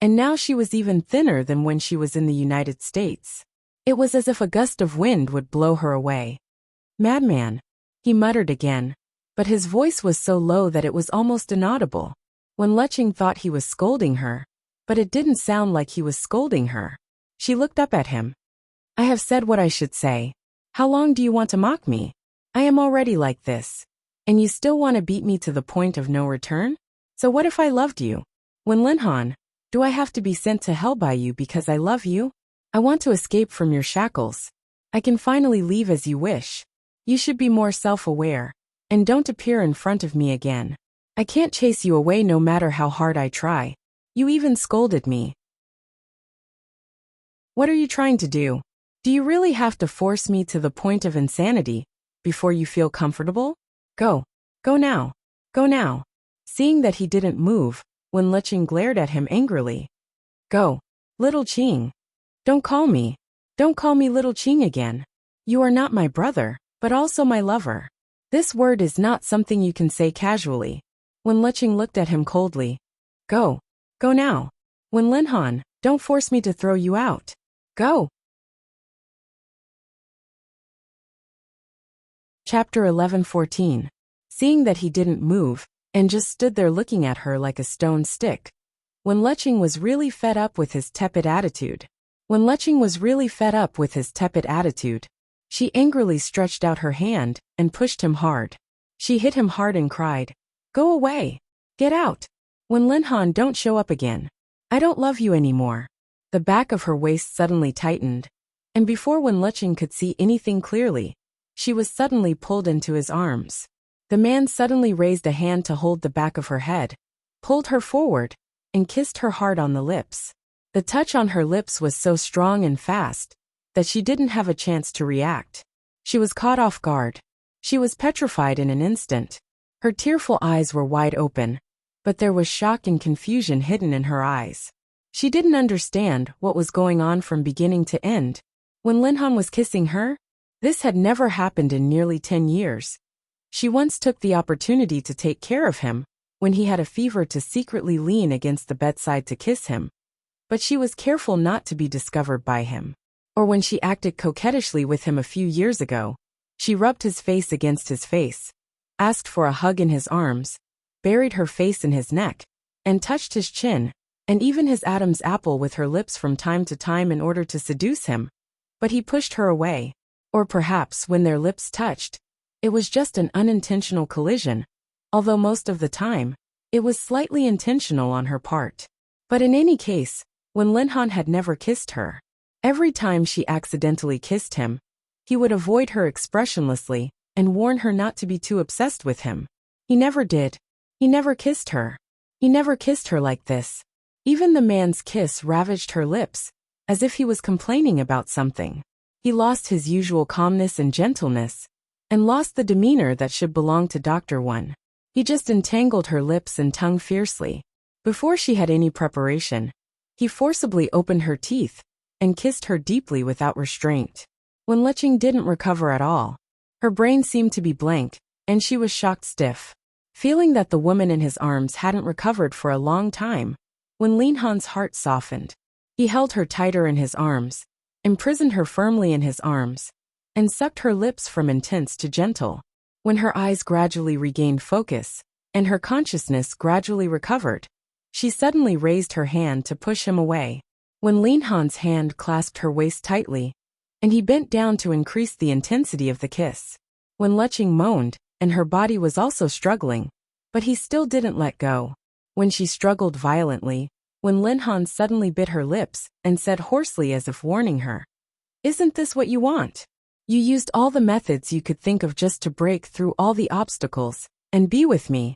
And now she was even thinner than when she was in the United States. It was as if a gust of wind would blow her away. Madman, he muttered again, but his voice was so low that it was almost inaudible. When Leching thought he was scolding her, but it didn't sound like he was scolding her. She looked up at him. I have said what I should say. How long do you want to mock me? I am already like this. And you still want to beat me to the point of no return? So what if I loved you? Wen Linhan, do I have to be sent to hell by you because I love you? I want to escape from your shackles. I can finally leave as you wish. You should be more self-aware, and don't appear in front of me again. I can't chase you away no matter how hard I try. You even scolded me. What are you trying to do? Do you really have to force me to the point of insanity before you feel comfortable? Go. Go now. Go now. Seeing that he didn't move, Wen Liqing glared at him angrily. Go. Little Qing. Don't call me. Don't call me Little Qing again. You are not my brother, but also my lover. This word is not something you can say casually. Wen Liqing looked at him coldly. Go. Go now. Wen Linhan, don't force me to throw you out. Go. Chapter 11-14. Seeing that he didn't move, and just stood there looking at her like a stone stick, Wen Liqing was really fed up with his tepid attitude. She angrily stretched out her hand and pushed him hard. She hit him hard and cried, Go away. Get out. Wen Linhan, don't show up again. I don't love you anymore. The back of her waist suddenly tightened, and before Wen Liqing could see anything clearly, she was suddenly pulled into his arms. The man suddenly raised a hand to hold the back of her head, pulled her forward, and kissed her hard on the lips. The touch on her lips was so strong and fast that she didn't have a chance to react. She was caught off guard. She was petrified in an instant. Her tearful eyes were wide open, but there was shock and confusion hidden in her eyes. She didn't understand what was going on from beginning to end. When Linhan was kissing her, this had never happened in nearly 10 years. She once took the opportunity to take care of him when he had a fever to secretly lean against the bedside to kiss him, but she was careful not to be discovered by him. Or when she acted coquettishly with him a few years ago, she rubbed his face against his face, asked for a hug in his arms, buried her face in his neck, and touched his chin, and even his Adam's apple with her lips from time to time in order to seduce him, but he pushed her away. Or perhaps when their lips touched, it was just an unintentional collision, although most of the time, it was slightly intentional on her part. But in any case, when Linhan had never kissed her, every time she accidentally kissed him, he would avoid her expressionlessly and warn her not to be too obsessed with him. He never did. He never kissed her. He never kissed her like this. Even the man's kiss ravaged her lips, as if he was complaining about something. He lost his usual calmness and gentleness, and lost the demeanor that should belong to Dr. Wen. He just entangled her lips and tongue fiercely. Before she had any preparation, he forcibly opened her teeth and kissed her deeply without restraint. When Liqing didn't recover at all, her brain seemed to be blank, and she was shocked stiff. Feeling that the woman in his arms hadn't recovered for a long time, when Linhan's heart softened, he held her tighter in his arms, imprisoned her firmly in his arms, and sucked her lips from intense to gentle. When her eyes gradually regained focus, and her consciousness gradually recovered, she suddenly raised her hand to push him away. When Linhan's hand clasped her waist tightly, and he bent down to increase the intensity of the kiss. When Liqing moaned, and her body was also struggling, but he still didn't let go. When she struggled violently, when Linhan suddenly bit her lips and said hoarsely as if warning her, Isn't this what you want? You used all the methods you could think of just to break through all the obstacles and be with me.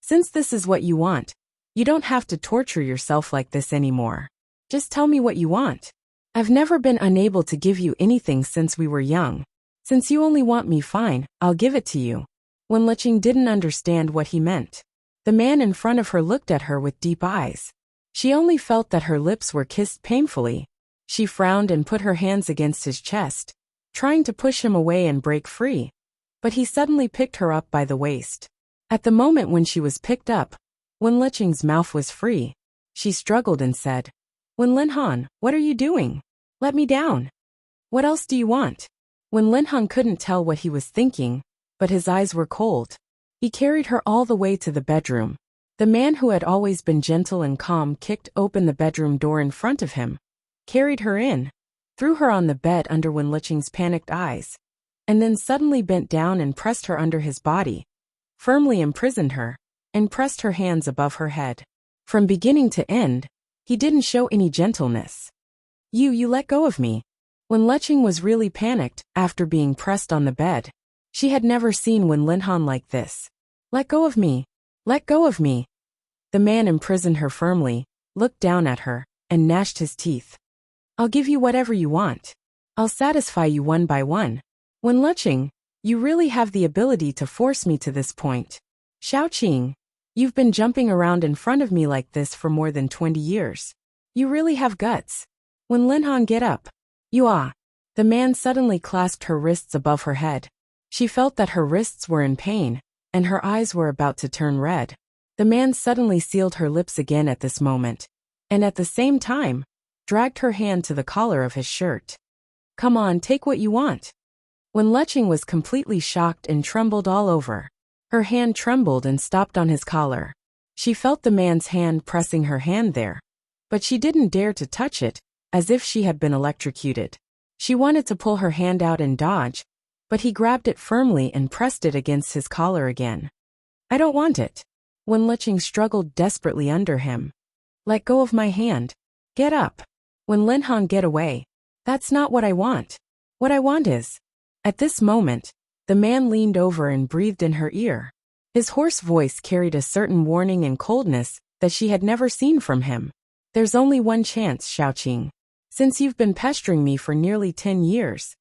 Since this is what you want, you don't have to torture yourself like this anymore. Just tell me what you want. I've never been unable to give you anything since we were young. Since you only want me, fine, I'll give it to you. When Liqing didn't understand what he meant, the man in front of her looked at her with deep eyes. She only felt that her lips were kissed painfully. She frowned and put her hands against his chest, trying to push him away and break free. But he suddenly picked her up by the waist. At the moment when she was picked up, when Liqing's mouth was free, she struggled and said, When Linhan, what are you doing? Let me down. What else do you want? When Linhan couldn't tell what he was thinking, but his eyes were cold. He carried her all the way to the bedroom. The man who had always been gentle and calm kicked open the bedroom door in front of him, carried her in, threw her on the bed under Wen Liqing's panicked eyes, and then suddenly bent down and pressed her under his body, firmly imprisoned her, and pressed her hands above her head. From beginning to end, he didn't show any gentleness. You let go of me. When Liqing was really panicked after being pressed on the bed. She had never seen Wen Linhan like this. Let go of me. Let go of me. The man imprisoned her firmly, looked down at her, and gnashed his teeth. I'll give you whatever you want. I'll satisfy you one by one. Wen Lecheng, you really have the ability to force me to this point. Xiaoqing, you've been jumping around in front of me like this for more than 20 years. You really have guts. Wen Linhan, get up. You ah. The man suddenly clasped her wrists above her head. She felt that her wrists were in pain, and her eyes were about to turn red. The man suddenly sealed her lips again at this moment, and at the same time, dragged her hand to the collar of his shirt. Come on, take what you want. Wen Lecheng was completely shocked and trembled all over. Her hand trembled and stopped on his collar. She felt the man's hand pressing her hand there, but she didn't dare to touch it, as if she had been electrocuted. She wanted to pull her hand out and dodge, but he grabbed it firmly and pressed it against his collar again. I don't want it. Wen Lecheng struggled desperately under him. Let go of my hand. Get up. Wen Linhan, get away. That's not what I want. What I want is... At this moment, the man leaned over and breathed in her ear. His hoarse voice carried a certain warning and coldness that she had never seen from him. There's only one chance, Xiaoqing. Since you've been pestering me for nearly 10 years,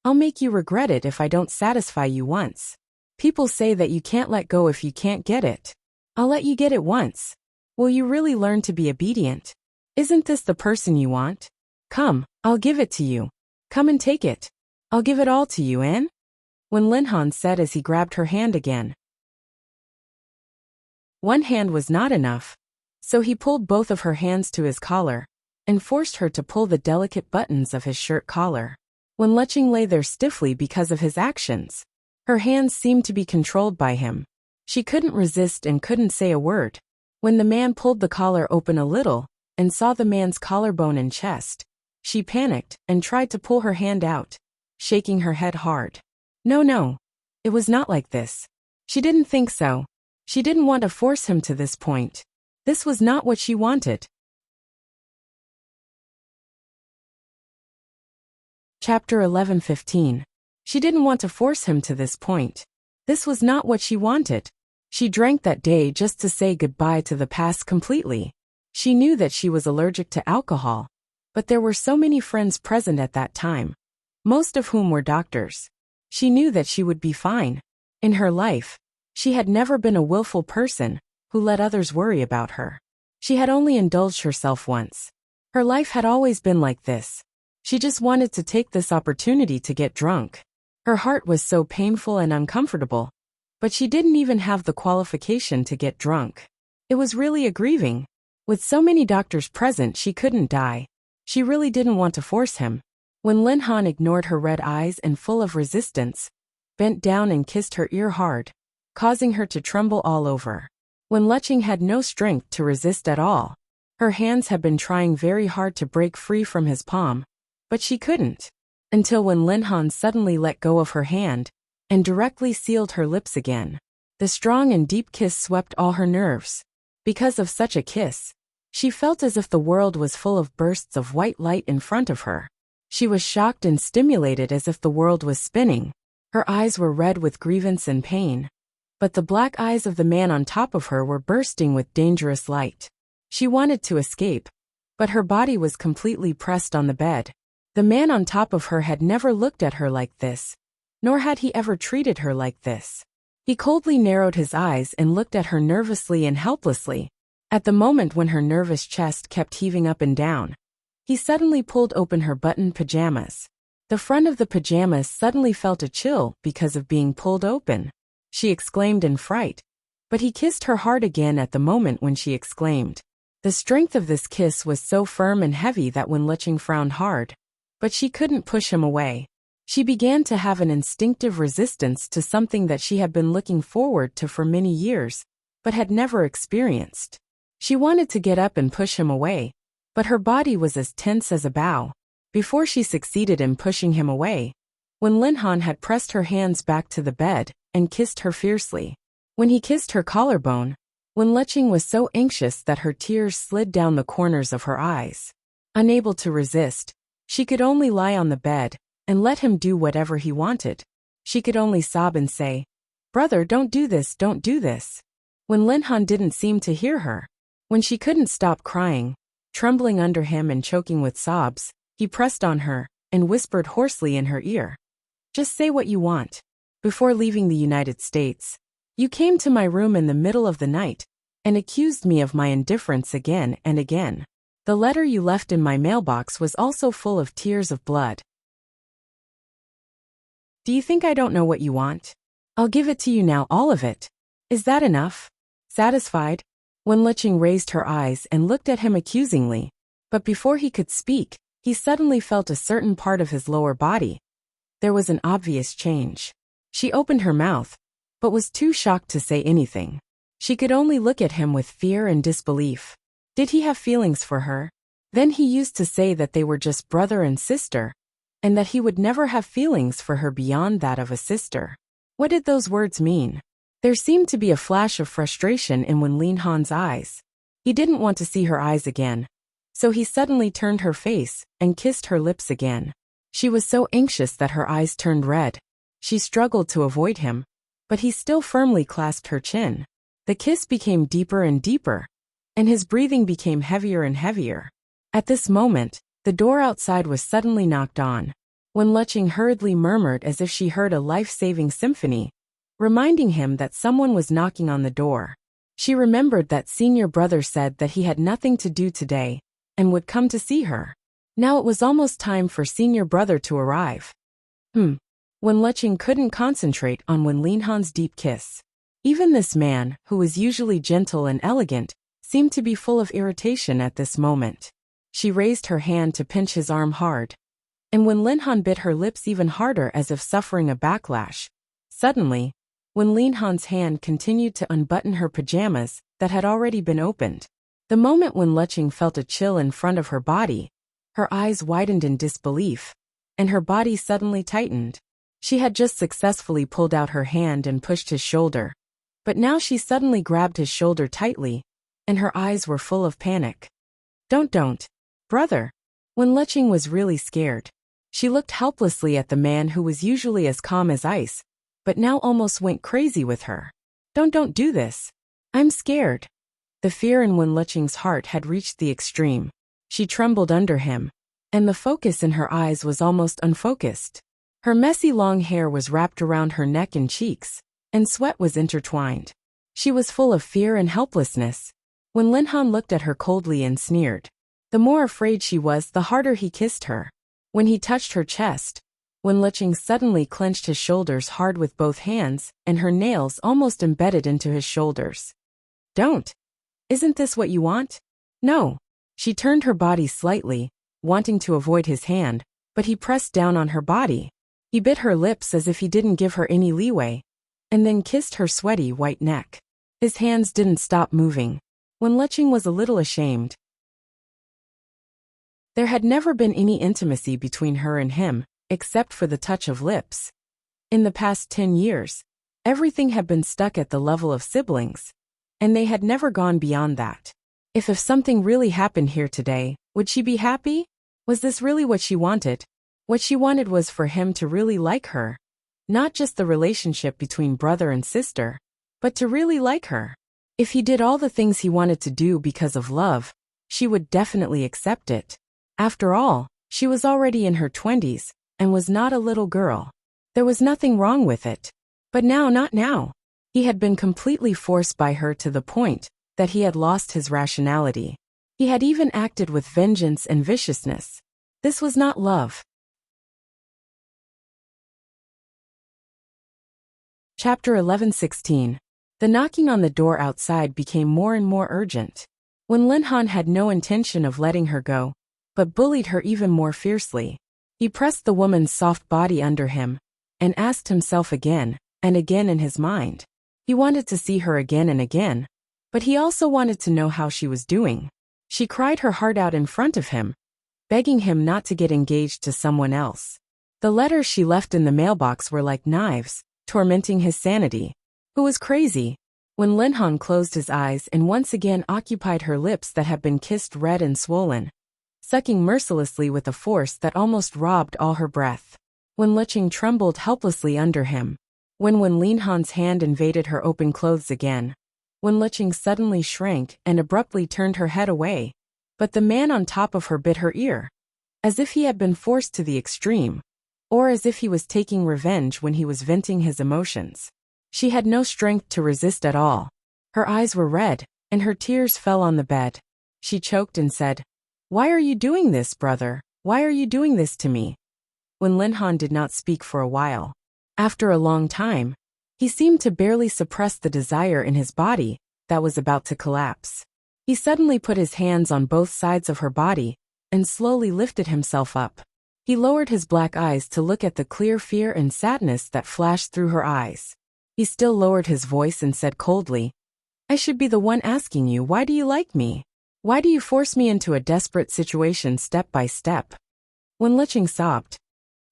I'll make you regret it if I don't satisfy you once. People say that you can't let go if you can't get it. I'll let you get it once. Will you really learn to be obedient? Isn't this the person you want? Come, I'll give it to you. Come and take it. I'll give it all to you, Wen Linhan said as he grabbed her hand again. One hand was not enough, so he pulled both of her hands to his collar and forced her to pull the delicate buttons of his shirt collar. Wen Lecheng lay there stiffly because of his actions. Her hands seemed to be controlled by him. She couldn't resist and couldn't say a word. When the man pulled the collar open a little and saw the man's collarbone and chest, she panicked and tried to pull her hand out, shaking her head hard. No, it was not like this. She didn't think so. She didn't want to force him to this point. This was not what she wanted. Chapter 11:15. She didn't want to force him to this point. This was not what she wanted. She drank that day just to say goodbye to the past completely. She knew that she was allergic to alcohol, but there were so many friends present at that time, most of whom were doctors. She knew that she would be fine. In her life, she had never been a willful person who let others worry about her. She had only indulged herself once. Her life had always been like this. She just wanted to take this opportunity to get drunk. Her heart was so painful and uncomfortable, but she didn't even have the qualification to get drunk. It was really grieving. With so many doctors present, she couldn't die. She really didn't want to force him. Wen Linhan ignored her red eyes and full of resistance, bent down and kissed her ear hard, causing her to tremble all over. Wen Lecheng had no strength to resist at all. Her hands had been trying very hard to break free from his palm, but she couldn't, until Wen Linhan suddenly let go of her hand and directly sealed her lips again. The strong and deep kiss swept all her nerves. Because of such a kiss, she felt as if the world was full of bursts of white light in front of her. She was shocked and stimulated as if the world was spinning. Her eyes were red with grievance and pain, but the black eyes of the man on top of her were bursting with dangerous light. She wanted to escape, but her body was completely pressed on the bed. The man on top of her had never looked at her like this, nor had he ever treated her like this. He coldly narrowed his eyes and looked at her nervously and helplessly. At the moment when her nervous chest kept heaving up and down, he suddenly pulled open her buttoned pajamas. The front of the pajamas suddenly felt a chill because of being pulled open. She exclaimed in fright, but he kissed her hard again at the moment when she exclaimed. The strength of this kiss was so firm and heavy that Wen Lecheng frowned hard, but she couldn't push him away. She began to have an instinctive resistance to something that she had been looking forward to for many years, but had never experienced. She wanted to get up and push him away, but her body was as tense as a bow. Before she succeeded in pushing him away, Wen Linhan had pressed her hands back to the bed and kissed her fiercely. When he kissed her collarbone, Wen Lecheng was so anxious that her tears slid down the corners of her eyes. Unable to resist, she could only lie on the bed and let him do whatever he wanted. She could only sob and say, "Brother, don't do this, don't do this." Wen Linhan didn't seem to hear her. When she couldn't stop crying, Trembling under him and choking with sobs, he pressed on her and whispered hoarsely in her ear. Just say what you want. Before leaving the United States, you came to my room in the middle of the night and accused me of my indifference again and again. The letter you left in my mailbox was also full of tears of blood. Do you think I don't know what you want? I'll give it to you now, all of it. Is that enough? Satisfied? Wenlicheng raised her eyes and looked at him accusingly, but before he could speak, he suddenly felt a certain part of his lower body. There was an obvious change. She opened her mouth, but was too shocked to say anything. She could only look at him with fear and disbelief. Did he have feelings for her? Then he used to say that they were just brother and sister, and that he would never have feelings for her beyond that of a sister. What did those words mean? There seemed to be a flash of frustration in Wenlihan's eyes. He didn't want to see her eyes again, so he suddenly turned her face and kissed her lips again. She was so anxious that her eyes turned red. She struggled to avoid him, but he still firmly clasped her chin. The kiss became deeper and deeper, and his breathing became heavier and heavier. At this moment, the door outside was suddenly knocked on. Wenlicheng hurriedly murmured as if she heard a life-saving symphony, reminding him that someone was knocking on the door. She remembered that senior brother said that he had nothing to do today and would come to see her. Now it was almost time for senior brother to arrive. Wenlicheng couldn't concentrate on Wenlihan's deep kiss. Even this man, who was usually gentle and elegant, seemed to be full of irritation at this moment. She raised her hand to pinch his arm hard, and Wenlihan bit her lips even harder as if suffering a backlash. Suddenly, Wenlihan's hand continued to unbutton her pajamas that had already been opened. The moment Wenlicheng felt a chill in front of her body, her eyes widened in disbelief, and her body suddenly tightened. She had just successfully pulled out her hand and pushed his shoulder, but now she suddenly grabbed his shoulder tightly, and her eyes were full of panic. Don't, brother. Wenlicheng was really scared. She looked helplessly at the man who was usually as calm as ice, but now almost went crazy with her. Don't do this. I'm scared. The fear in Wenlicheng's heart had reached the extreme. She trembled under him, and the focus in her eyes was almost unfocused. Her messy long hair was wrapped around her neck and cheeks, and sweat was intertwined. She was full of fear and helplessness. Wenlihan looked at her coldly and sneered. The more afraid she was, the harder he kissed her. When he touched her chest, Wenlicheng suddenly clenched his shoulders hard with both hands, and her nails almost embedded into his shoulders. Don't. Isn't this what you want? No. She turned her body slightly, wanting to avoid his hand, but he pressed down on her body. He bit her lips as if he didn't give her any leeway, and then kissed her sweaty white neck. His hands didn't stop moving. Wenlicheng was a little ashamed. There had never been any intimacy between her and him, except for the touch of lips. In the past 10 years, everything had been stuck at the level of siblings, and they had never gone beyond that. If something really happened here today, would she be happy? Was this really what she wanted? What she wanted was for him to really like her. Not just the relationship between brother and sister, but to really like her. If he did all the things he wanted to do because of love, she would definitely accept it. After all, she was already in her 20s, and was not a little girl. There was nothing wrong with it. But now, not now. He had been completely forced by her to the point that he had lost his rationality. He had even acted with vengeance and viciousness. This was not love. Chapter 11:16. The knocking on the door outside became more and more urgent. Wenlihan had no intention of letting her go, but bullied her even more fiercely. He pressed the woman's soft body under him, and asked himself again and again in his mind. He wanted to see her again and again, but he also wanted to know how she was doing. She cried her heart out in front of him, begging him not to get engaged to someone else. The letters she left in the mailbox were like knives, tormenting his sanity. Who was crazy? Wenlihan closed his eyes and once again occupied her lips that had been kissed red and swollen, sucking mercilessly with a force that almost robbed all her breath. Wenlicheng trembled helplessly under him. When Wenlihan's hand invaded her open clothes again, Wenlicheng suddenly shrank and abruptly turned her head away, But the man on top of her bit her ear, as if he had been forced to the extreme, or as if he was taking revenge when he was venting his emotions. She had no strength to resist at all. Her eyes were red, and her tears fell on the bed. She choked and said, "Why are you doing this, brother? Why are you doing this to me?" When Linhan did not speak for a while. After a long time, he seemed to barely suppress the desire in his body that was about to collapse. He suddenly put his hands on both sides of her body and slowly lifted himself up. He lowered his black eyes to look at the clear fear and sadness that flashed through her eyes. He still lowered his voice and said coldly, "I should be the one asking you, why do you like me? Why do you force me into a desperate situation step by step?" When Licheng sobbed,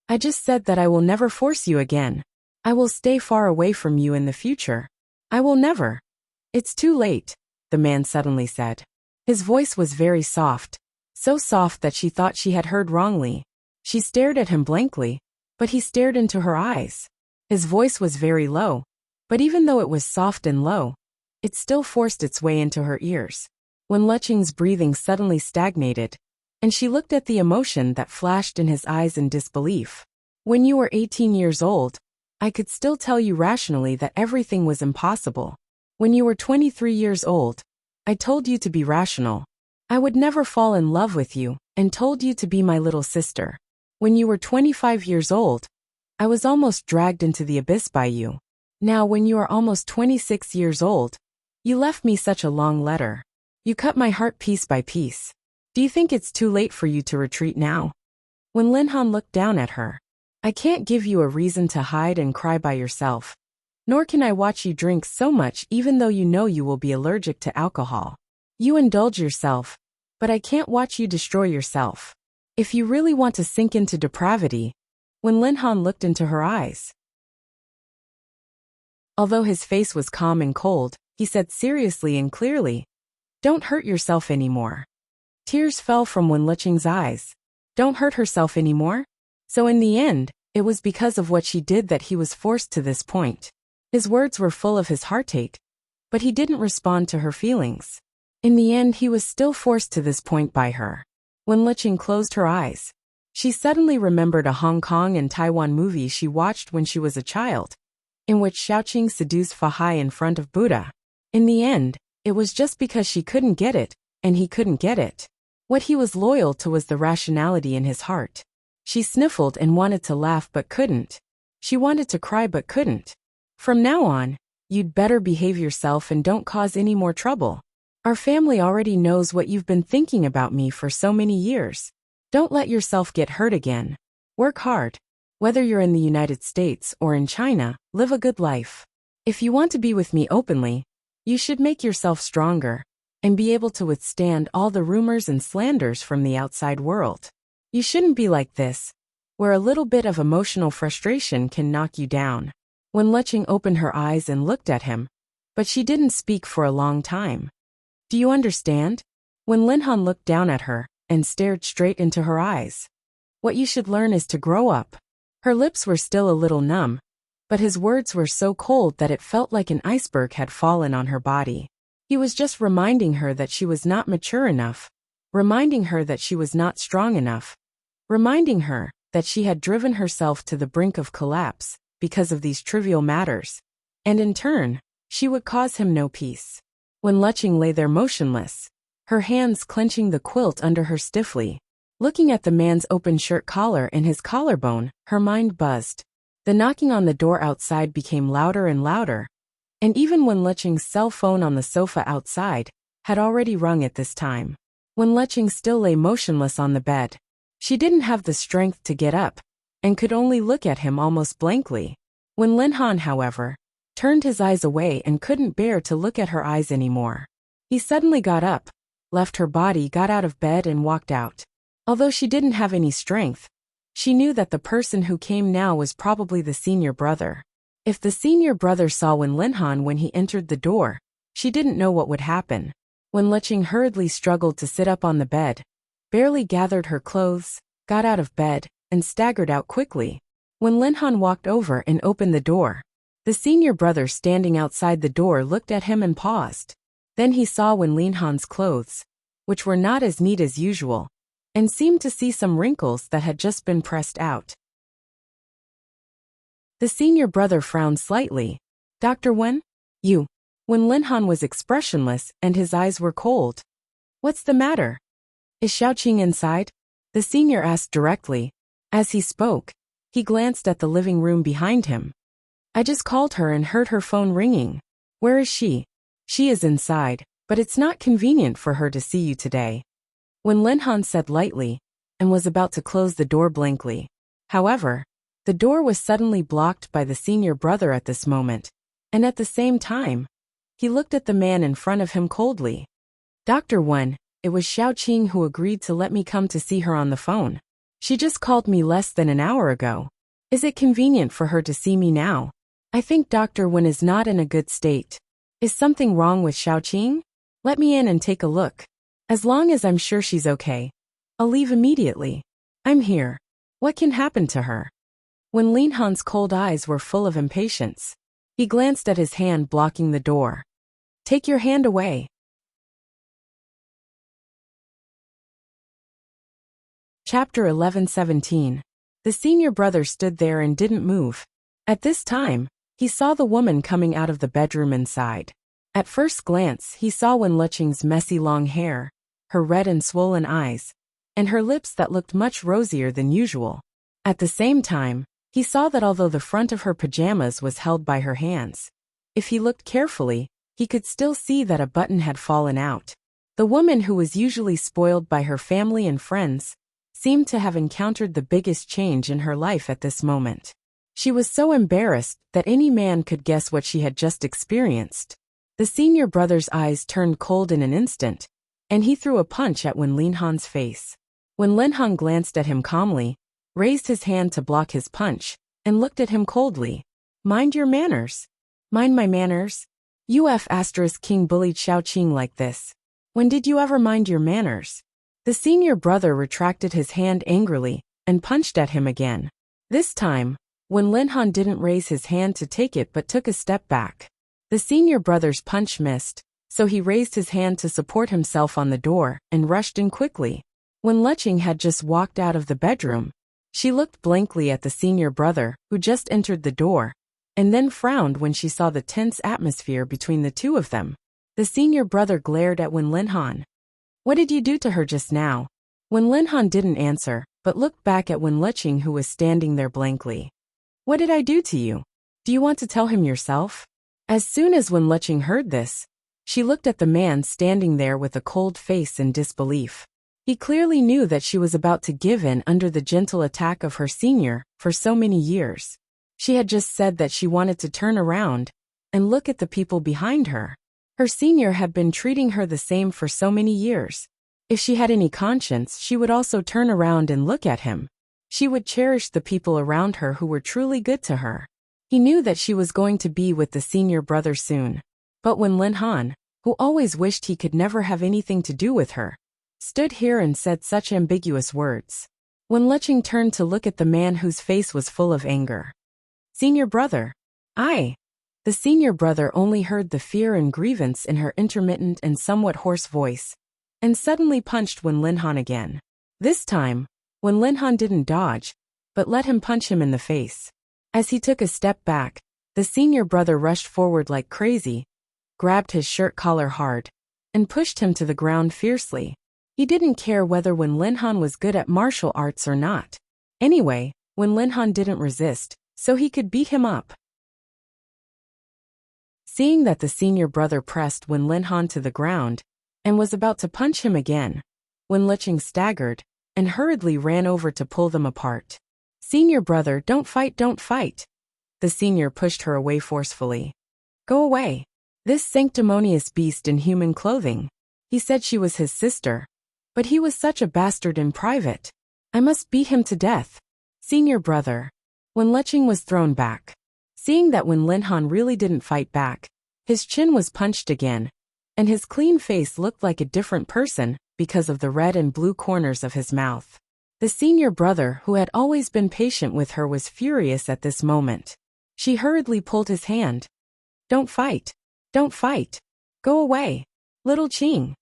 "I just said that I will never force you again. I will stay far away from you in the future. I will never." "It's too late," the man suddenly said. His voice was very soft, so soft that she thought she had heard wrongly. She stared at him blankly, but he stared into her eyes. His voice was very low, but even though it was soft and low, it still forced its way into her ears. When Licheng's breathing suddenly stagnated, and she looked at the emotion that flashed in his eyes in disbelief. "When you were 18 years old, I could still tell you rationally that everything was impossible. When you were 23 years old, I told you to be rational. I would never fall in love with you, and told you to be my little sister. When you were 25 years old, I was almost dragged into the abyss by you. Now when you are almost 26 years old, you left me such a long letter. You cut my heart piece by piece. Do you think it's too late for you to retreat now?" When Linhan looked down at her, "I can't give you a reason to hide and cry by yourself. Nor can I watch you drink so much even though you know you will be allergic to alcohol. You indulge yourself, but I can't watch you destroy yourself. If you really want to sink into depravity." When Linhan looked into her eyes, although his face was calm and cold, he said seriously and clearly, "Don't hurt yourself anymore." Tears fell from Wen Licheng's eyes. Don't hurt herself anymore? So in the end, it was because of what she did that he was forced to this point. His words were full of his heartache, but he didn't respond to her feelings. In the end, he was still forced to this point by her. When Licheng closed her eyes, she suddenly remembered a Hong Kong and Taiwan movie she watched when she was a child, in which Xiaoqing seduced Fahai in front of Buddha. In the end, it was just because she couldn't get it, and he couldn't get it. What he was loyal to was the rationality in his heart. She sniffled and wanted to laugh but couldn't. She wanted to cry but couldn't. "From now on, you'd better behave yourself and don't cause any more trouble. Our family already knows what you've been thinking about me for so many years. Don't let yourself get hurt again. Work hard. Whether you're in the United States or in China, live a good life. If you want to be with me openly, you should make yourself stronger and be able to withstand all the rumors and slanders from the outside world. You shouldn't be like this, where a little bit of emotional frustration can knock you down." When Licheng opened her eyes and looked at him, but she didn't speak for a long time. "Do you understand?" When Linhan looked down at her and stared straight into her eyes. "What you should learn is to grow up." Her lips were still a little numb, but his words were so cold that it felt like an iceberg had fallen on her body. He was just reminding her that she was not mature enough, reminding her that she was not strong enough, reminding her that she had driven herself to the brink of collapse because of these trivial matters, and in turn, she would cause him no peace. When Licheng lay there motionless, her hands clenching the quilt under her stiffly, looking at the man's open shirt collar and his collarbone, her mind buzzed. The knocking on the door outside became louder and louder, and even when Licheng's cell phone on the sofa outside had already rung at this time. When Licheng still lay motionless on the bed, she didn't have the strength to get up, and could only look at him almost blankly. When Linhan, however, turned his eyes away and couldn't bear to look at her eyes anymore, he suddenly got up, left her body, got out of bed and walked out. Although she didn't have any strength, she knew that the person who came now was probably the senior brother. If the senior brother saw Wen Linhan when he entered the door, she didn't know what would happen. When Licheng hurriedly struggled to sit up on the bed, barely gathered her clothes, got out of bed, and staggered out quickly. When Linhan walked over and opened the door, the senior brother standing outside the door looked at him and paused. Then he saw Wen Linhan's clothes, which were not as neat as usual, and seemed to see some wrinkles that had just been pressed out. The senior brother frowned slightly. Dr. Wen? You. When Linhan was expressionless and his eyes were cold. What's the matter? Is Xiaoqing inside? The senior asked directly. As he spoke, he glanced at the living room behind him. I just called her and heard her phone ringing. Where is she? She is inside, but it's not convenient for her to see you today. When Linhan said lightly, and was about to close the door blankly. However, the door was suddenly blocked by the senior brother at this moment, and at the same time, he looked at the man in front of him coldly. Dr. Wen, it was Xiaoqing who agreed to let me come to see her on the phone. She just called me less than an hour ago. Is it convenient for her to see me now? I think Dr. Wen is not in a good state. Is something wrong with Xiaoqing? Let me in and take a look. As long as I'm sure she's okay, I'll leave immediately. I'm here. What can happen to her? When Linhan's cold eyes were full of impatience, he glanced at his hand blocking the door. Take your hand away. Chapter 11:17. The senior brother stood there and didn't move. At this time, he saw the woman coming out of the bedroom inside. At first glance, he saw Wen Leching's messy long hair, her red and swollen eyes, and her lips that looked much rosier than usual. At the same time, he saw that although the front of her pajamas was held by her hands, if he looked carefully, he could still see that a button had fallen out. The woman who was usually spoiled by her family and friends seemed to have encountered the biggest change in her life at this moment. She was so embarrassed that any man could guess what she had just experienced. The senior brother's eyes turned cold in an instant, and he threw a punch at Wen Linhan's face. When Linhan glanced at him calmly, raised his hand to block his punch, and looked at him coldly. Mind your manners. Mind my manners? King bullied Xiaoqing like this. When did you ever mind your manners? The senior brother retracted his hand angrily and punched at him again. This time, when Linhan didn't raise his hand to take it but took a step back. The senior brother's punch missed, so he raised his hand to support himself on the door and rushed in quickly. When Leching had just walked out of the bedroom, she looked blankly at the senior brother, who just entered the door, and then frowned when she saw the tense atmosphere between the two of them. The senior brother glared at Wen Linhan. What did you do to her just now? Wen Linhan didn't answer, but looked back at Wen Leching, who was standing there blankly. What did I do to you? Do you want to tell him yourself? As soon as Wen Leching heard this, she looked at the man standing there with a cold face in disbelief. He clearly knew that she was about to give in under the gentle attack of her senior for so many years. She had just said that she wanted to turn around and look at the people behind her. Her senior had been treating her the same for so many years. If she had any conscience, she would also turn around and look at him. She would cherish the people around her who were truly good to her. He knew that she was going to be with the senior brother soon. But when Linhan, who always wished he could never have anything to do with her, stood here and said such ambiguous words. When Leching turned to look at the man whose face was full of anger. Senior brother. The senior brother only heard the fear and grievance in her intermittent and somewhat hoarse voice, and suddenly punched Wen Linhan again. This time, Wen Linhan didn't dodge, but let him punch him in the face. As he took a step back, the senior brother rushed forward like crazy, grabbed his shirt collar hard, and pushed him to the ground fiercely. He didn't care whether Wen Linhan was good at martial arts or not. Anyway, Wen Linhan didn't resist, so he could beat him up. Seeing that the senior brother pressed Wen Linhan to the ground and was about to punch him again, Wen Leching staggered and hurriedly ran over to pull them apart. Senior brother, don't fight, don't fight. The senior pushed her away forcefully. Go away. This sanctimonious beast in human clothing. He said she was his sister, but he was such a bastard in private. I must beat him to death. Senior brother. Wen Leching was thrown back. Seeing that Wen Linhan really didn't fight back, his chin was punched again, and his clean face looked like a different person because of the red and blue corners of his mouth. The senior brother, who had always been patient with her, was furious at this moment. She hurriedly pulled his hand. Don't fight. Don't fight. Go away. Little Qing.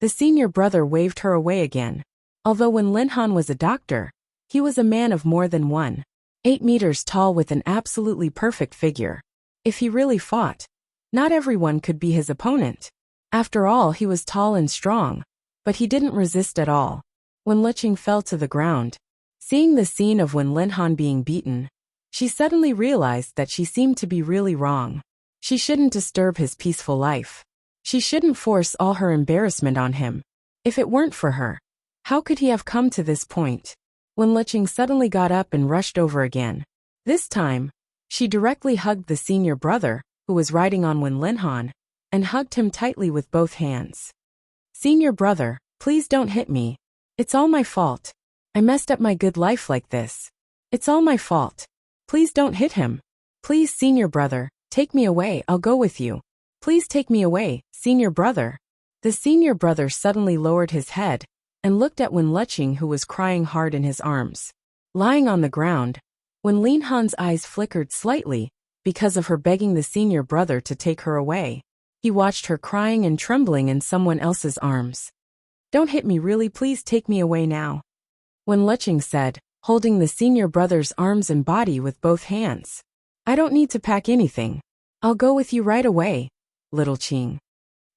The senior brother waved her away again. Although Wen Linhan was a doctor, he was a man of more than 1.8 meters tall with an absolutely perfect figure. If he really fought, not everyone could be his opponent. After all, he was tall and strong, but he didn't resist at all. When Liqing fell to the ground, seeing the scene of Wen Linhan being beaten, she suddenly realized that she seemed to be really wrong. She shouldn't disturb his peaceful life. She shouldn't force all her embarrassment on him. If it weren't for her, how could he have come to this point? When Liqing suddenly got up and rushed over again. This time, she directly hugged the senior brother, who was riding on Wen Linhan, and hugged him tightly with both hands. Senior brother, please don't hit me. It's all my fault. I messed up my good life like this. It's all my fault. Please don't hit him. Please, senior brother, take me away, I'll go with you. Please take me away, senior brother. The senior brother suddenly lowered his head and looked at Wen Liqing, who was crying hard in his arms. Lying on the ground, Wen Linhan's eyes flickered slightly because of her begging the senior brother to take her away. He watched her crying and trembling in someone else's arms. Don't hit me, really, please take me away now. Wen Liqing said, holding the senior brother's arms and body with both hands. I don't need to pack anything. I'll go with you right away, little Qing.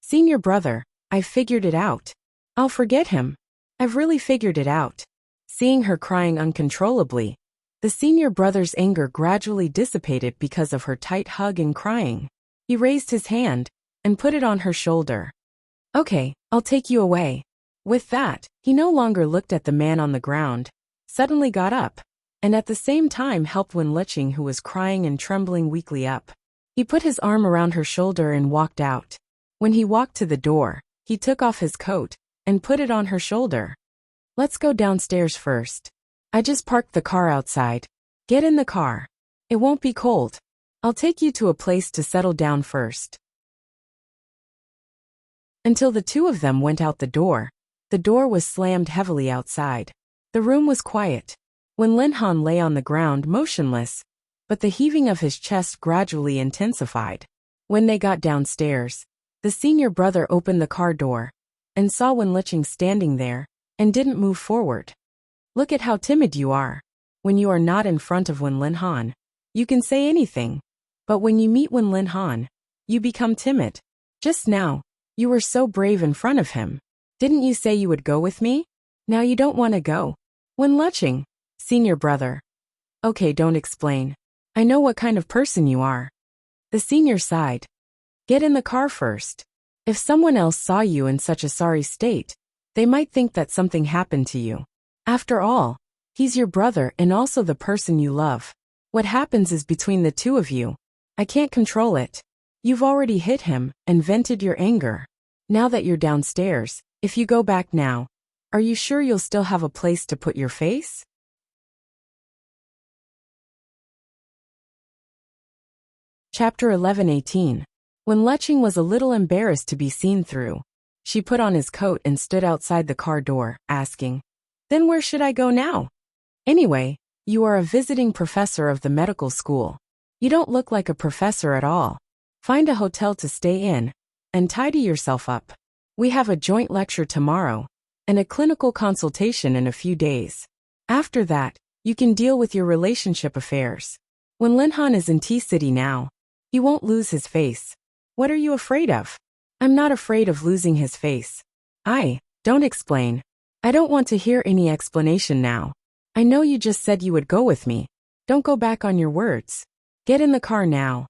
Senior brother, I've figured it out. I'll forget him. I've really figured it out. Seeing her crying uncontrollably, the senior brother's anger gradually dissipated because of her tight hug and crying. He raised his hand and put it on her shoulder. Okay, I'll take you away. With that, he no longer looked at the man on the ground, suddenly got up, and at the same time helped Wen Liqing, who was crying and trembling weakly, up. He put his arm around her shoulder and walked out. When he walked to the door, he took off his coat and put it on her shoulder. Let's go downstairs first. I just parked the car outside. Get in the car. It won't be cold. I'll take you to a place to settle down first. Until the two of them went out the door was slammed heavily outside. The room was quiet. Wen Linhan lay on the ground motionless, but the heaving of his chest gradually intensified. When they got downstairs, the senior brother opened the car door and saw Wen Liqing standing there and didn't move forward. Look at how timid you are. When you are not in front of Wen Linhan, you can say anything. But when you meet Wen Linhan, you become timid. Just now, you were so brave in front of him. Didn't you say you would go with me? Now you don't want to go. Wen Liqing, senior brother. Okay, don't explain. I know what kind of person you are. The senior sighed. Get in the car first. If someone else saw you in such a sorry state, they might think that something happened to you. After all, he's your brother and also the person you love. What happens is between the two of you. I can't control it. You've already hit him and vented your anger. Now that you're downstairs, if you go back now, are you sure you'll still have a place to put your face? Chapter 11:18. When Liqing was a little embarrassed to be seen through, she put on his coat and stood outside the car door, asking, Then where should I go now? Anyway, you are a visiting professor of the medical school. You don't look like a professor at all. Find a hotel to stay in and tidy yourself up. We have a joint lecture tomorrow and a clinical consultation in a few days. After that, you can deal with your relationship affairs. When Linhan is in T-City now, he won't lose his face. What are you afraid of? I'm not afraid of losing his face. Don't explain. I don't want to hear any explanation now. I know you just said you would go with me. Don't go back on your words. Get in the car now.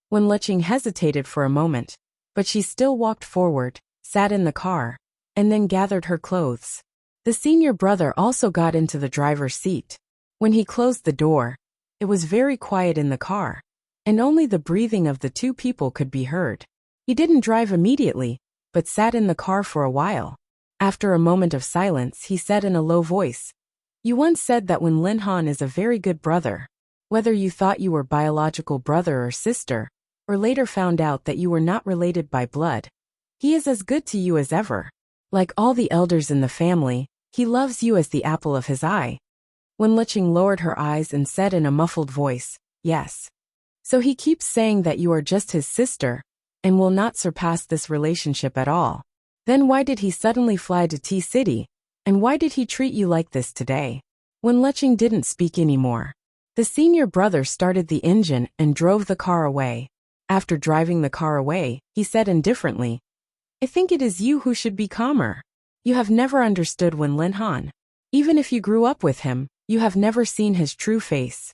When Liqing hesitated for a moment, but she still walked forward, sat in the car, and then gathered her clothes. The senior brother also got into the driver's seat. When he closed the door, it was very quiet in the car, and only the breathing of the two people could be heard. He didn't drive immediately, but sat in the car for a while. After a moment of silence, he said in a low voice, You once said that Wen Linhan is a very good brother. Whether you thought you were biological brother or sister, or later found out that you were not related by blood, he is as good to you as ever. Like all the elders in the family, he loves you as the apple of his eye. When Liqing lowered her eyes and said in a muffled voice, Yes. So he keeps saying that you are just his sister, and will not surpass this relationship at all. Then why did he suddenly fly to T-City? And why did he treat you like this today? When Lecheng didn't speak anymore, the senior brother started the engine and drove the car away. After driving the car away, he said indifferently, I think it is you who should be calmer. You have never understood Wen Linhan. Even if you grew up with him, you have never seen his true face.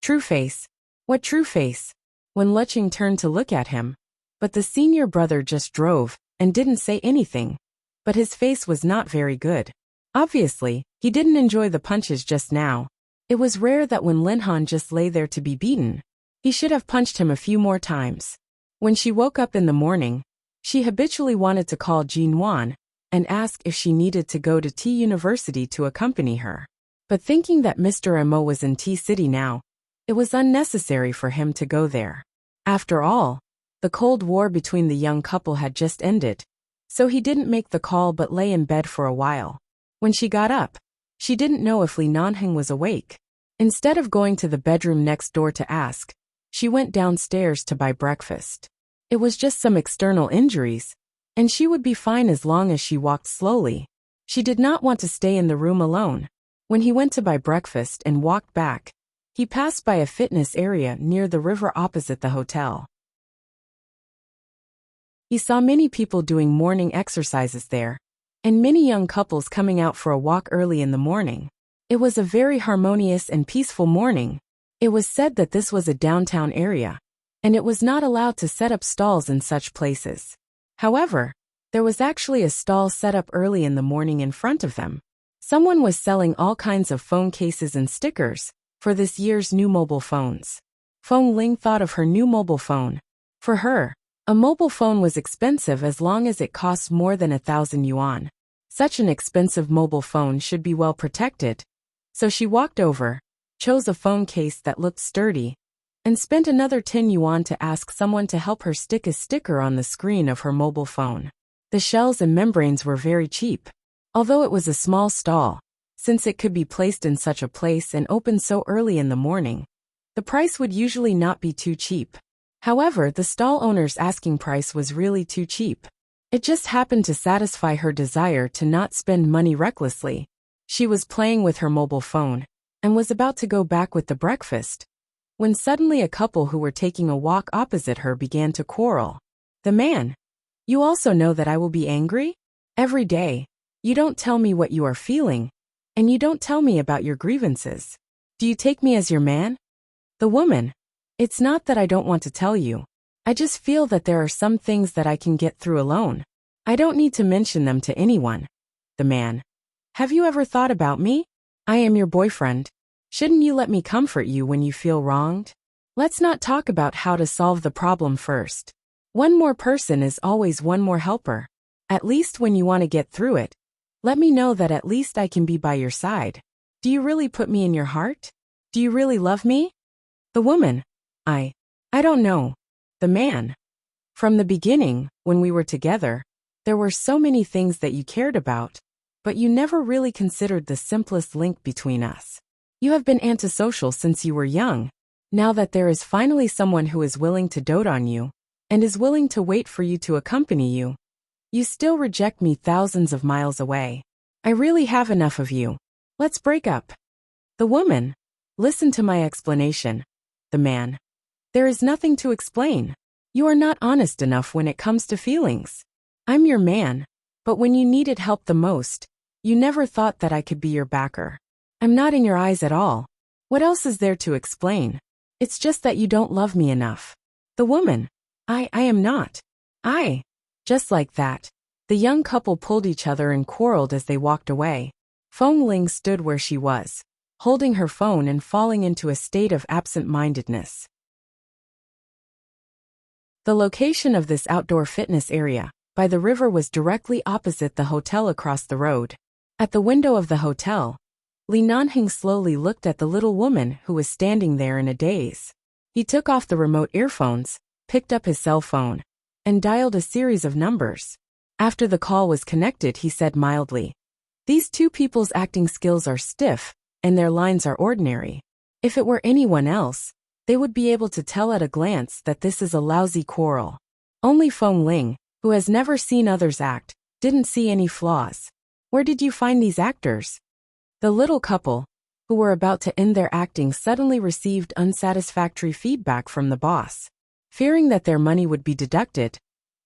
True face? What true face? When Lecheng turned to look at him, but the senior brother just drove and didn't say anything. But his face was not very good. Obviously, he didn't enjoy the punches just now. It was rare that when Linhan just lay there to be beaten. He should have punched him a few more times. When she woke up in the morning, she habitually wanted to call Jin Wan and ask if she needed to go to T University to accompany her. But thinking that Mr. Mo was in T-City now, it was unnecessary for him to go there. After all, the Cold War between the young couple had just ended, so he didn't make the call but lay in bed for a while. When she got up, she didn't know if Li Nanheng was awake. Instead of going to the bedroom next door to ask, she went downstairs to buy breakfast. It was just some external injuries, and she would be fine as long as she walked slowly. She did not want to stay in the room alone. When he went to buy breakfast and walked back, he passed by a fitness area near the river opposite the hotel. He saw many people doing morning exercises there, and many young couples coming out for a walk early in the morning. It was a very harmonious and peaceful morning. It was said that this was a downtown area, and it was not allowed to set up stalls in such places. However, there was actually a stall set up early in the morning in front of them. Someone was selling all kinds of phone cases and stickers for this year's new mobile phones. Feng Ling thought of her new mobile phone. For her, a mobile phone was expensive as long as it cost more than 1,000 yuan. Such an expensive mobile phone should be well protected. So she walked over, chose a phone case that looked sturdy, and spent another 10 yuan to ask someone to help her stick a sticker on the screen of her mobile phone. The shells and membranes were very cheap. Although it was a small stall, since it could be placed in such a place and opened so early in the morning, the price would usually not be too cheap. However, the stall owner's asking price was really too cheap. It just happened to satisfy her desire to not spend money recklessly. She was playing with her mobile phone and was about to go back with the breakfast, when suddenly a couple who were taking a walk opposite her began to quarrel. The man, you also know that I will be angry? Every day, you don't tell me what you are feeling, and you don't tell me about your grievances. Do you take me as your man? The woman, it's not that I don't want to tell you. I just feel that there are some things that I can get through alone. I don't need to mention them to anyone. The man, have you ever thought about me? I am your boyfriend. Shouldn't you let me comfort you when you feel wronged? Let's not talk about how to solve the problem first. One more person is always one more helper. At least when you want to get through it, let me know that at least I can be by your side. Do you really put me in your heart? Do you really love me? The woman, I don't know. The man, from the beginning, when we were together, there were so many things that you cared about, but you never really considered the simplest link between us. You have been antisocial since you were young. Now that there is finally someone who is willing to dote on you, and is willing to wait for you to accompany you, you still reject me thousands of miles away. I really have enough of you. Let's break up. The woman, listen to my explanation. The man, there is nothing to explain. You are not honest enough when it comes to feelings. I'm your man, but when you needed help the most, you never thought that I could be your backer. I'm not in your eyes at all. What else is there to explain? It's just that you don't love me enough. The woman, I am not. Just like that, the young couple pulled each other and quarreled as they walked away. Feng Ling stood where she was, holding her phone and falling into a state of absent-mindedness. The location of this outdoor fitness area by the river was directly opposite the hotel across the road. At the window of the hotel, Li Nanheng slowly looked at the little woman who was standing there in a daze. He took off the remote earphones, picked up his cell phone, and dialed a series of numbers. After the call was connected, he said mildly, "These two people's acting skills are stiff, and their lines are ordinary. If it were anyone else, they would be able to tell at a glance that this is a lousy quarrel. Only Feng Ling, who has never seen others act, Didn't see any flaws. Where did you find these actors? The little couple, who were about to end their acting, suddenly received unsatisfactory feedback from the boss. Fearing that their money would be deducted,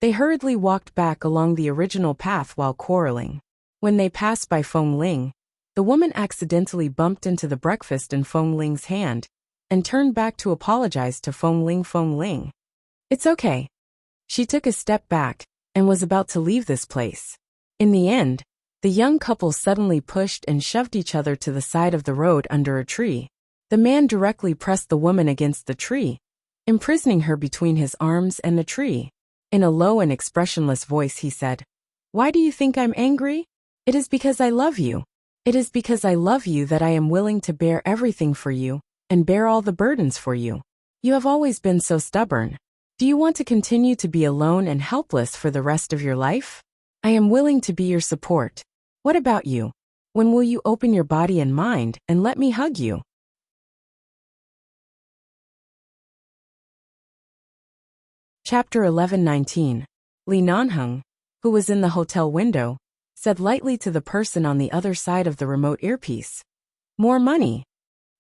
they hurriedly walked back along the original path while quarreling. When they passed by Feng Ling, the woman accidentally bumped into the breakfast in Feng Ling's hand and turned back to apologize to Feng Ling. Feng Ling, "It's okay." She took a step back and was about to leave this place. In the end, the young couple suddenly pushed and shoved each other to the side of the road under a tree. The man directly pressed the woman against the tree, imprisoning her between his arms and the tree. In a low and expressionless voice he said, "Why do you think I'm angry? It is because I love you. It is because I love you that I am willing to bear everything for you and bear all the burdens for you. You have always been so stubborn. Do you want to continue to be alone and helpless for the rest of your life? I am willing to be your support. What about you? When will you open your body and mind and let me hug you?" Chapter 11:19. Li Nanheng, who was in the hotel window, said lightly to the person on the other side of the remote earpiece, "More money."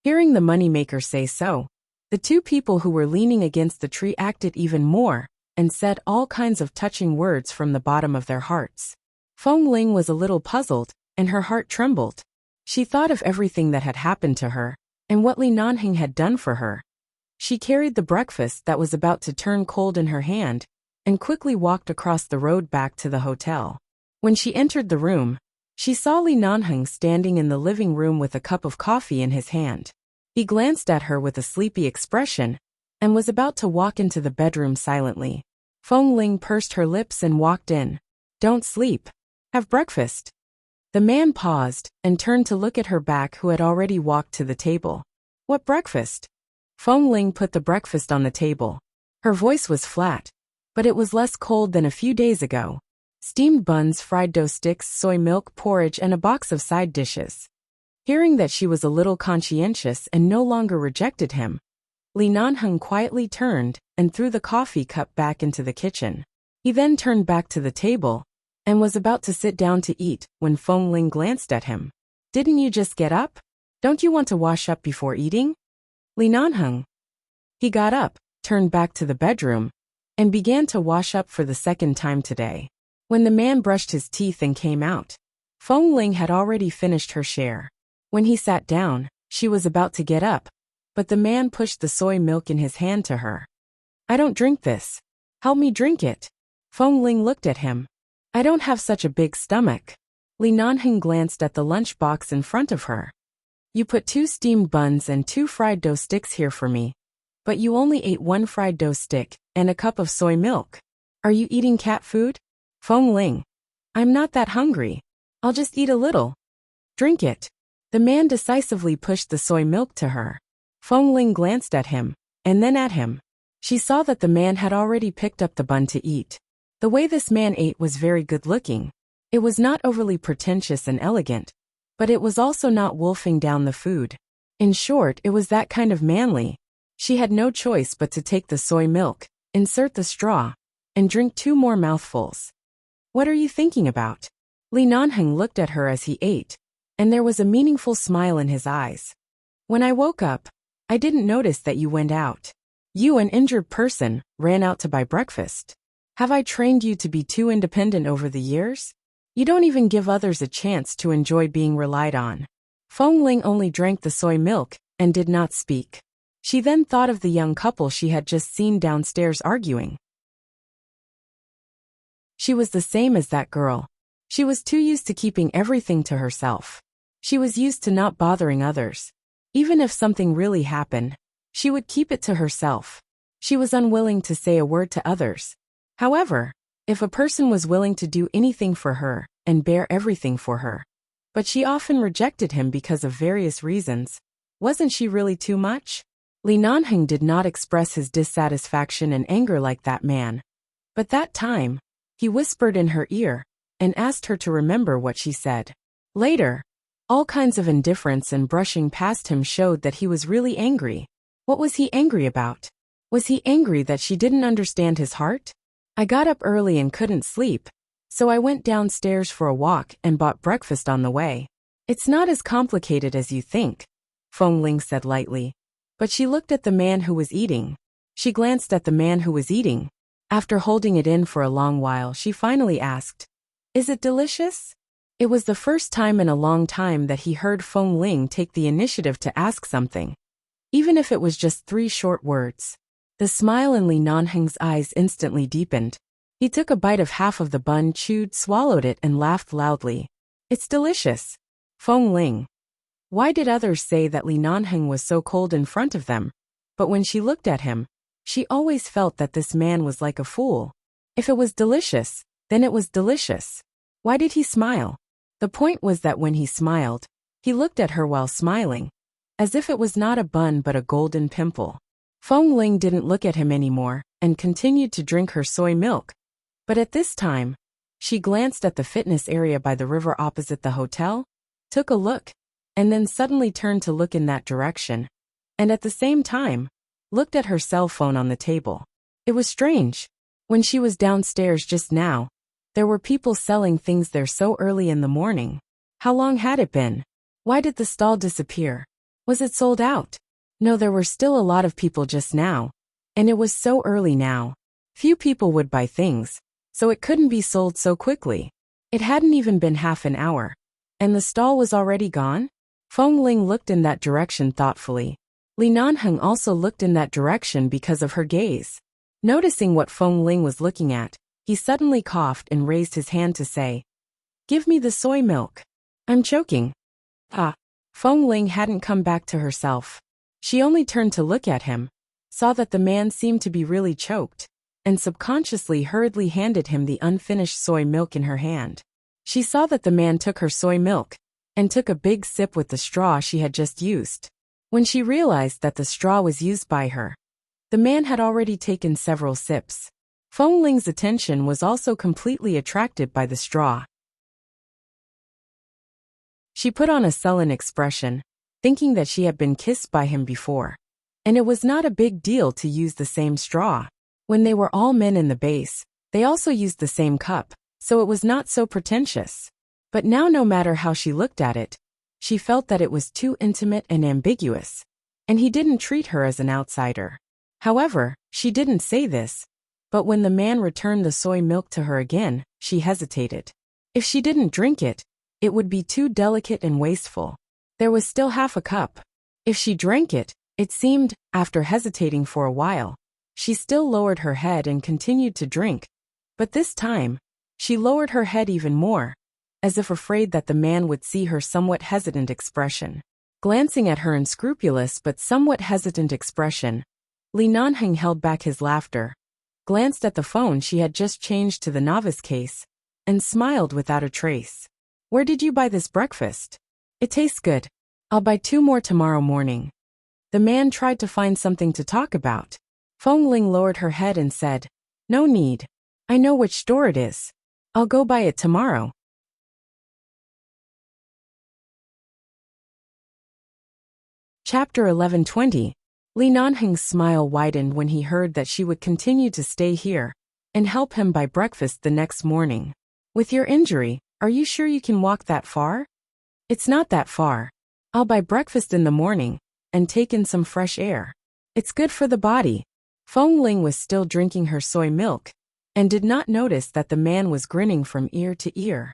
Hearing the moneymaker say so, the two people who were leaning against the tree acted even more and said all kinds of touching words from the bottom of their hearts. Feng Ling was a little puzzled, and her heart trembled. She thought of everything that had happened to her and what Li Nanheng had done for her. She carried the breakfast that was about to turn cold in her hand and quickly walked across the road back to the hotel. When she entered the room, she saw Li Nanheng standing in the living room with a cup of coffee in his hand. He glanced at her with a sleepy expression and was about to walk into the bedroom silently. Feng Ling pursed her lips and walked in. "Don't sleep. Have breakfast." The man paused and turned to look at her back, who had already walked to the table. "What breakfast?" Feng Ling put the breakfast on the table. Her voice was flat, but it was less cold than a few days ago. Steamed buns, fried dough sticks, soy milk, porridge, and a box of side dishes. Hearing that she was a little conscientious and no longer rejected him, Li Nanheng quietly turned and threw the coffee cup back into the kitchen. He then turned back to the table and was about to sit down to eat when Feng Ling glanced at him. "Didn't you just get up? Don't you want to wash up before eating?" Li Nanheng. He got up, turned back to the bedroom, and began to wash up for the second time today. When the man brushed his teeth and came out, Feng Ling had already finished her share. When he sat down, she was about to get up, but the man pushed the soy milk in his hand to her. "I don't drink this. Help me drink it." Feng Ling looked at him. "I don't have such a big stomach." Li Nanheng glanced at the lunchbox in front of her. "You put 2 steamed buns and 2 fried dough sticks here for me, but you only ate 1 fried dough stick and a cup of soy milk. Are you eating cat food?" Feng Ling. "I'm not that hungry. I'll just eat a little." "Drink it." The man decisively pushed the soy milk to her. Feng Ling glanced at him, and then at him. She saw that the man had already picked up the bun to eat. The way this man ate was very good-looking. It was not overly pretentious and elegant, but it was also not wolfing down the food. In short, it was that kind of manly. She had no choice but to take the soy milk, insert the straw, and drink 2 more mouthfuls. "What are you thinking about?" Li Nanheng looked at her as he ate, and there was a meaningful smile in his eyes. "When I woke up, I didn't notice that you went out. You, an injured person, ran out to buy breakfast. Have I trained you to be too independent over the years? You don't even give others a chance to enjoy being relied on." Feng Ling only drank the soy milk and did not speak. She then thought of the young couple she had just seen downstairs arguing. She was the same as that girl. She was too used to keeping everything to herself. She was used to not bothering others. Even if something really happened, she would keep it to herself. She was unwilling to say a word to others. However, if a person was willing to do anything for her and bear everything for her, but she often rejected him because of various reasons, wasn't she really too much? Li Nanheng did not express his dissatisfaction and anger like that man. But that time, he whispered in her ear and asked her to remember what she said. Later, all kinds of indifference and brushing past him showed that he was really angry. What was he angry about? Was he angry that she didn't understand his heart? "I got up early and couldn't sleep, So I went downstairs for a walk and bought breakfast on the way. It's not as complicated as you think, Feng Ling said lightly. But she looked at the man who was eating. She glanced at the man who was eating. After holding it in for a long while, she finally asked, "Is it delicious?" It was the first time in a long time that he heard Feng Ling take the initiative to ask something, even if it was just 3 short words. The smile in Li Nanheng's eyes instantly deepened. He took a bite of half of the bun, chewed, swallowed it, and laughed loudly. "It's delicious, Feng Ling." Why did others say that Li Nanheng was so cold in front of them? But when she looked at him, she always felt that this man was like a fool. If it was delicious, then it was delicious. Why did he smile? The point was that when he smiled, he looked at her while smiling, as if it was not a bun but a golden pimple. Feng Ling didn't look at him anymore and continued to drink her soy milk. But at this time, she glanced at the fitness area by the river opposite the hotel, took a look, and then suddenly turned to look in that direction, and at the same time, looked at her cell phone on the table. It was strange. When she was downstairs just now, there were people selling things there so early in the morning. How long had it been? Why did the stall disappear? Was it sold out? No, there were still a lot of people just now, and it was so early now. Few people would buy things, so it couldn't be sold so quickly. It hadn't even been half an hour, and the stall was already gone? Feng Ling looked in that direction thoughtfully. Li Nanheng also looked in that direction because of her gaze. Noticing what Feng Ling was looking at, he suddenly coughed and raised his hand to say, "Give me the soy milk. I'm choking." Ah! Feng Ling hadn't come back to herself. She only turned to look at him, saw that the man seemed to be really choked, and subconsciously hurriedly handed him the unfinished soy milk in her hand. She saw that the man took her soy milk, and took a big sip with the straw she had just used. When she realized that the straw was used by her, the man had already taken several sips. Feng Ling's attention was also completely attracted by the straw. She put on a sullen expression, thinking that she had been kissed by him before, and it was not a big deal to use the same straw. When they were all men in the base, they also used the same cup, so it was not so pretentious. But now, no matter how she looked at it, she felt that it was too intimate and ambiguous, and he didn't treat her as an outsider. However, she didn't say this, but when the man returned the soy milk to her again, she hesitated. If she didn't drink it, it would be too delicate and wasteful. There was still half a cup. If she drank it, it seemed, after hesitating for a while, she still lowered her head and continued to drink. But this time, she lowered her head even more, as if afraid that the man would see her somewhat hesitant expression. Glancing at her unscrupulous but somewhat hesitant expression, Li Nanheng held back his laughter, glanced at the phone she had just changed to the novice case, and smiled without a trace. "Where did you buy this breakfast? It tastes good. I'll buy 2 more tomorrow morning." The man tried to find something to talk about. Feng Ling lowered her head and said, "No need. I know which store it is. I'll go buy it tomorrow." Chapter 11:20. Li Nanheng's smile widened when he heard that she would continue to stay here and help him buy breakfast the next morning. "With your injury, are you sure you can walk that far?" "It's not that far. I'll buy breakfast in the morning and take in some fresh air. It's good for the body." Feng Ling was still drinking her soy milk and did not notice that the man was grinning from ear to ear.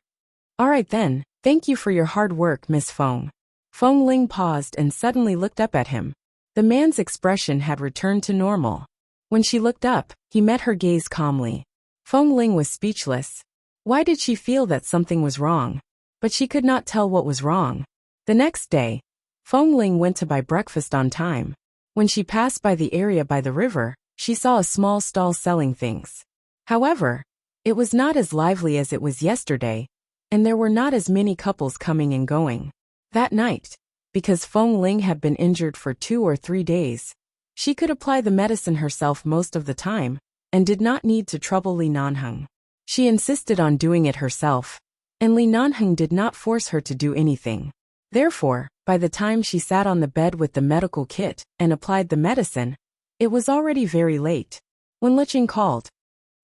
"All right then, thank you for your hard work, Miss Feng." Feng Ling paused and suddenly looked up at him. The man's expression had returned to normal. When she looked up, he met her gaze calmly. Feng Ling was speechless. Why did she feel that something was wrong? But she could not tell what was wrong. The next day, Feng Ling went to buy breakfast on time. When she passed by the area by the river, she saw a small stall selling things. However, it was not as lively as it was yesterday, and there were not as many couples coming and going. That night, because Feng Ling had been injured for 2 or 3 days, she could apply the medicine herself most of the time, and did not need to trouble Li Nanheng. She insisted on doing it herself, and Li Nanheng did not force her to do anything. Therefore, by the time she sat on the bed with the medical kit and applied the medicine, it was already very late. When Liqing called,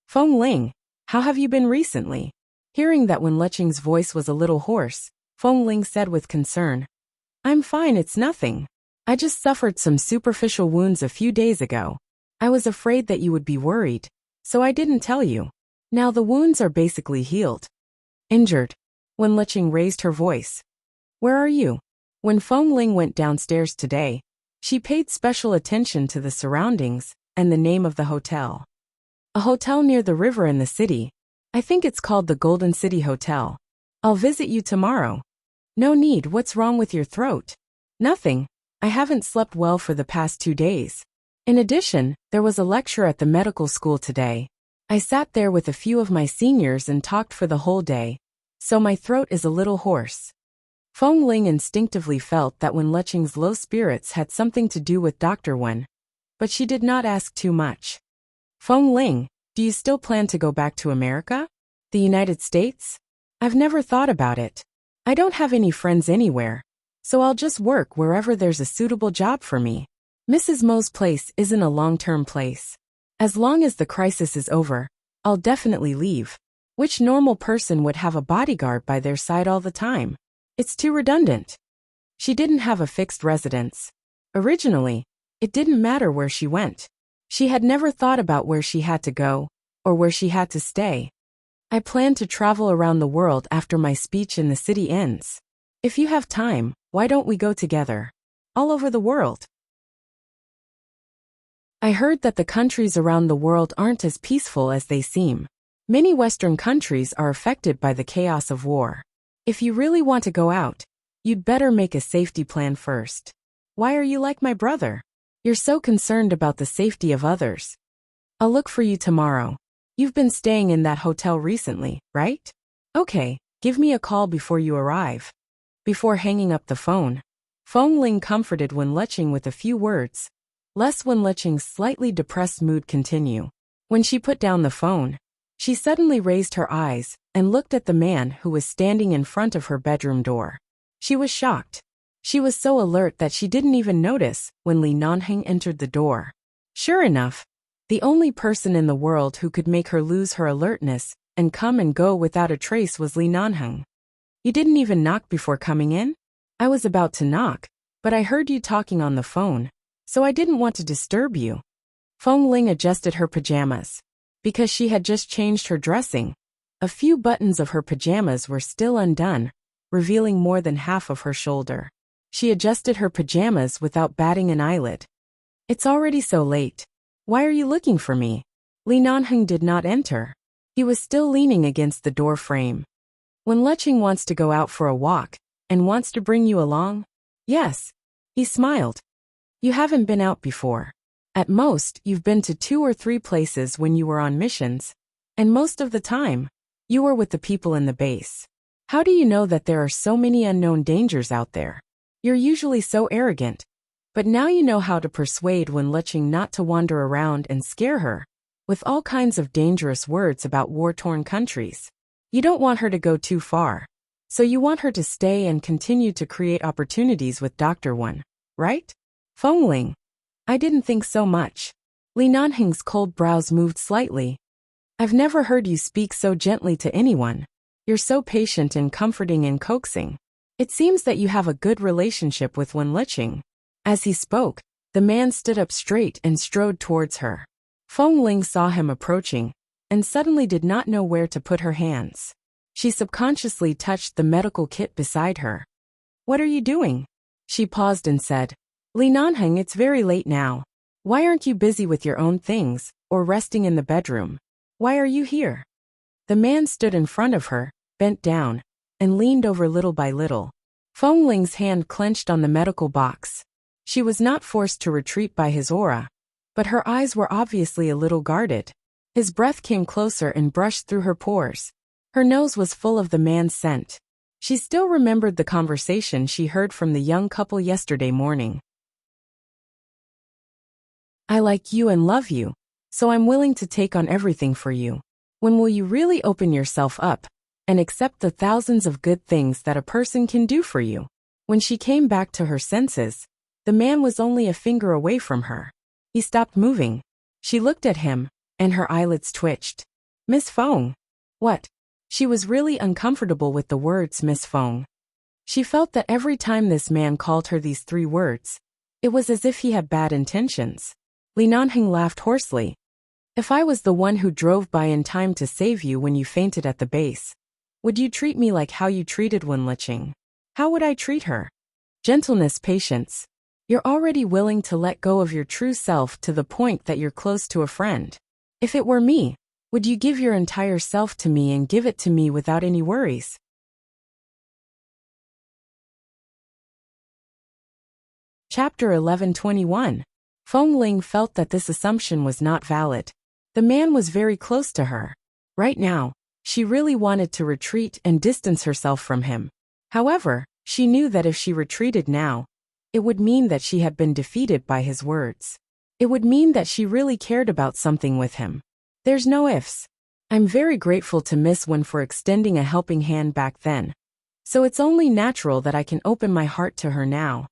"Feng Ling, how have you been recently?" Hearing that Wen Leching's voice was a little hoarse, Feng Ling said with concern, "I'm fine, it's nothing. I just suffered some superficial wounds a few days ago. I was afraid that you would be worried, so I didn't tell you. Now the wounds are basically healed." "Injured?" Wen Leching raised her voice. "Where are you?" When Feng Ling went downstairs today, she paid special attention to the surroundings and the name of the hotel. "A hotel near the river in the city. I think it's called the Golden City Hotel. I'll visit you tomorrow." "No need, what's wrong with your throat?" "Nothing. I haven't slept well for the past 2 days. In addition, there was a lecture at the medical school today. I sat there with a few of my seniors and talked for the whole day, so my throat is a little hoarse." Feng Ling instinctively felt that Wen Leching's low spirits had something to do with Dr. Wen, but she did not ask too much. "Feng Ling, do you still plan to go back to America? The United States? I've never thought about it. I don't have any friends anywhere, so I'll just work wherever there's a suitable job for me. Mrs. Mo's place isn't a long-term place. As long as the crisis is over, I'll definitely leave. Which normal person would have a bodyguard by their side all the time? It's too redundant." She didn't have a fixed residence. Originally, it didn't matter where she went. She had never thought about where she had to go, or where she had to stay. "I plan to travel around the world after my speech in the city ends. If you have time, why don't we go together? All over the world." "I heard that the countries around the world aren't as peaceful as they seem. Many Western countries are affected by the chaos of war. If you really want to go out, you'd better make a safety plan first. Why are you like my brother? You're so concerned about the safety of others. I'll look for you tomorrow. You've been staying in that hotel recently, right? Okay, give me a call before you arrive." Before hanging up the phone, Feng Ling comforted Wen Leching with a few words, lest Wen Leching's slightly depressed mood continue. When she put down the phone, she suddenly raised her eyes and looked at the man who was standing in front of her bedroom door. She was shocked. She was so alert that she didn't even notice when Li Nanheng entered the door. Sure enough, the only person in the world who could make her lose her alertness and come and go without a trace was Li Nanheng. "You didn't even knock before coming in?" "I was about to knock, but I heard you talking on the phone, so I didn't want to disturb you." Feng Ling adjusted her pajamas. Because she had just changed her dressing, a few buttons of her pajamas were still undone, revealing more than half of her shoulder. She adjusted her pajamas without batting an eyelid. "It's already so late. Why are you looking for me?" Li Nanheng did not enter. He was still leaning against the door frame. "Wen Leching wants to go out for a walk, and wants to bring you along?" "Yes." He smiled. "You haven't been out before. At most, you've been to 2 or 3 places when you were on missions, and most of the time, you were with the people in the base. How do you know that there are so many unknown dangers out there? You're usually so arrogant, but now you know how to persuade Wen Leching not to wander around and scare her with all kinds of dangerous words about war-torn countries. You don't want her to go too far, so you want her to stay and continue to create opportunities with Dr. Wen, right?" "Feng Ling, I didn't think so much." Li Nanheng's cold brows moved slightly. "I've never heard you speak so gently to anyone. You're so patient and comforting and coaxing. It seems that you have a good relationship with Wen Leching." As he spoke, the man stood up straight and strode towards her. Feng Ling saw him approaching, and suddenly did not know where to put her hands. She subconsciously touched the medical kit beside her. "What are you doing?" She paused and said, "Li Nanheng, it's very late now. Why aren't you busy with your own things, or resting in the bedroom? Why are you here?" The man stood in front of her, bent down, and leaned over little by little. Feng Ling's hand clenched on the medical box. She was not forced to retreat by his aura, but her eyes were obviously a little guarded. His breath came closer and brushed through her pores. Her nose was full of the man's scent. She still remembered the conversation she heard from the young couple yesterday morning. "I like you and love you, so I'm willing to take on everything for you. When will you really open yourself up and accept the thousands of good things that a person can do for you?" When she came back to her senses, the man was only a finger away from her. He stopped moving. She looked at him, and her eyelids twitched. "Miss Feng." "What?" She was really uncomfortable with the words Miss Feng. She felt that every time this man called her these 3 words, it was as if he had bad intentions. Li Nanheng laughed hoarsely. If I was the one who drove by in time to save you when you fainted at the base, would you treat me like how you treated Wen Liqing? How would I treat her? Gentleness, patience. You're already willing to let go of your true self to the point that you're close to a friend. If it were me, would you give your entire self to me and give it to me without any worries? Chapter 11:21. Feng Ling felt that this assumption was not valid. The man was very close to her. Right now, she really wanted to retreat and distance herself from him. However, she knew that if she retreated now, it would mean that she had been defeated by his words. It would mean that she really cared about something with him. There's no ifs. I'm very grateful to Miss Wen for extending a helping hand back then. So it's only natural that I can open my heart to her now.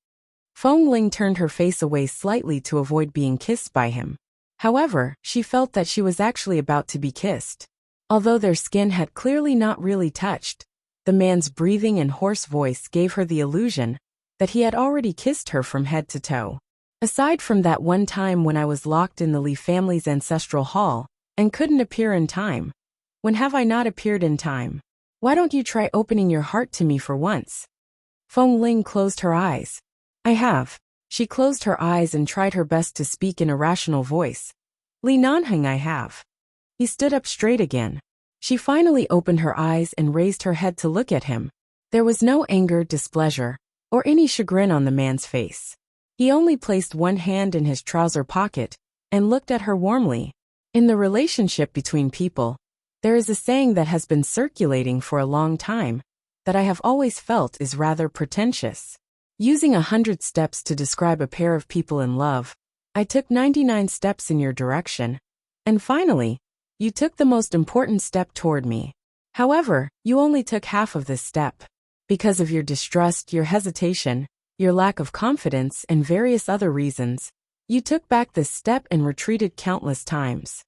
Feng Ling turned her face away slightly to avoid being kissed by him. However, she felt that she was actually about to be kissed. Although their skin had clearly not really touched, the man's breathing and hoarse voice gave her the illusion that he had already kissed her from head to toe. Aside from that one time when I was locked in the Li family's ancestral hall and couldn't appear in time, when have I not appeared in time? Why don't you try opening your heart to me for once? Feng Ling closed her eyes. I have. She closed her eyes and tried her best to speak in a rational voice. Li Nanheng, I have. He stood up straight again. She finally opened her eyes and raised her head to look at him. There was no anger, displeasure, or any chagrin on the man's face. He only placed one hand in his trouser pocket and looked at her warmly. In the relationship between people, there is a saying that has been circulating for a long time that I have always felt is rather pretentious. Using 100 steps to describe a pair of people in love, I took 99 steps in your direction, and finally, you took the most important step toward me. However, you only took half of this step. Because of your distrust, your hesitation, your lack of confidence, and various other reasons, you took back this step and retreated countless times.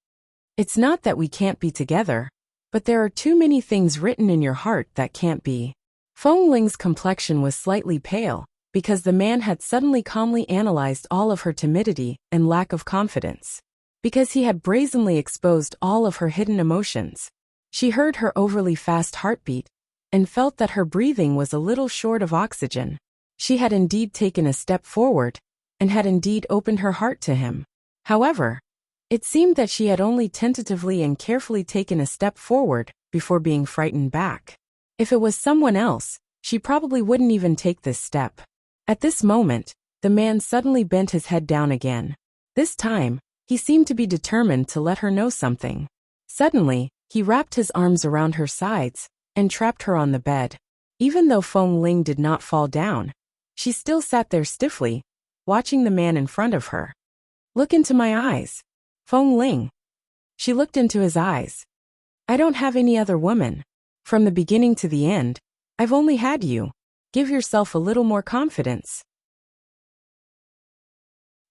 It's not that we can't be together, but there are too many things written in your heart that can't be. Feng Ling's complexion was slightly pale, because the man had suddenly calmly analyzed all of her timidity and lack of confidence. Because he had brazenly exposed all of her hidden emotions. She heard her overly fast heartbeat and felt that her breathing was a little short of oxygen. She had indeed taken a step forward and had indeed opened her heart to him. However, it seemed that she had only tentatively and carefully taken a step forward before being frightened back. If it was someone else, she probably wouldn't even take this step. At this moment, the man suddenly bent his head down again. This time, he seemed to be determined to let her know something. Suddenly, he wrapped his arms around her sides and trapped her on the bed. Even though Feng Ling did not fall down, she still sat there stiffly, watching the man in front of her. Look into my eyes, Feng Ling. She looked into his eyes. I don't have any other woman. From the beginning to the end, I've only had you. Give yourself a little more confidence.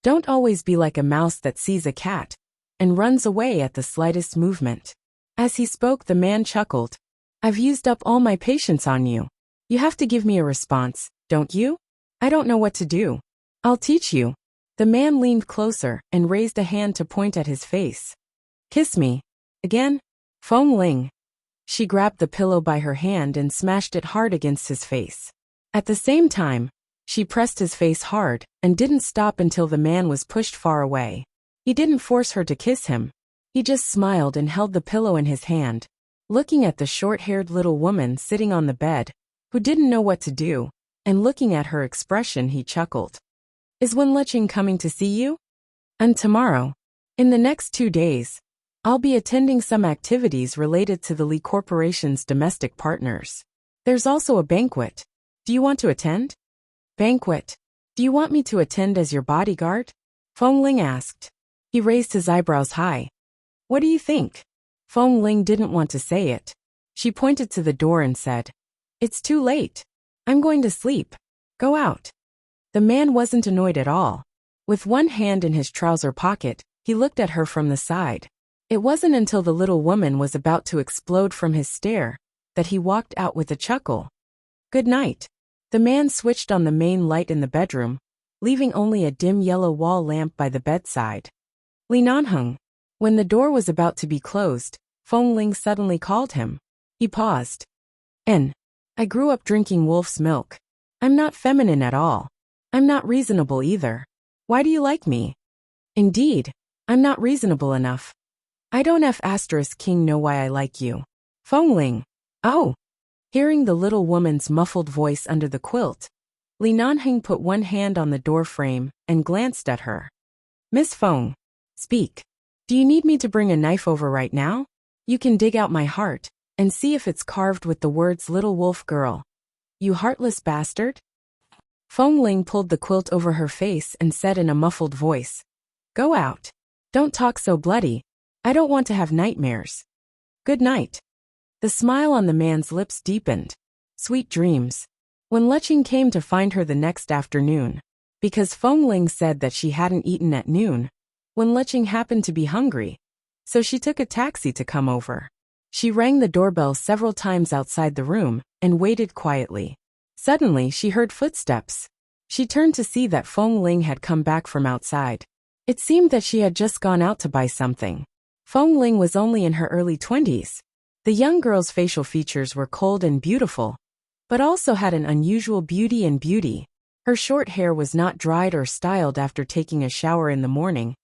Don't always be like a mouse that sees a cat and runs away at the slightest movement. As he spoke, the man chuckled. I've used up all my patience on you. You have to give me a response, don't you? I don't know what to do. I'll teach you. The man leaned closer and raised a hand to point at his face. Kiss me. Again? Feng Ling. She grabbed the pillow by her hand and smashed it hard against his face. At the same time, she pressed his face hard and didn't stop until the man was pushed far away. He didn't force her to kiss him. He just smiled and held the pillow in his hand, looking at the short-haired little woman sitting on the bed, who didn't know what to do, and looking at her expression, he chuckled. Is Wen Liqing coming to see you? And tomorrow. In the next 2 days, I'll be attending some activities related to the Li Corporation's domestic partners. There's also a banquet. Do you want to attend? Banquet. Do you want me to attend as your bodyguard? Feng Ling asked. He raised his eyebrows high. What do you think? Feng Ling didn't want to say it. She pointed to the door and said, It's too late. I'm going to sleep. Go out. The man wasn't annoyed at all. With one hand in his trouser pocket, he looked at her from the side. It wasn't until the little woman was about to explode from his stare that he walked out with a chuckle. Good night. The man switched on the main light in the bedroom, leaving only a dim yellow wall lamp by the bedside. Li Nanheng. When the door was about to be closed, Feng Ling suddenly called him. He paused. I grew up drinking wolf's milk. I'm not feminine at all. I'm not reasonable either. Why do you like me? Indeed, I'm not reasonable enough. I don't *king know why I like you. Feng Ling. Oh. Hearing the little woman's muffled voice under the quilt, Li Nanheng put one hand on the door frame and glanced at her. Miss Feng. Speak. Do you need me to bring a knife over right now? You can dig out my heart and see if it's carved with the words little wolf girl. You heartless bastard? Feng Ling pulled the quilt over her face and said in a muffled voice. Go out. Don't talk so bloody. I don't want to have nightmares. Good night. The smile on the man's lips deepened. Sweet dreams. When Leching came to find her the next afternoon, because Feng Ling said that she hadn't eaten at noon, when Leching happened to be hungry, so she took a taxi to come over. She rang the doorbell several times outside the room and waited quietly. Suddenly, she heard footsteps. She turned to see that Feng Ling had come back from outside. It seemed that she had just gone out to buy something. Feng Ling was only in her early 20s. The young girl's facial features were cold and beautiful, but also had an unusual beauty. Her short hair was not dried or styled after taking a shower in the morning,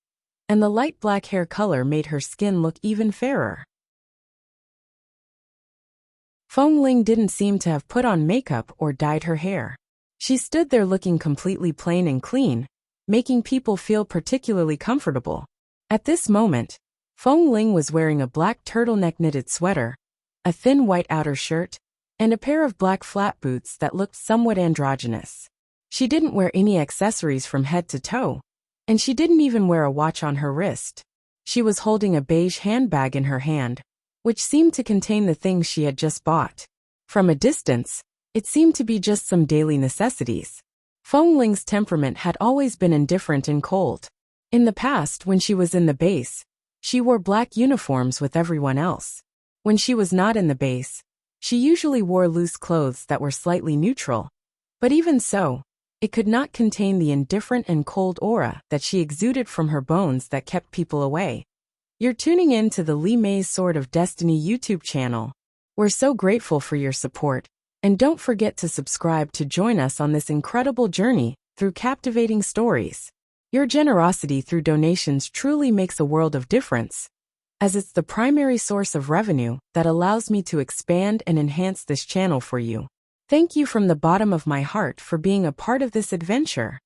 and the light black hair color made her skin look even fairer. Feng Ling didn't seem to have put on makeup or dyed her hair. She stood there looking completely plain and clean, making people feel particularly comfortable. At this moment, Feng Ling was wearing a black turtleneck knitted sweater, a thin white outer shirt, and a pair of black flat boots that looked somewhat androgynous. She didn't wear any accessories from head to toe, and she didn't even wear a watch on her wrist. She was holding a beige handbag in her hand, which seemed to contain the things she had just bought. From a distance, it seemed to be just some daily necessities. Feng Ling's temperament had always been indifferent and cold. In the past, when she was in the base, she wore black uniforms with everyone else. When she was not in the base, she usually wore loose clothes that were slightly neutral. But even so, it could not contain the indifferent and cold aura that she exuded from her bones that kept people away. You're tuning in to the Li Mei's Sword of Destiny YouTube channel. We're so grateful for your support, and don't forget to subscribe to join us on this incredible journey through captivating stories. Your generosity through donations truly makes a world of difference, as it's the primary source of revenue that allows me to expand and enhance this channel for you. Thank you from the bottom of my heart for being a part of this adventure.